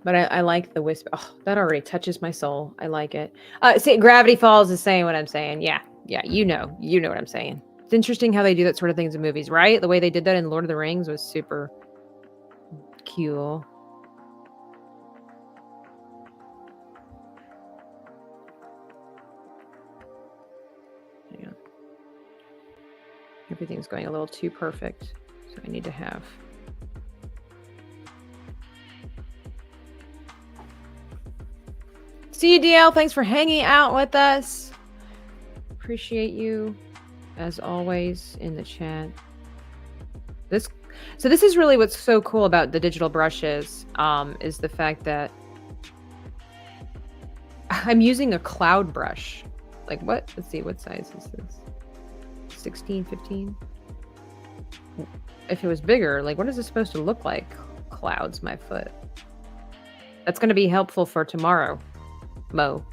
Speaker 1: but I like the wisp. Oh, that already touches my soul. I like it. See, Gravity Falls is saying what I'm saying. Yeah, you know what I'm saying. It's interesting how they do that sort of things in movies, right? The way they did that in Lord of the Rings was super cool. Hang on. Everything's going a little too perfect, so I need to have. See you, DL. Thanks for hanging out with us. Appreciate you, as always, in the chat. This is really what's so cool about the digital brushes, is the fact that I'm using a cloud brush. Like what? Let's see, what size is this? 16, 15? If it was bigger, like what is this supposed to look like? Clouds, my foot. That's going to be helpful for tomorrow, Mo.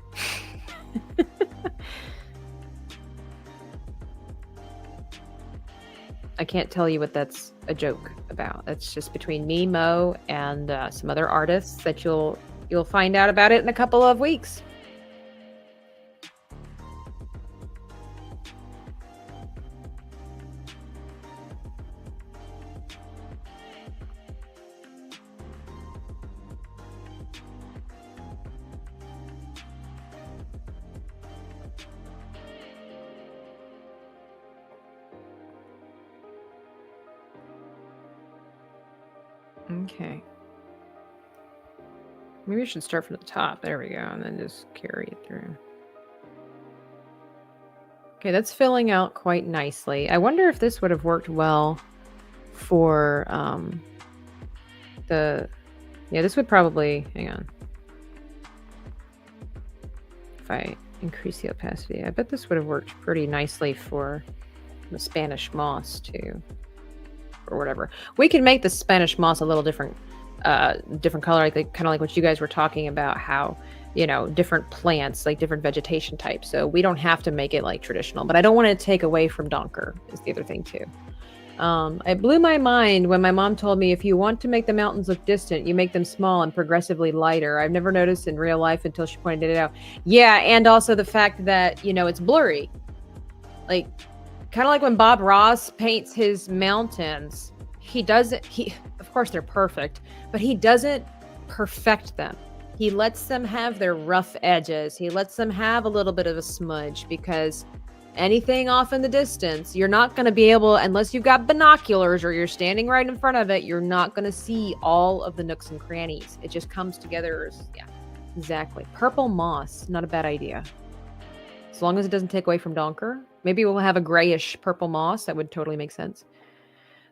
Speaker 1: I can't tell you what that's a joke about. That's just between me, Mo, and some other artists that you'll find out about it in a couple of weeks. Okay. Maybe I should start from the top. There we go. And then just carry it through. Okay, that's filling out quite nicely. I wonder if this would have worked well for yeah, this would probably, hang on. If I increase the opacity, I bet this would have worked pretty nicely for the Spanish moss too, or whatever. We can make the Spanish moss a little different color, like kind of like what you guys were talking about, how, you know, different plants, like different vegetation types. So we don't have to make it like traditional, but I don't want to take away from Donker is the other thing too. It blew my mind when my mom told me if you want to make the mountains look distant, you make them small and progressively lighter. I've never noticed in real life until she pointed it out. Yeah, and also the fact that, you know, it's blurry. Like, kind of like when Bob Ross paints his mountains, of course they're perfect, but he doesn't perfect them. He lets them have their rough edges. He lets them have a little bit of a smudge, because anything off in the distance, you're not going to be able, unless you've got binoculars or you're standing right in front of it, you're not going to see all of the nooks and crannies. It just comes together as, yeah, exactly. Purple moss, not a bad idea. As long as it doesn't take away from Donker. Maybe we'll have a grayish purple moss. That would totally make sense.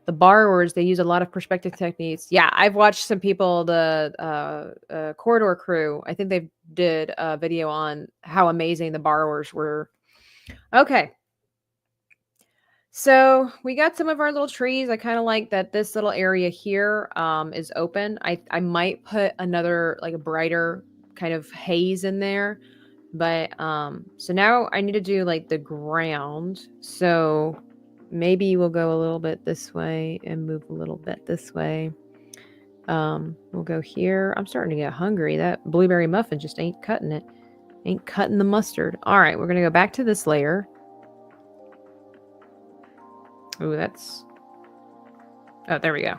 Speaker 1: The borrowers, they use a lot of perspective techniques. Yeah, I've watched some people, the Corridor crew, I think they did a video on how amazing the borrowers were. Okay. So we got some of our little trees. I kind of like that this little area here is open. I might put another, like a brighter kind of haze in there. But so now I need to do like the ground. So maybe we'll go a little bit this way and move a little bit this way. We'll go here. I'm starting to get hungry. That blueberry muffin just ain't cutting it. Ain't cutting the mustard. All right, we're going to go back to this layer. Ooh, that's... Oh, there we go.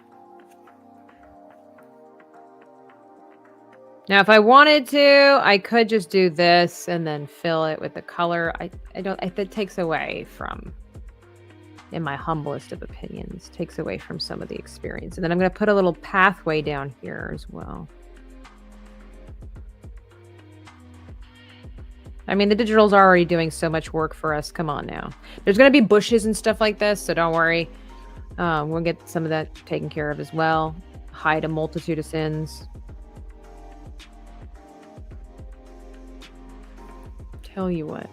Speaker 1: Now, if I wanted to, I could just do this and then fill it with the color. It takes away from, in my humblest of opinions, takes away from some of the experience. And then I'm going to put a little pathway down here as well. I mean, the digital's already doing so much work for us. Come on now. There's going to be bushes and stuff like this, so don't worry. We'll get some of that taken care of as well. Hide a multitude of sins. Tell you what.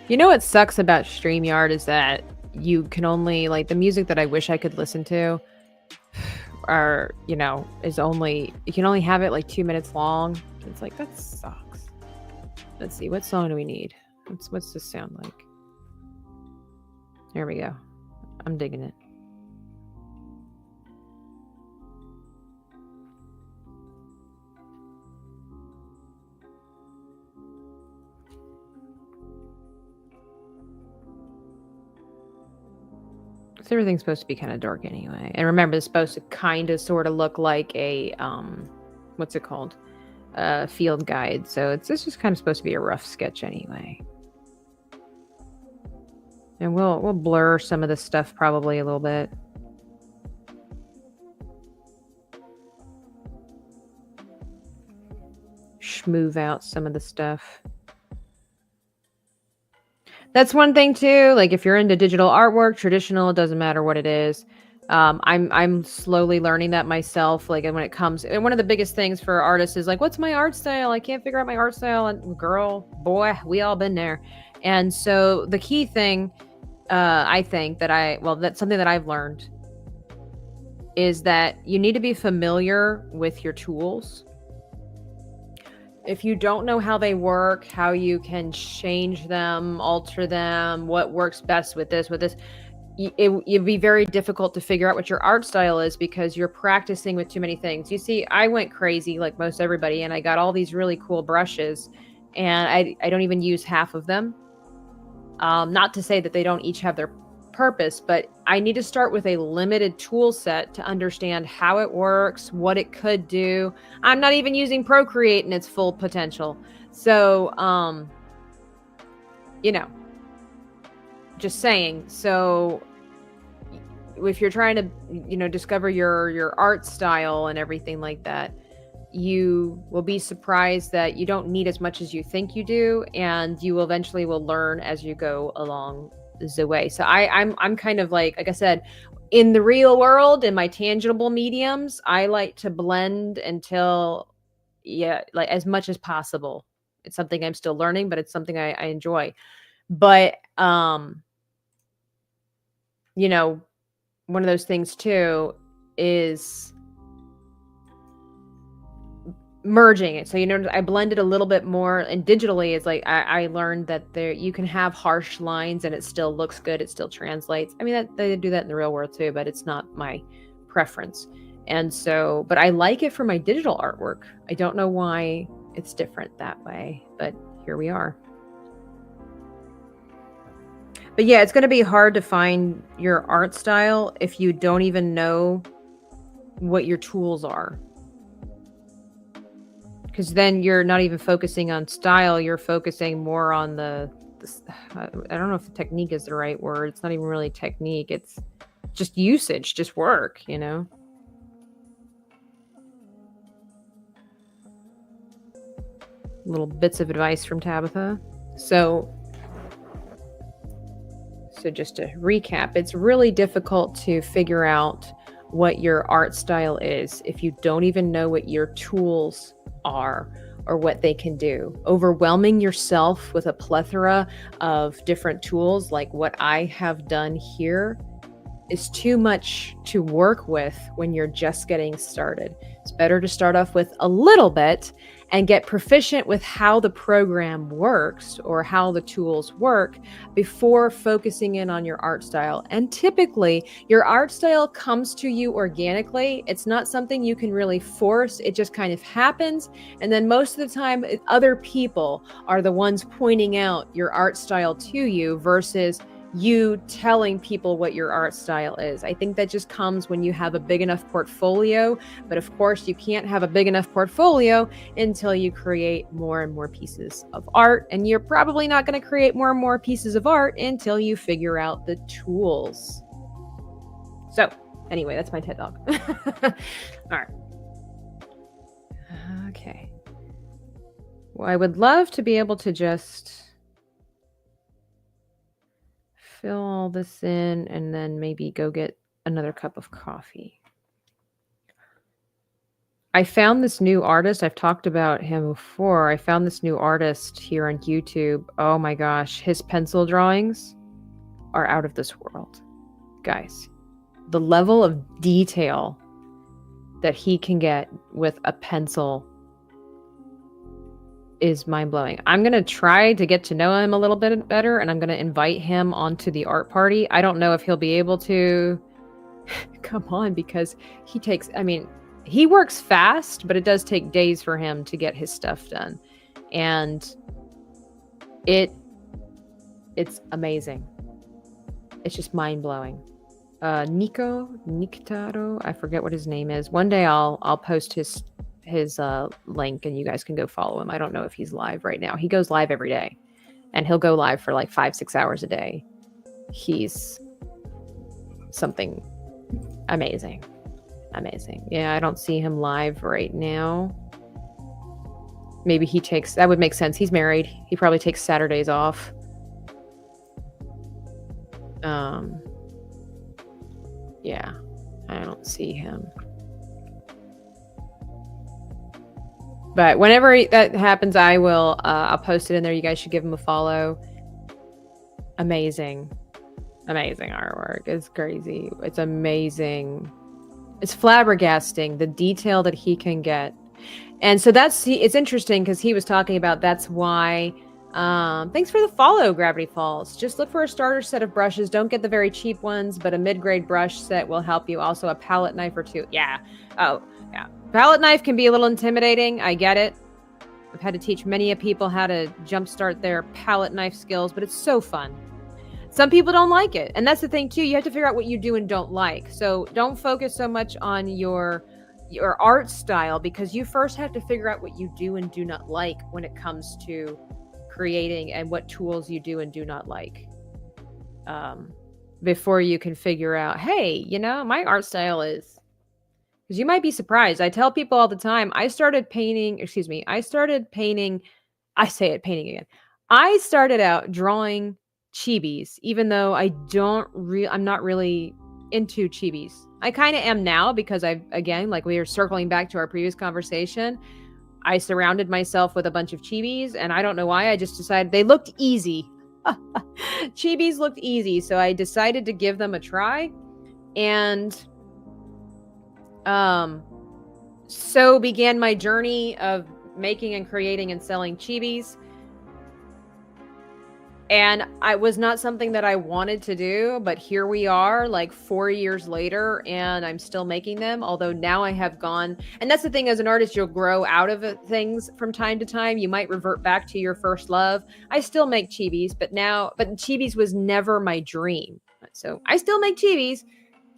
Speaker 1: You know what sucks about StreamYard is that you can only, like, the music that I wish I could listen to are, you know, you can only have it like 2 minutes long. It's like, that sucks. Let's see, what song do we need? What's this sound like? There we go. I'm digging it. So everything's supposed to be kind of dark anyway. And remember, it's supposed to kind of sort of look like a, what's it called? Field guide. So it's just kind of supposed to be a rough sketch anyway. And we'll blur some of this stuff probably a little bit. Schmoove out some of the stuff. That's one thing too. Like if you're into digital artwork, traditional, it doesn't matter what it is. I'm slowly learning that myself. Like, and when it comes, and one of the biggest things for artists is like, what's my art style? I can't figure out my art style. And girl, boy, we all been there. And so the key thing, I think that's something that I've learned is that you need to be familiar with your tools. If you don't know how they work, how you can change them, alter them, what works best with this, it'd be very difficult to figure out what your art style is because you're practicing with too many things. You see, I went crazy like most everybody, and I got all these really cool brushes, and I don't even use half of them. Not to say that they don't each have their purpose, but I need to start with a limited tool set to understand how it works, what it could do. I'm not even using Procreate in its full potential. So, you know, just saying. So if you're trying to, discover your art style and everything like that, you will be surprised that you don't need as much as you think you do, and you eventually will learn as you go along the way. So I'm kind of like I said, in the real world, in my tangible mediums, I like to blend until, like as much as possible. It's something I'm still learning, but it's something I enjoy. But one of those things too is merging it. So I blended a little bit more, and digitally it's like I learned that there you can have harsh lines and it still looks good, it still translates. I mean, that they do that in the real world too, but it's not my preference. And so, but I like it for my digital artwork. I don't know why it's different that way, but here we are. But yeah, it's going to be hard to find your art style if you don't even know what your tools are. Because then you're not even focusing on style, you're focusing more on the I don't know if the technique is the right word. It's not even really technique. It's just usage, just work, Little bits of advice from Tabitha. So just to recap, it's really difficult to figure out what your art style is if you don't even know what your tools are or what they can do. Overwhelming yourself with a plethora of different tools like what I have done here is too much to work with when you're just getting started. It's better to start off with a little bit and get proficient with how the program works or how the tools work before focusing in on your art style. And typically, your art style comes to you organically. It's not something you can really force. It just kind of happens. And then most of the time, other people are the ones pointing out your art style to you versus you telling people what your art style is. I think that just comes when you have a big enough portfolio. But of course, you can't have a big enough portfolio until you create more and more pieces of art. And you're probably not going to create more and more pieces of art until you figure out the tools. So anyway, that's my TED Talk. All right. Okay. Well, I would love to be able to just fill all this in and then maybe go get another cup of coffee. I found this new artist. I've talked about him before. I found this new artist here on YouTube. Oh my gosh, his pencil drawings are out of this world. Guys, the level of detail that he can get with a pencil is mind-blowing. I'm going to try to get to know him a little bit better, and I'm going to invite him onto the art party. I don't know if he'll be able to come on because he works fast, but it does take days for him to get his stuff done. And it's amazing. It's just mind-blowing. Nictaro, I forget what his name is. One day I'll post his link and you guys can go follow him. I don't know if he's live right now. He goes live every day and he'll go live for like 5-6 hours a day. He's something amazing. Yeah, I don't see him live right now. Maybe that would make sense. He's married. He probably takes Saturdays off. Yeah, I don't see him. But whenever that happens, I'll post it in there. You guys should give him a follow. Amazing artwork. It's crazy. It's amazing. It's flabbergasting, the detail that he can get. And so it's interesting because he was talking about that's why. Thanks for the follow, Gravity Falls. Just look for a starter set of brushes. Don't get the very cheap ones, but a mid-grade brush set will help you. Also a palette knife or two. Yeah. Oh, yeah. Palette knife can be a little intimidating. I get it. I've had to teach many people how to jumpstart their palette knife skills, but it's so fun. Some people don't like it. And that's the thing too. You have to figure out what you do and don't like. So don't focus so much on your art style because you first have to figure out what you do and do not like when it comes to creating and what tools you do and do not like. before you can figure out, hey, my art style is, because you might be surprised. I tell people all the time, I started painting, I say it, painting again. I started out drawing chibis, even though I'm not really into chibis. I kind of am now because again, like we were circling back to our previous conversation, I surrounded myself with a bunch of chibis, and I don't know why. I just decided they looked easy. Chibis looked easy, so I decided to give them a try. And so began my journey of making and creating and selling chibis. And it was not something that I wanted to do, but here we are like 4 years later, and I'm still making them. Although now I have gone, and that's the thing, as an artist, you'll grow out of things from time to time. You might revert back to your first love. I still make chibis, but chibis was never my dream. So I still make chibis.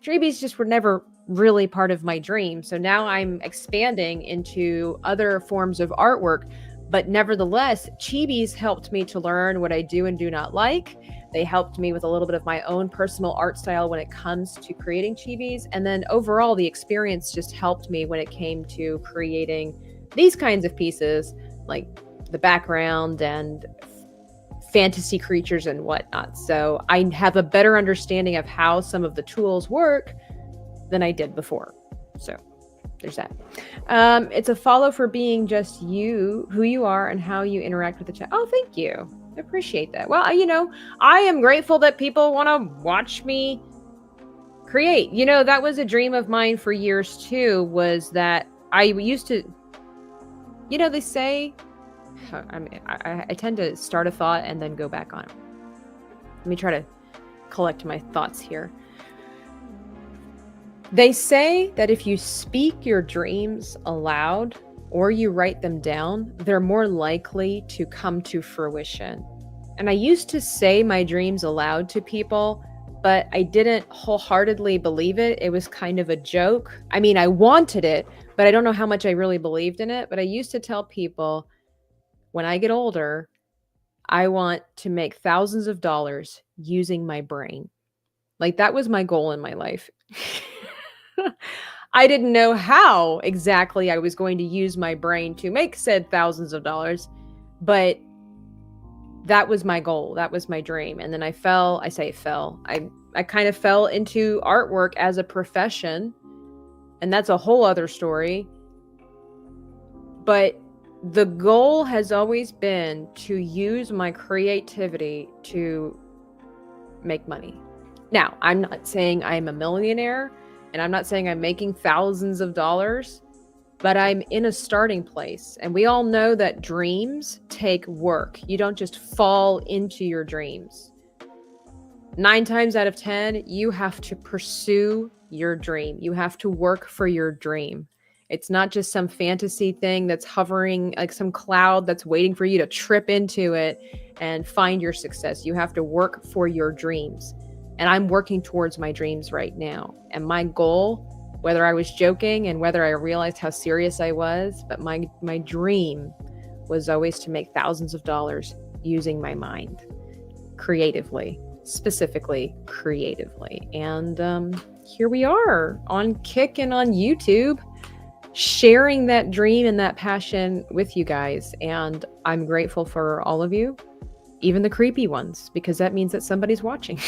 Speaker 1: Chibis just were never really part of my dream. So now I'm expanding into other forms of artwork. But nevertheless, chibis helped me to learn what I do and do not like. They helped me with a little bit of my own personal art style when it comes to creating chibis. And then overall, the experience just helped me when it came to creating these kinds of pieces, like the background and fantasy creatures and whatnot. So I have a better understanding of how some of the tools work than I did before. So there's that. It's a follow for being just you, who you are, and how you interact with the chat. Oh, thank you. I appreciate that. Well, I am grateful that people want to watch me create. That was a dream of mine for years too, was that I used to, they say, I tend to start a thought and then go back on it. Let me try to collect my thoughts here. They say that if you speak your dreams aloud or you write them down, they're more likely to come to fruition. And I used to say my dreams aloud to people, but I didn't wholeheartedly believe it. It was kind of a joke. I mean, I wanted it, but I don't know how much I really believed in it. But I used to tell people, when I get older, I want to make thousands of dollars using my brain. Like, that was my goal in my life. I didn't know how exactly I was going to use my brain to make said thousands of dollars, but that was my goal. That was my dream. And then I kind of fell into artwork as a profession, and that's a whole other story. But the goal has always been to use my creativity to make money. Now, I'm not saying I'm a millionaire, and I'm not saying I'm making thousands of dollars, but I'm in a starting place. And we all know that dreams take work. You don't just fall into your dreams. 9 times out of 10, you have to pursue your dream. You have to work for your dream. It's not just some fantasy thing that's hovering, like some cloud that's waiting for you to trip into it and find your success. You have to work for your dreams. And I'm working towards my dreams right now. And my goal, whether I was joking and whether I realized how serious I was, but my dream was always to make thousands of dollars using my mind creatively, specifically creatively. And here we are on Kick and on YouTube, sharing that dream and that passion with you guys. And I'm grateful for all of you, even the creepy ones, because that means that somebody's watching.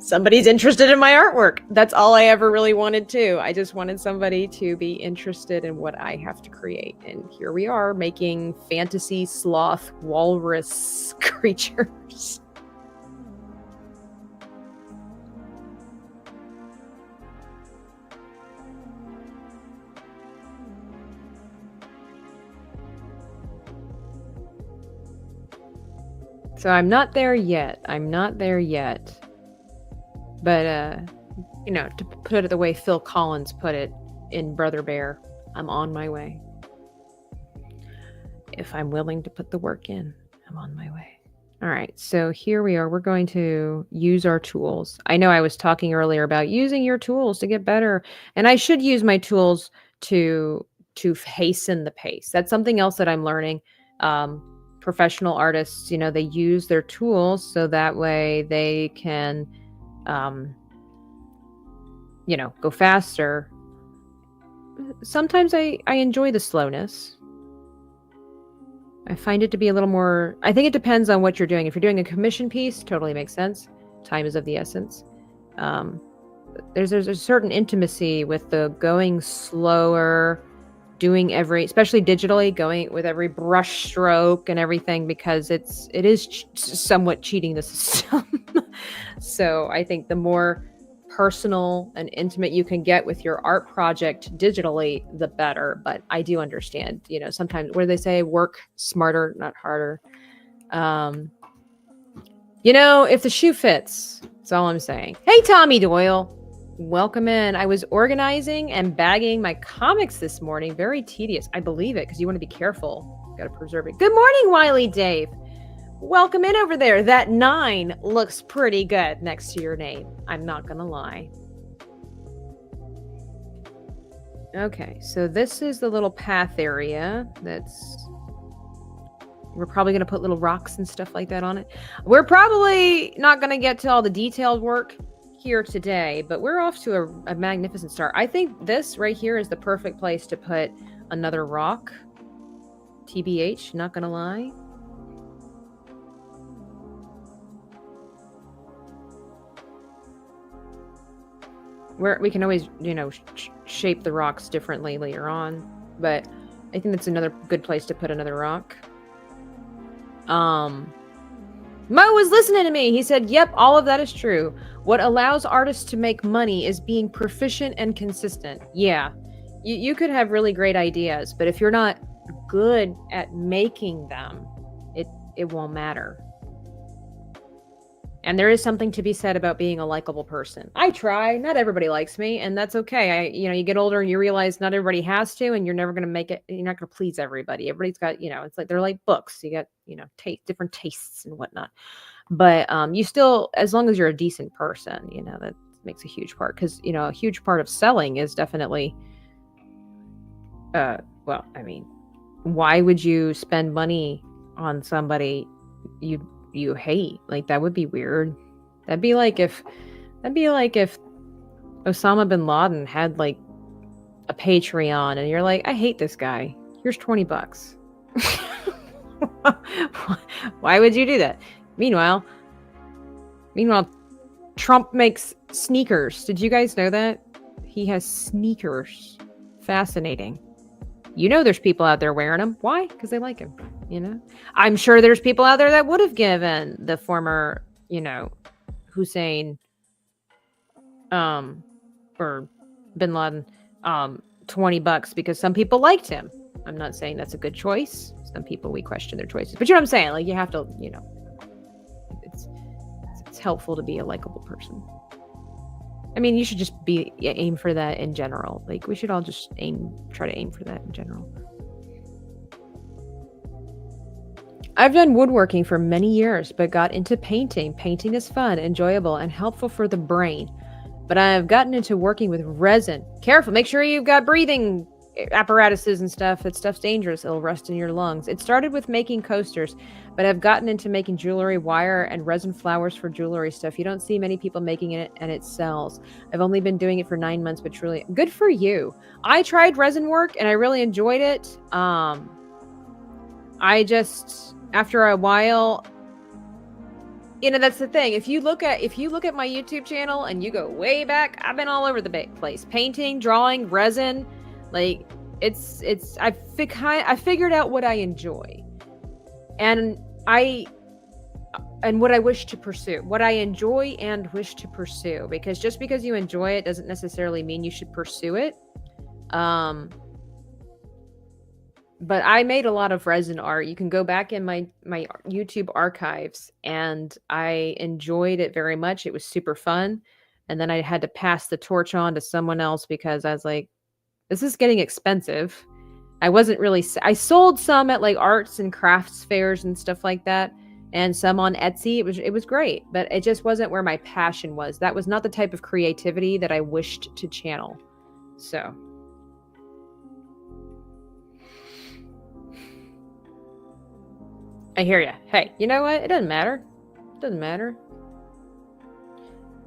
Speaker 1: Somebody's interested in my artwork. That's all I ever really wanted to. I just wanted somebody to be interested in what I have to create. And here we are making fantasy sloth walrus creatures. So I'm not there yet. But, to put it the way Phil Collins put it in Brother Bear, I'm on my way. If I'm willing to put the work in, I'm on my way. All right, so here we are. We're going to use our tools. I know I was talking earlier about using your tools to get better, and I should use my tools to hasten the pace. That's something else that I'm learning. professional artists, they use their tools so that way they can, go faster. Sometimes I enjoy the slowness. I find it to be a little more, I think it depends on what you're doing. If you're doing a commission piece, totally makes sense. Time is of the essence. There's a certain intimacy with the going slower, doing especially digitally, going with every brush stroke and everything, because it is somewhat cheating the system. So I think the more personal and intimate you can get with your art project digitally, the better. But I do understand, sometimes where they say work smarter, not harder. If the shoe fits, that's all I'm saying. Hey, Tommy Doyle. Welcome in. I was organizing and bagging my comics this morning. Very tedious. I believe it, because you want to be careful. Got to preserve it. Good morning, Wiley Dave. Welcome in over there. That 9 looks pretty good next to your name. I'm not going to lie. Okay, so this is the little path area we're probably going to put little rocks and stuff like that on it. We're probably not going to get to all the detailed work here today, but we're off to a magnificent start. I think this right here is the perfect place to put another rock. TBH, not going to lie. We can always, shape the rocks differently later on, but I think that's another good place to put another rock. Mo was listening to me. He said, yep, all of that is true. What allows artists to make money is being proficient and consistent. Yeah, you could have really great ideas, but if you're not good at making them, it won't matter. And there is something to be said about being a likable person. I try. Not everybody likes me, and that's okay. You get older and you realize not everybody has to, and you're never going to make it. You're not going to please everybody. Everybody's got, it's like they're like books. You got, different tastes and whatnot. But you still, as long as you're a decent person, that makes a huge part. Because a huge part of selling is definitely, why would you spend money on somebody you hate? Like, that would be weird. That'd be like if Osama bin Laden had like a Patreon and you're like, I hate this guy, here's $20. Why would you do that? Meanwhile, Trump makes sneakers. Did you guys know that? He has sneakers. Fascinating. There's people out there wearing them. Why? Because they like him. I'm sure there's people out there that would have given the former, Hussein, or bin Laden, $20 because some people liked him. I'm not saying that's a good choice. Some people, we question their choices, but you know what I'm saying? Like, you have to, it's helpful to be a likable person. I mean, you should just aim for that in general. Like, we should all just try to aim for that in general. I've done woodworking for many years, but got into painting. Painting is fun, enjoyable, and helpful for the brain. But I have gotten into working with resin. Careful, make sure you've got breathing apparatuses and stuff. That stuff's dangerous. It'll rust in your lungs. It started with making coasters, but I've gotten into making jewelry, wire, and resin flowers for jewelry stuff. You don't see many people making it, and it sells. I've only been doing it for 9 months, but truly good for you. I tried resin work, and I really enjoyed it. I just, after a while, that's the thing. If you look at my YouTube channel and you go way back, I've been all over the place. Painting, drawing, resin. Like, I figured out what I enjoy, and what I wish to pursue, what I enjoy and wish to pursue, because just because you enjoy it doesn't necessarily mean you should pursue it. But I made a lot of resin art. You can go back in my YouTube archives, and I enjoyed it very much. It was super fun. And then I had to pass the torch on to someone else because I was like, this is getting expensive. I sold some at like arts and crafts fairs and stuff like that, and some on Etsy. It was great, but it just wasn't where my passion was. That was not the type of creativity that I wished to channel. So I hear ya. Hey, you know what? It doesn't matter. It doesn't matter.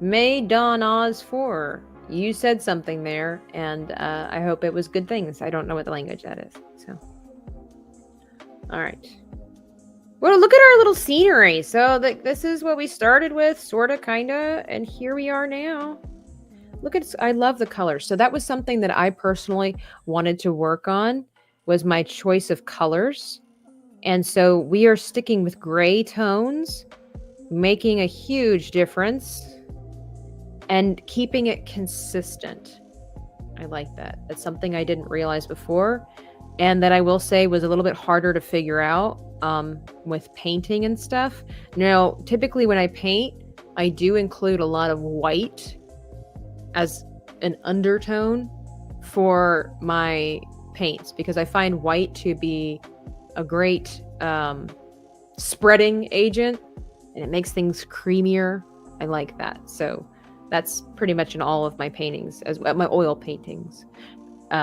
Speaker 1: May Dawn Oz 4. You said something there, and I hope it was good things. I don't know what the language that is. So, all right. Well, look at our little scenery. So this is what we started with, sorta, kinda, and here we are now. Look at, I love the colors. So that was something that I personally wanted to work on, was my choice of colors. And so we are sticking with gray tones, making a huge difference and keeping it consistent. I like that. That's something I didn't realize before, and that I will say was a little bit harder to figure out with painting and stuff. Now, typically when I paint, I do include a lot of white as an undertone for my paints, because I find white to be a great spreading agent, and it makes things creamier. I like that. So that's pretty much in all of my paintings, as well, my oil paintings,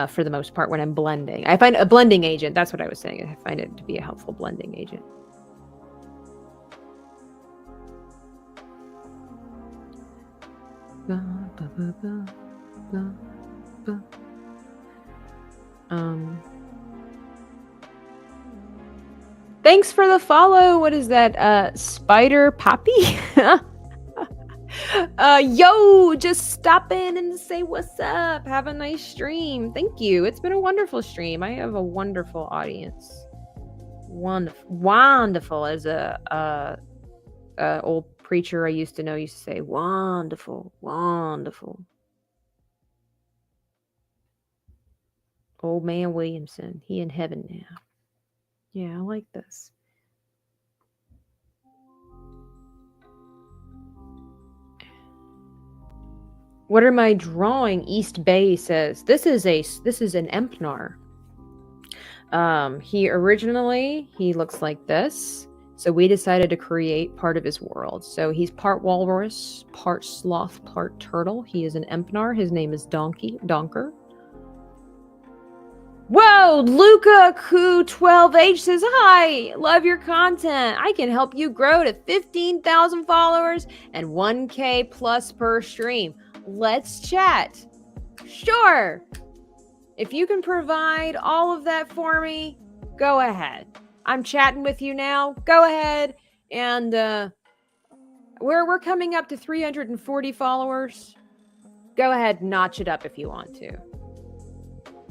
Speaker 1: for the most part, when I'm blending. I find a blending agent, that's what I was saying. I find it to be a helpful blending agent. Thanks for the follow. What is that? Spider Poppy? Yo, just stop in and say what's up. Have a nice stream. Thank you. It's been a wonderful stream. I have a wonderful audience. Wonderful, as a old preacher I used to know used to say. Wonderful, wonderful. Old man Williamson. He in heaven now. Yeah, I like this. What are my drawing? East Bay says this is an Empnar. He looks like this. So we decided to create part of his world. So he's part walrus, part sloth, part turtle. He is an Empnar. His name is Donker. Whoa, Luca Q12H says, hi, love your content. I can help you grow to 15,000 followers and 1K plus per stream. Let's chat. Sure. If you can provide all of that for me, go ahead. I'm chatting with you now. Go ahead. And we're coming up to 340 followers. Go ahead, notch it up if you want to.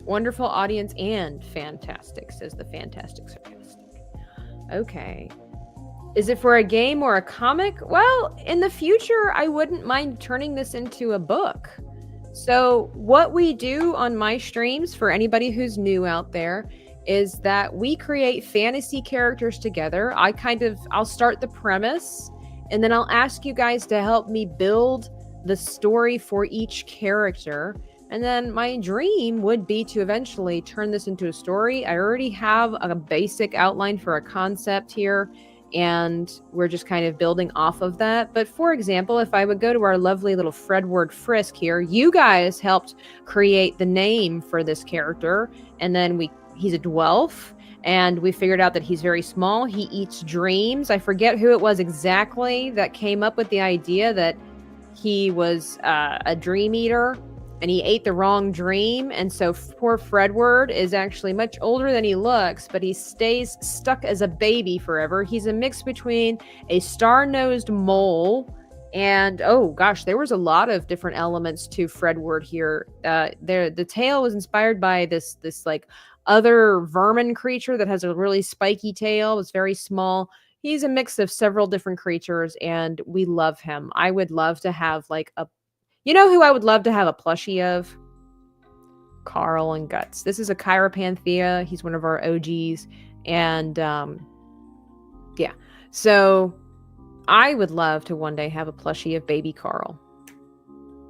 Speaker 1: Wonderful audience and fantastic, says the Fantastic Sarcastic. Okay. Is it for a game or a comic? Well, in the future, I wouldn't mind turning this into a book. So what we do on my streams, for anybody who's new out there, is that we create fantasy characters together. I'll start the premise, and then I'll ask you guys to help me build the story for each character. And then my dream would be to eventually turn this into a story. I already have a basic outline for a concept here, and we're just kind of building off of that. But for example, if I would go to our lovely little Fredward Frisk here, you guys helped create the name for this character, and then he's a dwarf, and we figured out that he's very small. He eats dreams. I forget who it was exactly that came up with the idea that he was a dream eater, and he ate the wrong dream. And so poor Fredward is actually much older than he looks, but he stays stuck as a baby forever. He's a mix between a star-nosed mole and, oh gosh, there was a lot of different elements to Fredward here. The tail was inspired by this like other vermin creature that has a really spiky tail. It's very small. He's a mix of several different creatures, and we love him. I would love to have like you know who I would love to have a plushie of? Carl and Guts. This is a Chiropanthea. He's one of our OGs. And yeah. So I would love to one day have a plushie of baby Carl.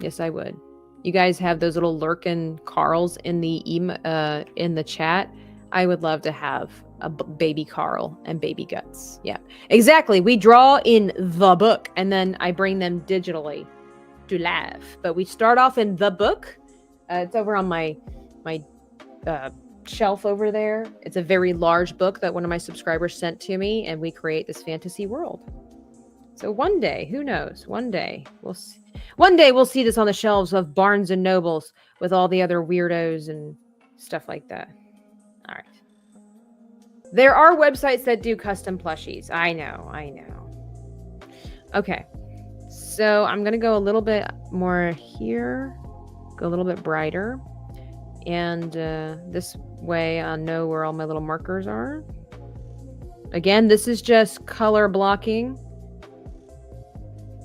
Speaker 1: Yes, I would. You guys have those little lurkin Carls in the chat. I would love to have a baby Carl and baby Guts. Yeah, exactly. We draw in the book, and then I bring them digitally to life. But we start off in the book. It's over on my shelf over there. It's a very large book that one of my subscribers sent to me, and we create this fantasy world. So one day, who knows? One day we'll see. One day we'll see this on the shelves of Barnes and Nobles with all the other weirdos and stuff like that. All right. There are websites that do custom plushies. I know. Okay. So I'm going to go a little bit more here. Go a little bit brighter. And this way I'll know where all my little markers are. Again, this is just color blocking.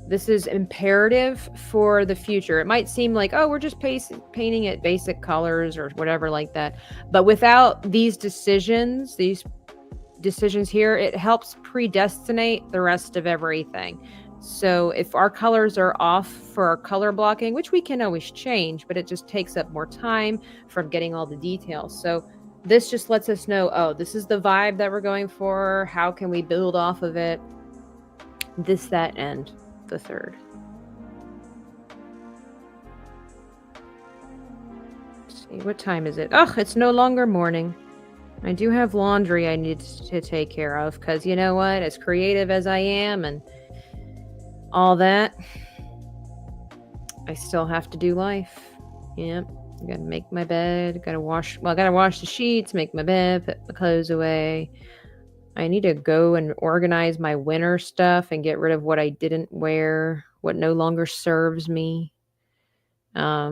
Speaker 1: This is imperative for the future. It might seem like, oh, we're just painting it basic colors or whatever like that. But without these decisions here, it helps predestinate the rest of everything. So if our colors are off for our color blocking, which we can always change, but it just takes up more time from getting all the details. So this just lets us know, oh, this is the vibe that we're going for. How can we build off of it? This, that, and the third. Let's see, what time is it? Oh, it's no longer morning. I do have laundry I need to take care of because you know what? As creative as I am and all that, I still have to do life. Yep. I gotta make my bed. I gotta wash the sheets, make my bed, put my clothes away. I need to go and organize my winter stuff and get rid of what I didn't wear, what no longer serves me. I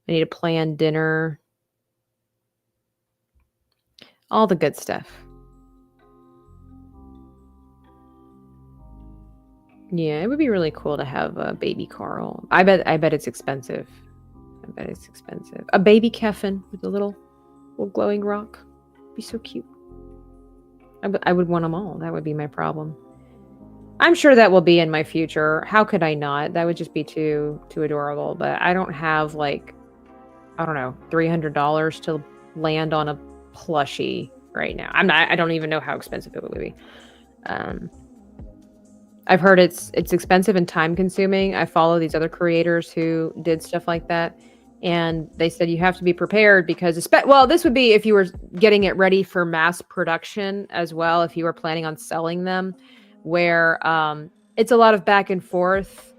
Speaker 1: need to plan dinner. All the good stuff. Yeah, it would be really cool to have a baby Carl. I bet it's expensive. A baby Keffin with a little glowing rock. Be so cute. I would want them all. That would be my problem. I'm sure that will be in my future. How could I not? That would just be too adorable. But I don't have like, I don't know, $300 to land on a plushie right now. I don't even know how expensive it would be. I've heard it's expensive and time consuming. I follow these other creators who did stuff like that. And they said you have to be prepared because, this would be if you were getting it ready for mass production as well, if you were planning on selling them, where it's a lot of back and forth.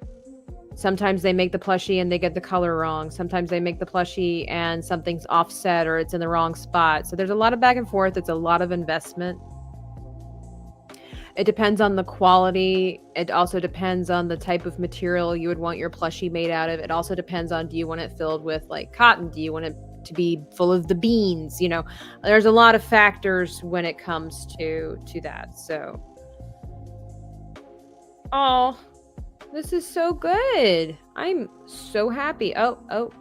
Speaker 1: Sometimes they make the plushie and they get the color wrong. Sometimes they make the plushie and something's offset or it's in the wrong spot. So there's a lot of back and forth. It's a lot of investment. It depends on the quality. It also depends on the type of material you would want your plushie made out of. It also depends on, do you want it filled with like cotton? Do you want it to be full of the beans? You know, there's a lot of factors when it comes to that. So, oh, this is so good. I'm so happy. Oh.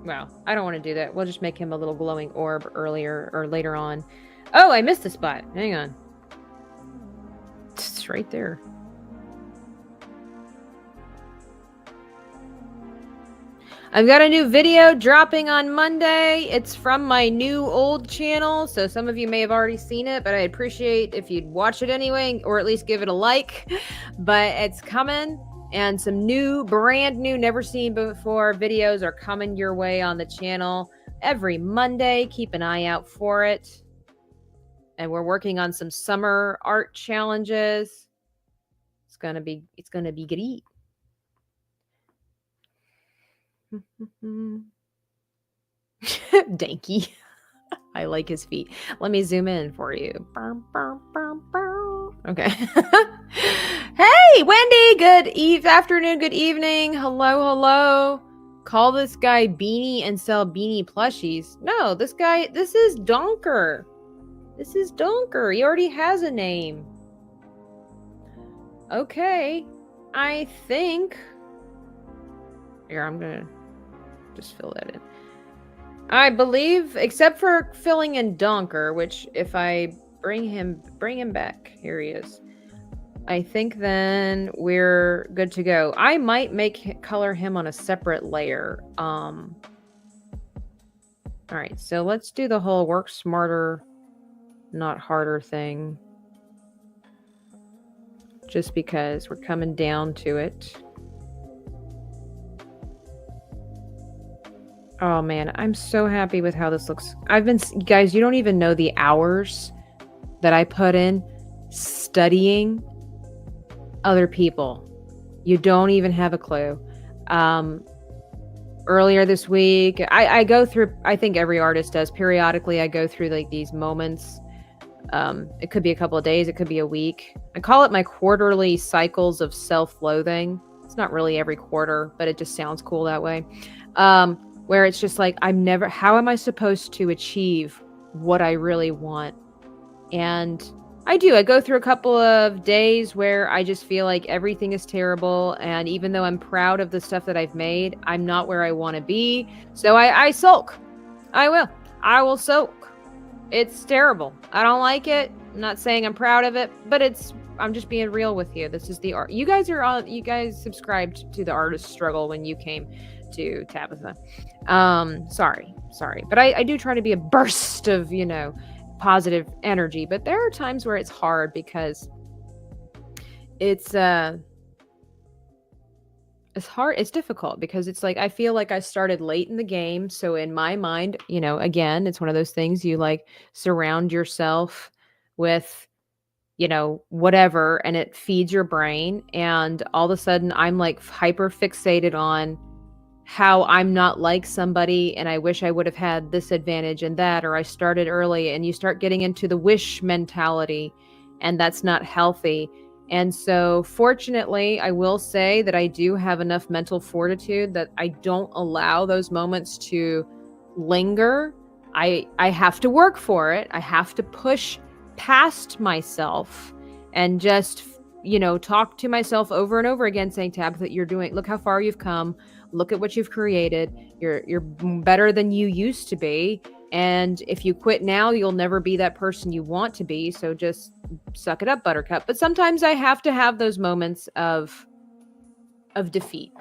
Speaker 1: Wow, I don't want to do that. We'll just make him a little glowing orb earlier or later on. Oh, I missed a spot. Hang on. It's right there. I've got a new video dropping on Monday. It's from my new old channel, so some of you may have already seen it, but I'd appreciate if you'd watch it anyway, or at least give it a like. But it's coming. And some brand new, never seen before videos are coming your way on the channel every Monday. Keep an eye out for it. And we're working on some summer art challenges. It's gonna be great. Danky. I like his feet. Let me zoom in for you. Okay. Hey, Wendy. Good afternoon. Good evening. Hello. Call this guy Beanie and sell Beanie plushies. No, this is Donker. He already has a name. Okay. I think. Here, I'm going to just fill that in. I believe, except for filling in Donker, which if I bring him back, here he is. I think then we're good to go. I might color him on a separate layer. All right, so let's do the whole work smarter, not harder thing. just because we're coming down to it. Oh man, I'm so happy with how this looks. Guys, you don't even know the hours that I put in studying other people. You don't even have a clue. Earlier this week, I go through, I think every artist does, periodically I go through like these moments. It could be a couple of days, it could be a week. I call it my quarterly cycles of self-loathing. It's not really every quarter, but it just sounds cool that way. Where it's just like, how am I supposed to achieve what I really want? And I go through a couple of days where I just feel like everything is terrible. And even though I'm proud of the stuff that I've made, I'm not where I want to be. So I sulk. I will sulk. It's terrible. I don't like it. I'm not saying I'm proud of it, but I'm just being real with you. This is the art. You guys subscribed to the artist struggle when you came to Tabitha. Sorry. But I do try to be a burst of, positive energy, but there are times where it's hard because it's hard. It's difficult because it's like, I feel like I started late in the game. So in my mind, again, it's one of those things you like surround yourself with, whatever, and it feeds your brain. And all of a sudden I'm like hyper fixated on how I'm not like somebody and I wish I would have had this advantage and that, or I started early, and you start getting into the wish mentality, and that's not healthy. And so fortunately, I will say that I do have enough mental fortitude that I don't allow those moments to linger. I have to work for it. I have to push past myself and just, talk to myself over and over again saying, Tabitha, look how far you've come. Look at what you've created. You're better than you used to be. And if you quit now, you'll never be that person you want to be. So just suck it up, buttercup. But sometimes I have to have those moments of defeat.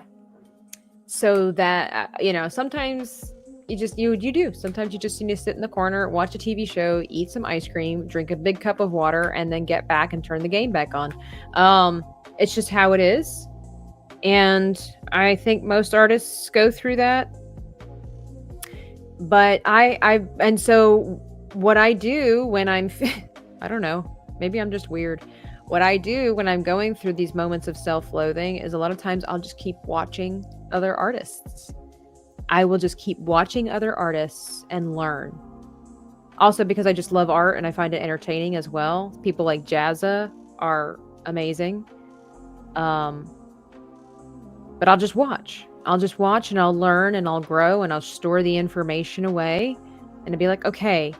Speaker 1: So that, sometimes you do. Sometimes you just need to sit in the corner, watch a TV show, eat some ice cream, drink a big cup of water, and then get back and turn the game back on. It's just how it is. And I think most artists go through that. But and so what I do when I'm, I don't know, maybe I'm just weird. What I do when I'm going through these moments of self-loathing is a lot of times I'll just keep watching other artists. I will just keep watching other artists and learn. Also because I just love art and I find it entertaining as well. People like Jazza are amazing. But I'll just watch. And I'll learn and I'll grow and I'll store the information away and I'll be like, okay,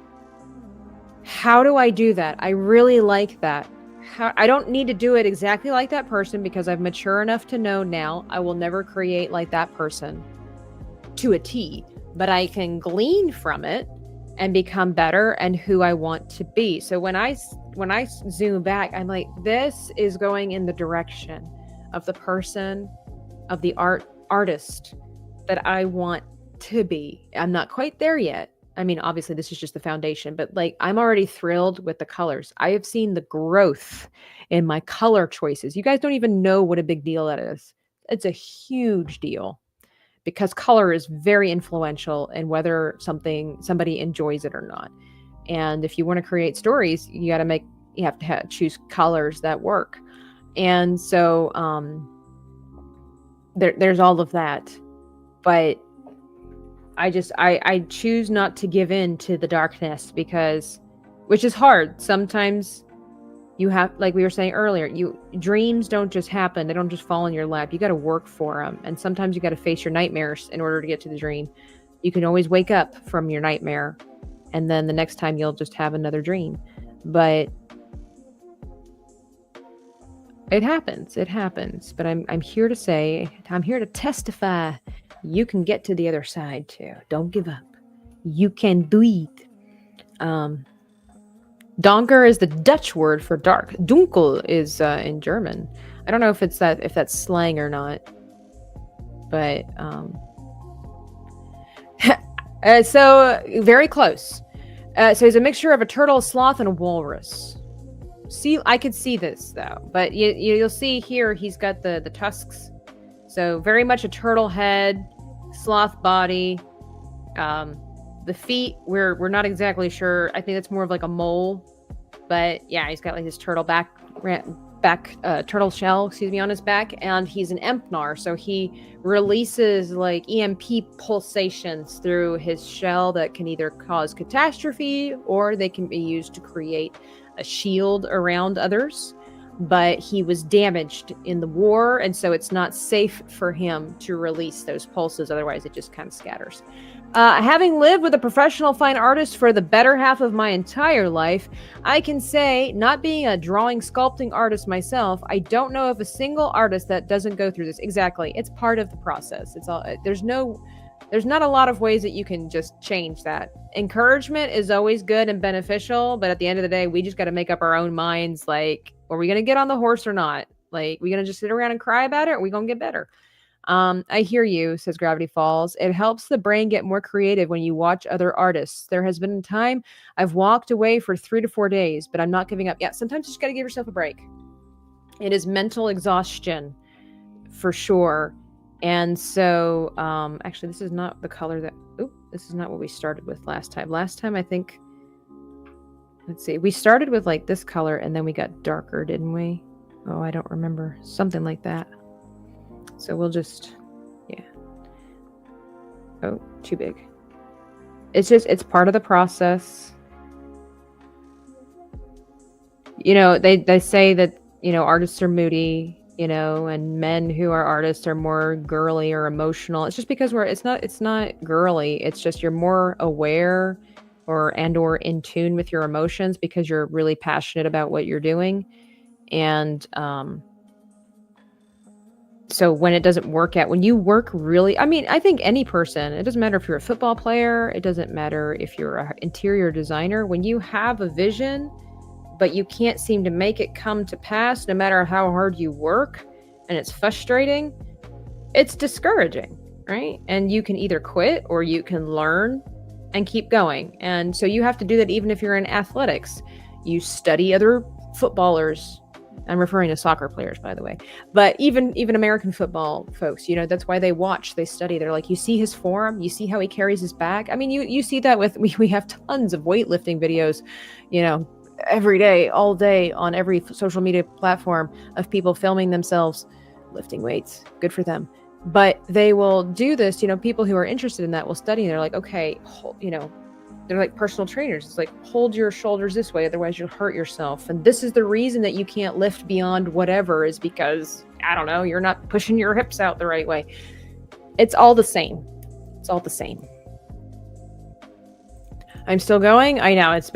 Speaker 1: how do I do that? I really like that. I don't need to do it exactly like that person because I'm mature enough to know now I will never create like that person to a T, but I can glean from it and become better and who I want to be. So when I zoom back, I'm like, this is going in the direction of the person, of the artist that I want to be. I'm not quite there yet. I mean, obviously this is just the foundation, but like I'm already thrilled with the colors. I have seen the growth in my color choices. You guys don't even know what a big deal that is. It's a huge deal because color is very influential in whether somebody enjoys it or not. And if you want to create stories, you have to choose colors that work. And so, there's all of that, but I choose not to give in to the darkness which is hard. Sometimes you have, like we were saying earlier, dreams don't just happen. They don't just fall in your lap. You got to work for them. And sometimes you got to face your nightmares in order to get to the dream. You can always wake up from your nightmare and then the next time you'll just have another dream. But it happens. But I'm here to say, I'm here to testify. You can get to the other side too. Don't give up. You can do it. Donker is the Dutch word for dark. Dunkel is in German. I don't know if that's slang or not. But so very close. So he's a mixture of a turtle, a sloth, and a walrus. see, I could see this though, but you'll see here he's got the tusks, so very much a turtle head, sloth body. The feet, we're not exactly sure. I think it's more of like a mole, but yeah, he's got like his turtle turtle shell, on his back, and he's an Empnar, so he releases like EMP pulsations through his shell that can either cause catastrophe or they can be used to create a shield around others. But he was damaged in the war, and so it's not safe for him to release those pulses, otherwise it just kind of scatters. Having lived with a professional fine artist for the better half of my entire life, I can say, not being a drawing sculpting artist myself, I don't know of a single artist that doesn't go through this. Exactly. It's part of the process. It's all, there's not a lot of ways that you can just change that. Encouragement is always good and beneficial, but at the end of the day, we just got to make up our own minds. Like, are we going to get on the horse or not? Like, we going to just sit around and cry about it, or are we going to get better? I hear you, says Gravity Falls. It helps the brain get more creative when you watch other artists. There has been a time I've walked away for 3 to 4 days, but I'm not giving up. Yeah, sometimes you just got to give yourself a break. It is mental exhaustion for sure. And so, actually, this is not the color that, this is not what we started with last time. Last time, I think, let's see, we started with like this color and then we got darker, didn't we? Oh, I don't remember. Something like that. So we'll just, yeah. Oh, too big. It's part of the process. You know, they say that, artists are moody, and men who are artists are more girly or emotional. It's just because it's not girly. It's just you're more aware or in tune with your emotions because you're really passionate about what you're doing. And, so when it doesn't work out, when you work really, I think any person, it doesn't matter if you're a football player, it doesn't matter if you're an interior designer, when you have a vision, but you can't seem to make it come to pass, no matter how hard you work, and it's frustrating, it's discouraging, right? And you can either quit or you can learn and keep going. And so you have to do that even if you're in athletics. You study other footballers. I'm referring to soccer players, by the way, but even American football folks, that's why they watch, they study. They're like, you see his form, you see how he carries his back. I mean, you see that with, we have tons of weightlifting videos, every day, all day on every social media platform of people filming themselves lifting weights. Good for them. But they will do this, people who are interested in that will study. And they're like, okay, they're like personal trainers. It's like, hold your shoulders this way, otherwise you'll hurt yourself. And this is the reason that you can't lift beyond whatever, is because, I don't know, you're not pushing your hips out the right way. It's all the same. It's all the same. I'm still going. I know it's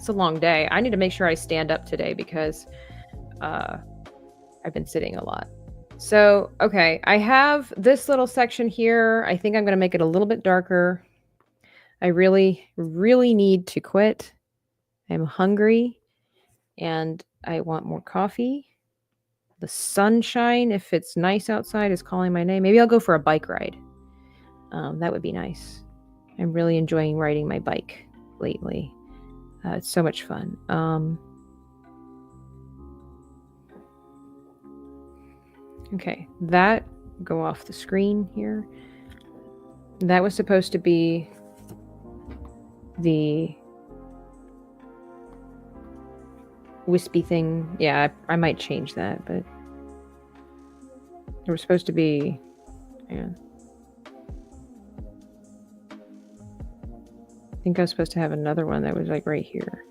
Speaker 1: a long day. I need to make sure I stand up today because I've been sitting a lot. So, okay, I have this little section here. I think I'm going to make it a little bit darker. I really, really need to quit. I'm hungry and I want more coffee. The sunshine, if it's nice outside, is calling my name. Maybe I'll go for a bike ride. That would be nice. I'm really enjoying riding my bike lately. It's so much fun. Okay, that go off the screen here. That was supposed to be the wispy thing. Yeah, I might change that, but there was supposed to be, yeah. I think I was supposed to have another one that was like right here,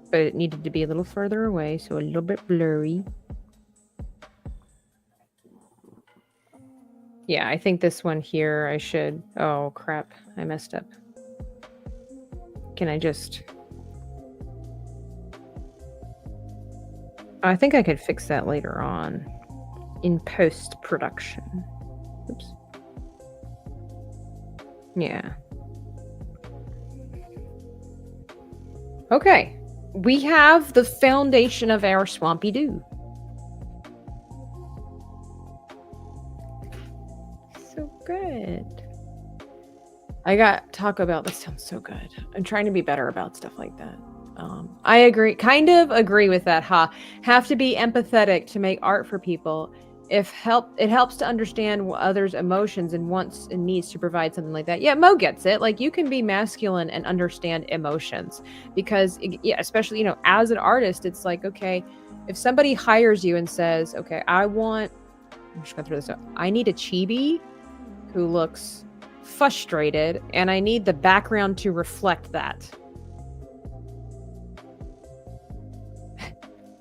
Speaker 1: but it needed to be a little further away, so a little bit blurry. Yeah, I think this one here I should, oh crap, I messed up. Can I just... I think I could fix that later on in post-production. Oops. Yeah. Okay. We have the foundation of our Swampy Doo. So good. I got Taco Bell. That sounds so good. I'm trying to be better about stuff like that. I agree, kind of agree with that, Have to be empathetic to make art for people. It helps to understand others' emotions and wants and needs to provide something like that. Yeah, Mo gets it. Like, you can be masculine and understand emotions because, yeah, especially, as an artist, it's like, okay, if somebody hires you and says, okay, I'm just gonna throw this out. I need a chibi who looks frustrated, and I need the background to reflect that.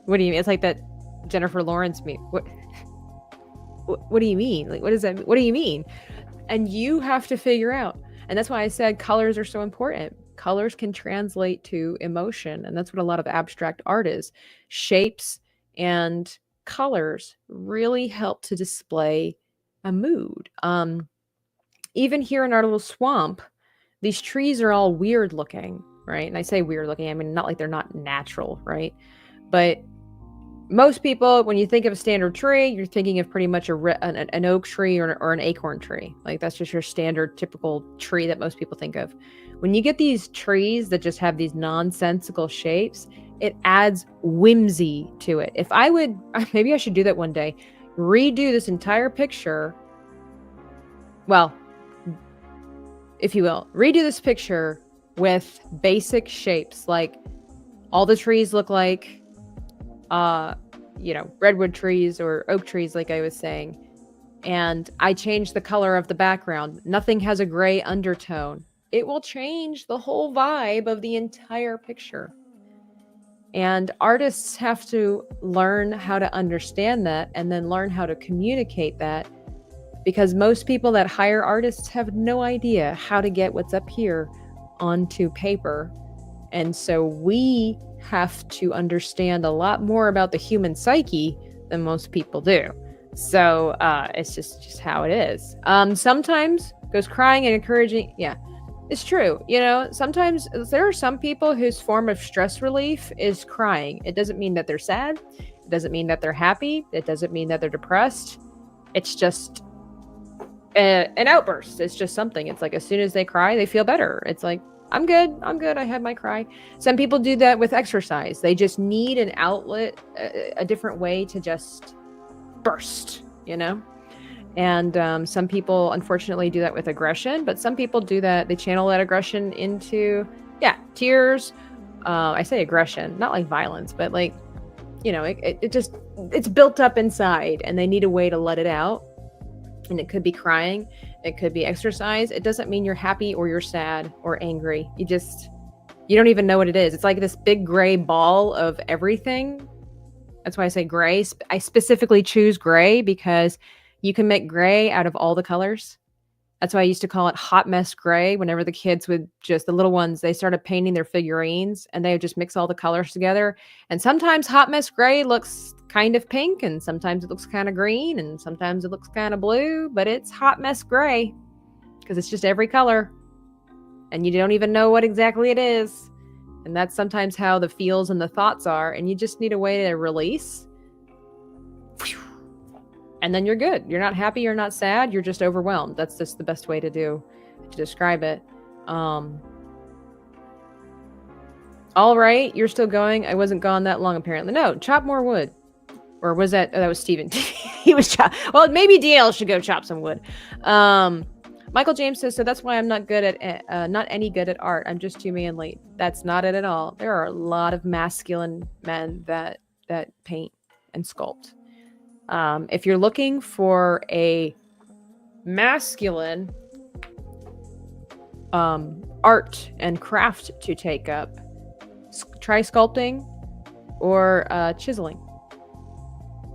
Speaker 1: What do you mean? It's like that Jennifer Lawrence meme. What do you mean? Like, what does that? What do you mean? And you have to figure out. And that's why I said colors are so important. Colors can translate to emotion, and that's what a lot of abstract art is. Shapes and colors really help to display a mood. Even here in our little swamp, these trees are all weird looking, right? And I say weird looking, I mean, not like they're not natural, right? But most people, when you think of a standard tree, you're thinking of pretty much an oak tree or an acorn tree. Like, that's just your standard, typical tree that most people think of. When you get these trees that just have these nonsensical shapes, it adds whimsy to it. If I would, maybe I should do that one day, redo this entire picture. Well, if you will, redo this picture with basic shapes. Like, all the trees look like redwood trees or oak trees, like I was saying. And I changed the color of the background. Nothing has a gray undertone. It will change the whole vibe of the entire picture. And artists have to learn how to understand that and then learn how to communicate that, because most people that hire artists have no idea how to get what's up here onto paper. And so we have to understand a lot more about the human psyche than most people do. So it's just how it is. Sometimes goes crying and encouraging. Yeah, it's true. Sometimes there are some people whose form of stress relief is crying. It doesn't mean that they're sad. It doesn't mean that they're happy. It doesn't mean that they're depressed. It's just an outburst. It's just something. It's like, as soon as they cry, they feel better. It's like, I'm good. I had my cry. Some people do that with exercise. They just need an outlet, a different way to just burst, And some people, unfortunately, do that with aggression. But some people do that. They channel that aggression into, tears. I say aggression, not like violence, but like, it's built up inside, and they need a way to let it out. And it could be crying. It could be exercise. It doesn't mean you're happy or you're sad or angry. You don't even know what it is. It's like this big gray ball of everything. That's why I say gray. I specifically choose gray because you can make gray out of all the colors. That's why I used to call it hot mess gray. Whenever the kids the little ones, they started painting their figurines, and they would just mix all the colors together. And sometimes hot mess gray looks kind of pink, and sometimes it looks kind of green, and sometimes it looks kind of blue, but it's hot mess gray because it's just every color, and you don't even know what exactly it is. And that's sometimes how the feels and the thoughts are, and you just need a way to release. And then you're good. You're not happy. You're not sad. You're just overwhelmed. That's just the best way to describe it. All right. You're still going. I wasn't gone that long, apparently. No, chop more wood. Or was that was Steven. He was chop. Well, maybe DL should go chop some wood. Michael James says, so that's why I'm not any good at art. I'm just too manly. That's not it at all. There are a lot of masculine men that paint and sculpt. If you're looking for a masculine art and craft to take up, try sculpting or chiseling.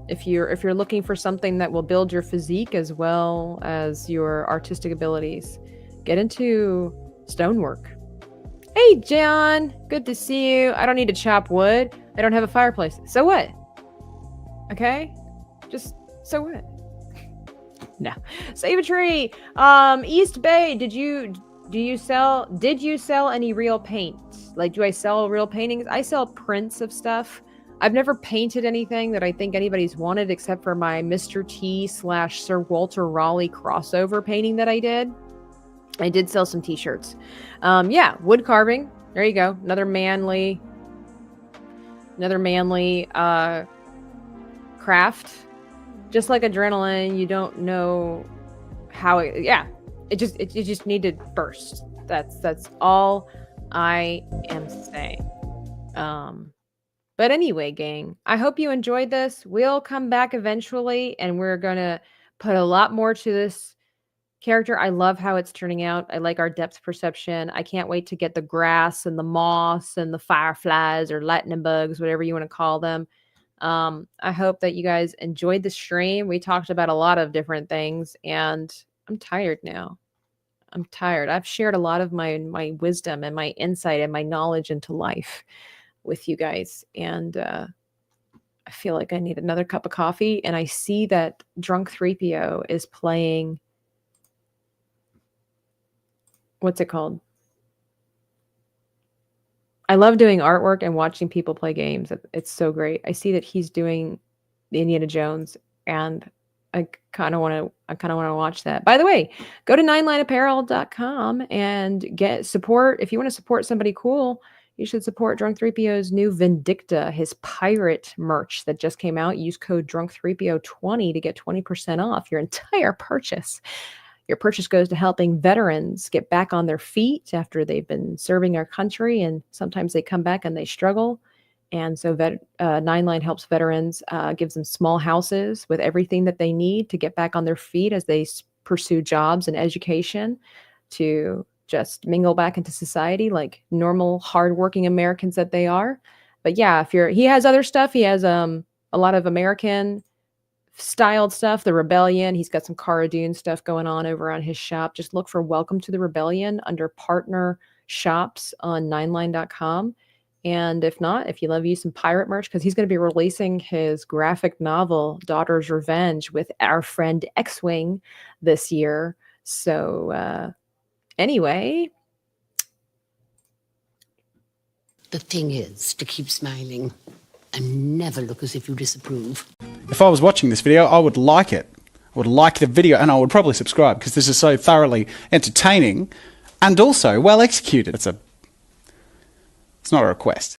Speaker 1: If you're looking for something that will build your physique as well as your artistic abilities, get into stonework. Hey, John, good to see you. I don't need to chop wood. I don't have a fireplace. So what? Okay. Just, so what? No. Save a tree. East Bay, did you sell any real paint? Like, do I sell real paintings? I sell prints of stuff. I've never painted anything that I think anybody's wanted except for my Mr. T / Sir Walter Raleigh crossover painting that I did. I did sell some t-shirts. Wood carving. There you go. Another manly another manly craft. Just like adrenaline, you don't know how it, yeah, it just needed burst. That's all I am saying. But anyway, gang, I hope you enjoyed this. We'll come back eventually, and we're gonna put a lot more to this character. I love how it's turning out. I like our depth perception. I can't wait to get the grass and the moss and the fireflies or lightning bugs, whatever you want to call them. I hope that you guys enjoyed the stream. We talked about a lot of different things, and I'm tired now. I'm tired. I've shared a lot of my wisdom and my insight and my knowledge into life with you guys, and I feel like I need another cup of coffee. And I see that Drunk 3PO is playing, what's it called? I love doing artwork and watching people play games. It's so great. I see that he's doing the Indiana Jones, and I kind of want to watch that. By the way, go to ninelineapparel.com and get support. If you want to support somebody cool, you should support Drunk 3PO's new Vindicta, his pirate merch that just came out. Use code Drunk3PO20 to get 20% off your entire purchase. Your purchase goes to helping veterans get back on their feet after they've been serving our country, and sometimes they come back and they struggle. And so Nine Line helps veterans, gives them small houses with everything that they need to get back on their feet as they pursue jobs and education, to just mingle back into society like normal, hardworking Americans that they are. But yeah, he has other stuff. He has a lot of American styled stuff, the Rebellion. He's got some Cara Dune stuff going on over on his shop. Just look for Welcome to the Rebellion under partner shops on nineline.com. And if not, if you love you some pirate merch, because he's going to be releasing his graphic novel, Daughter's Revenge, with our friend X-Wing this year. So anyway.
Speaker 3: The thing is to keep smiling and never look as if you disapprove.
Speaker 4: If I was watching this video, I would like it. I would like the video, and I would probably subscribe, because this is so thoroughly entertaining and also well executed. It's not a request.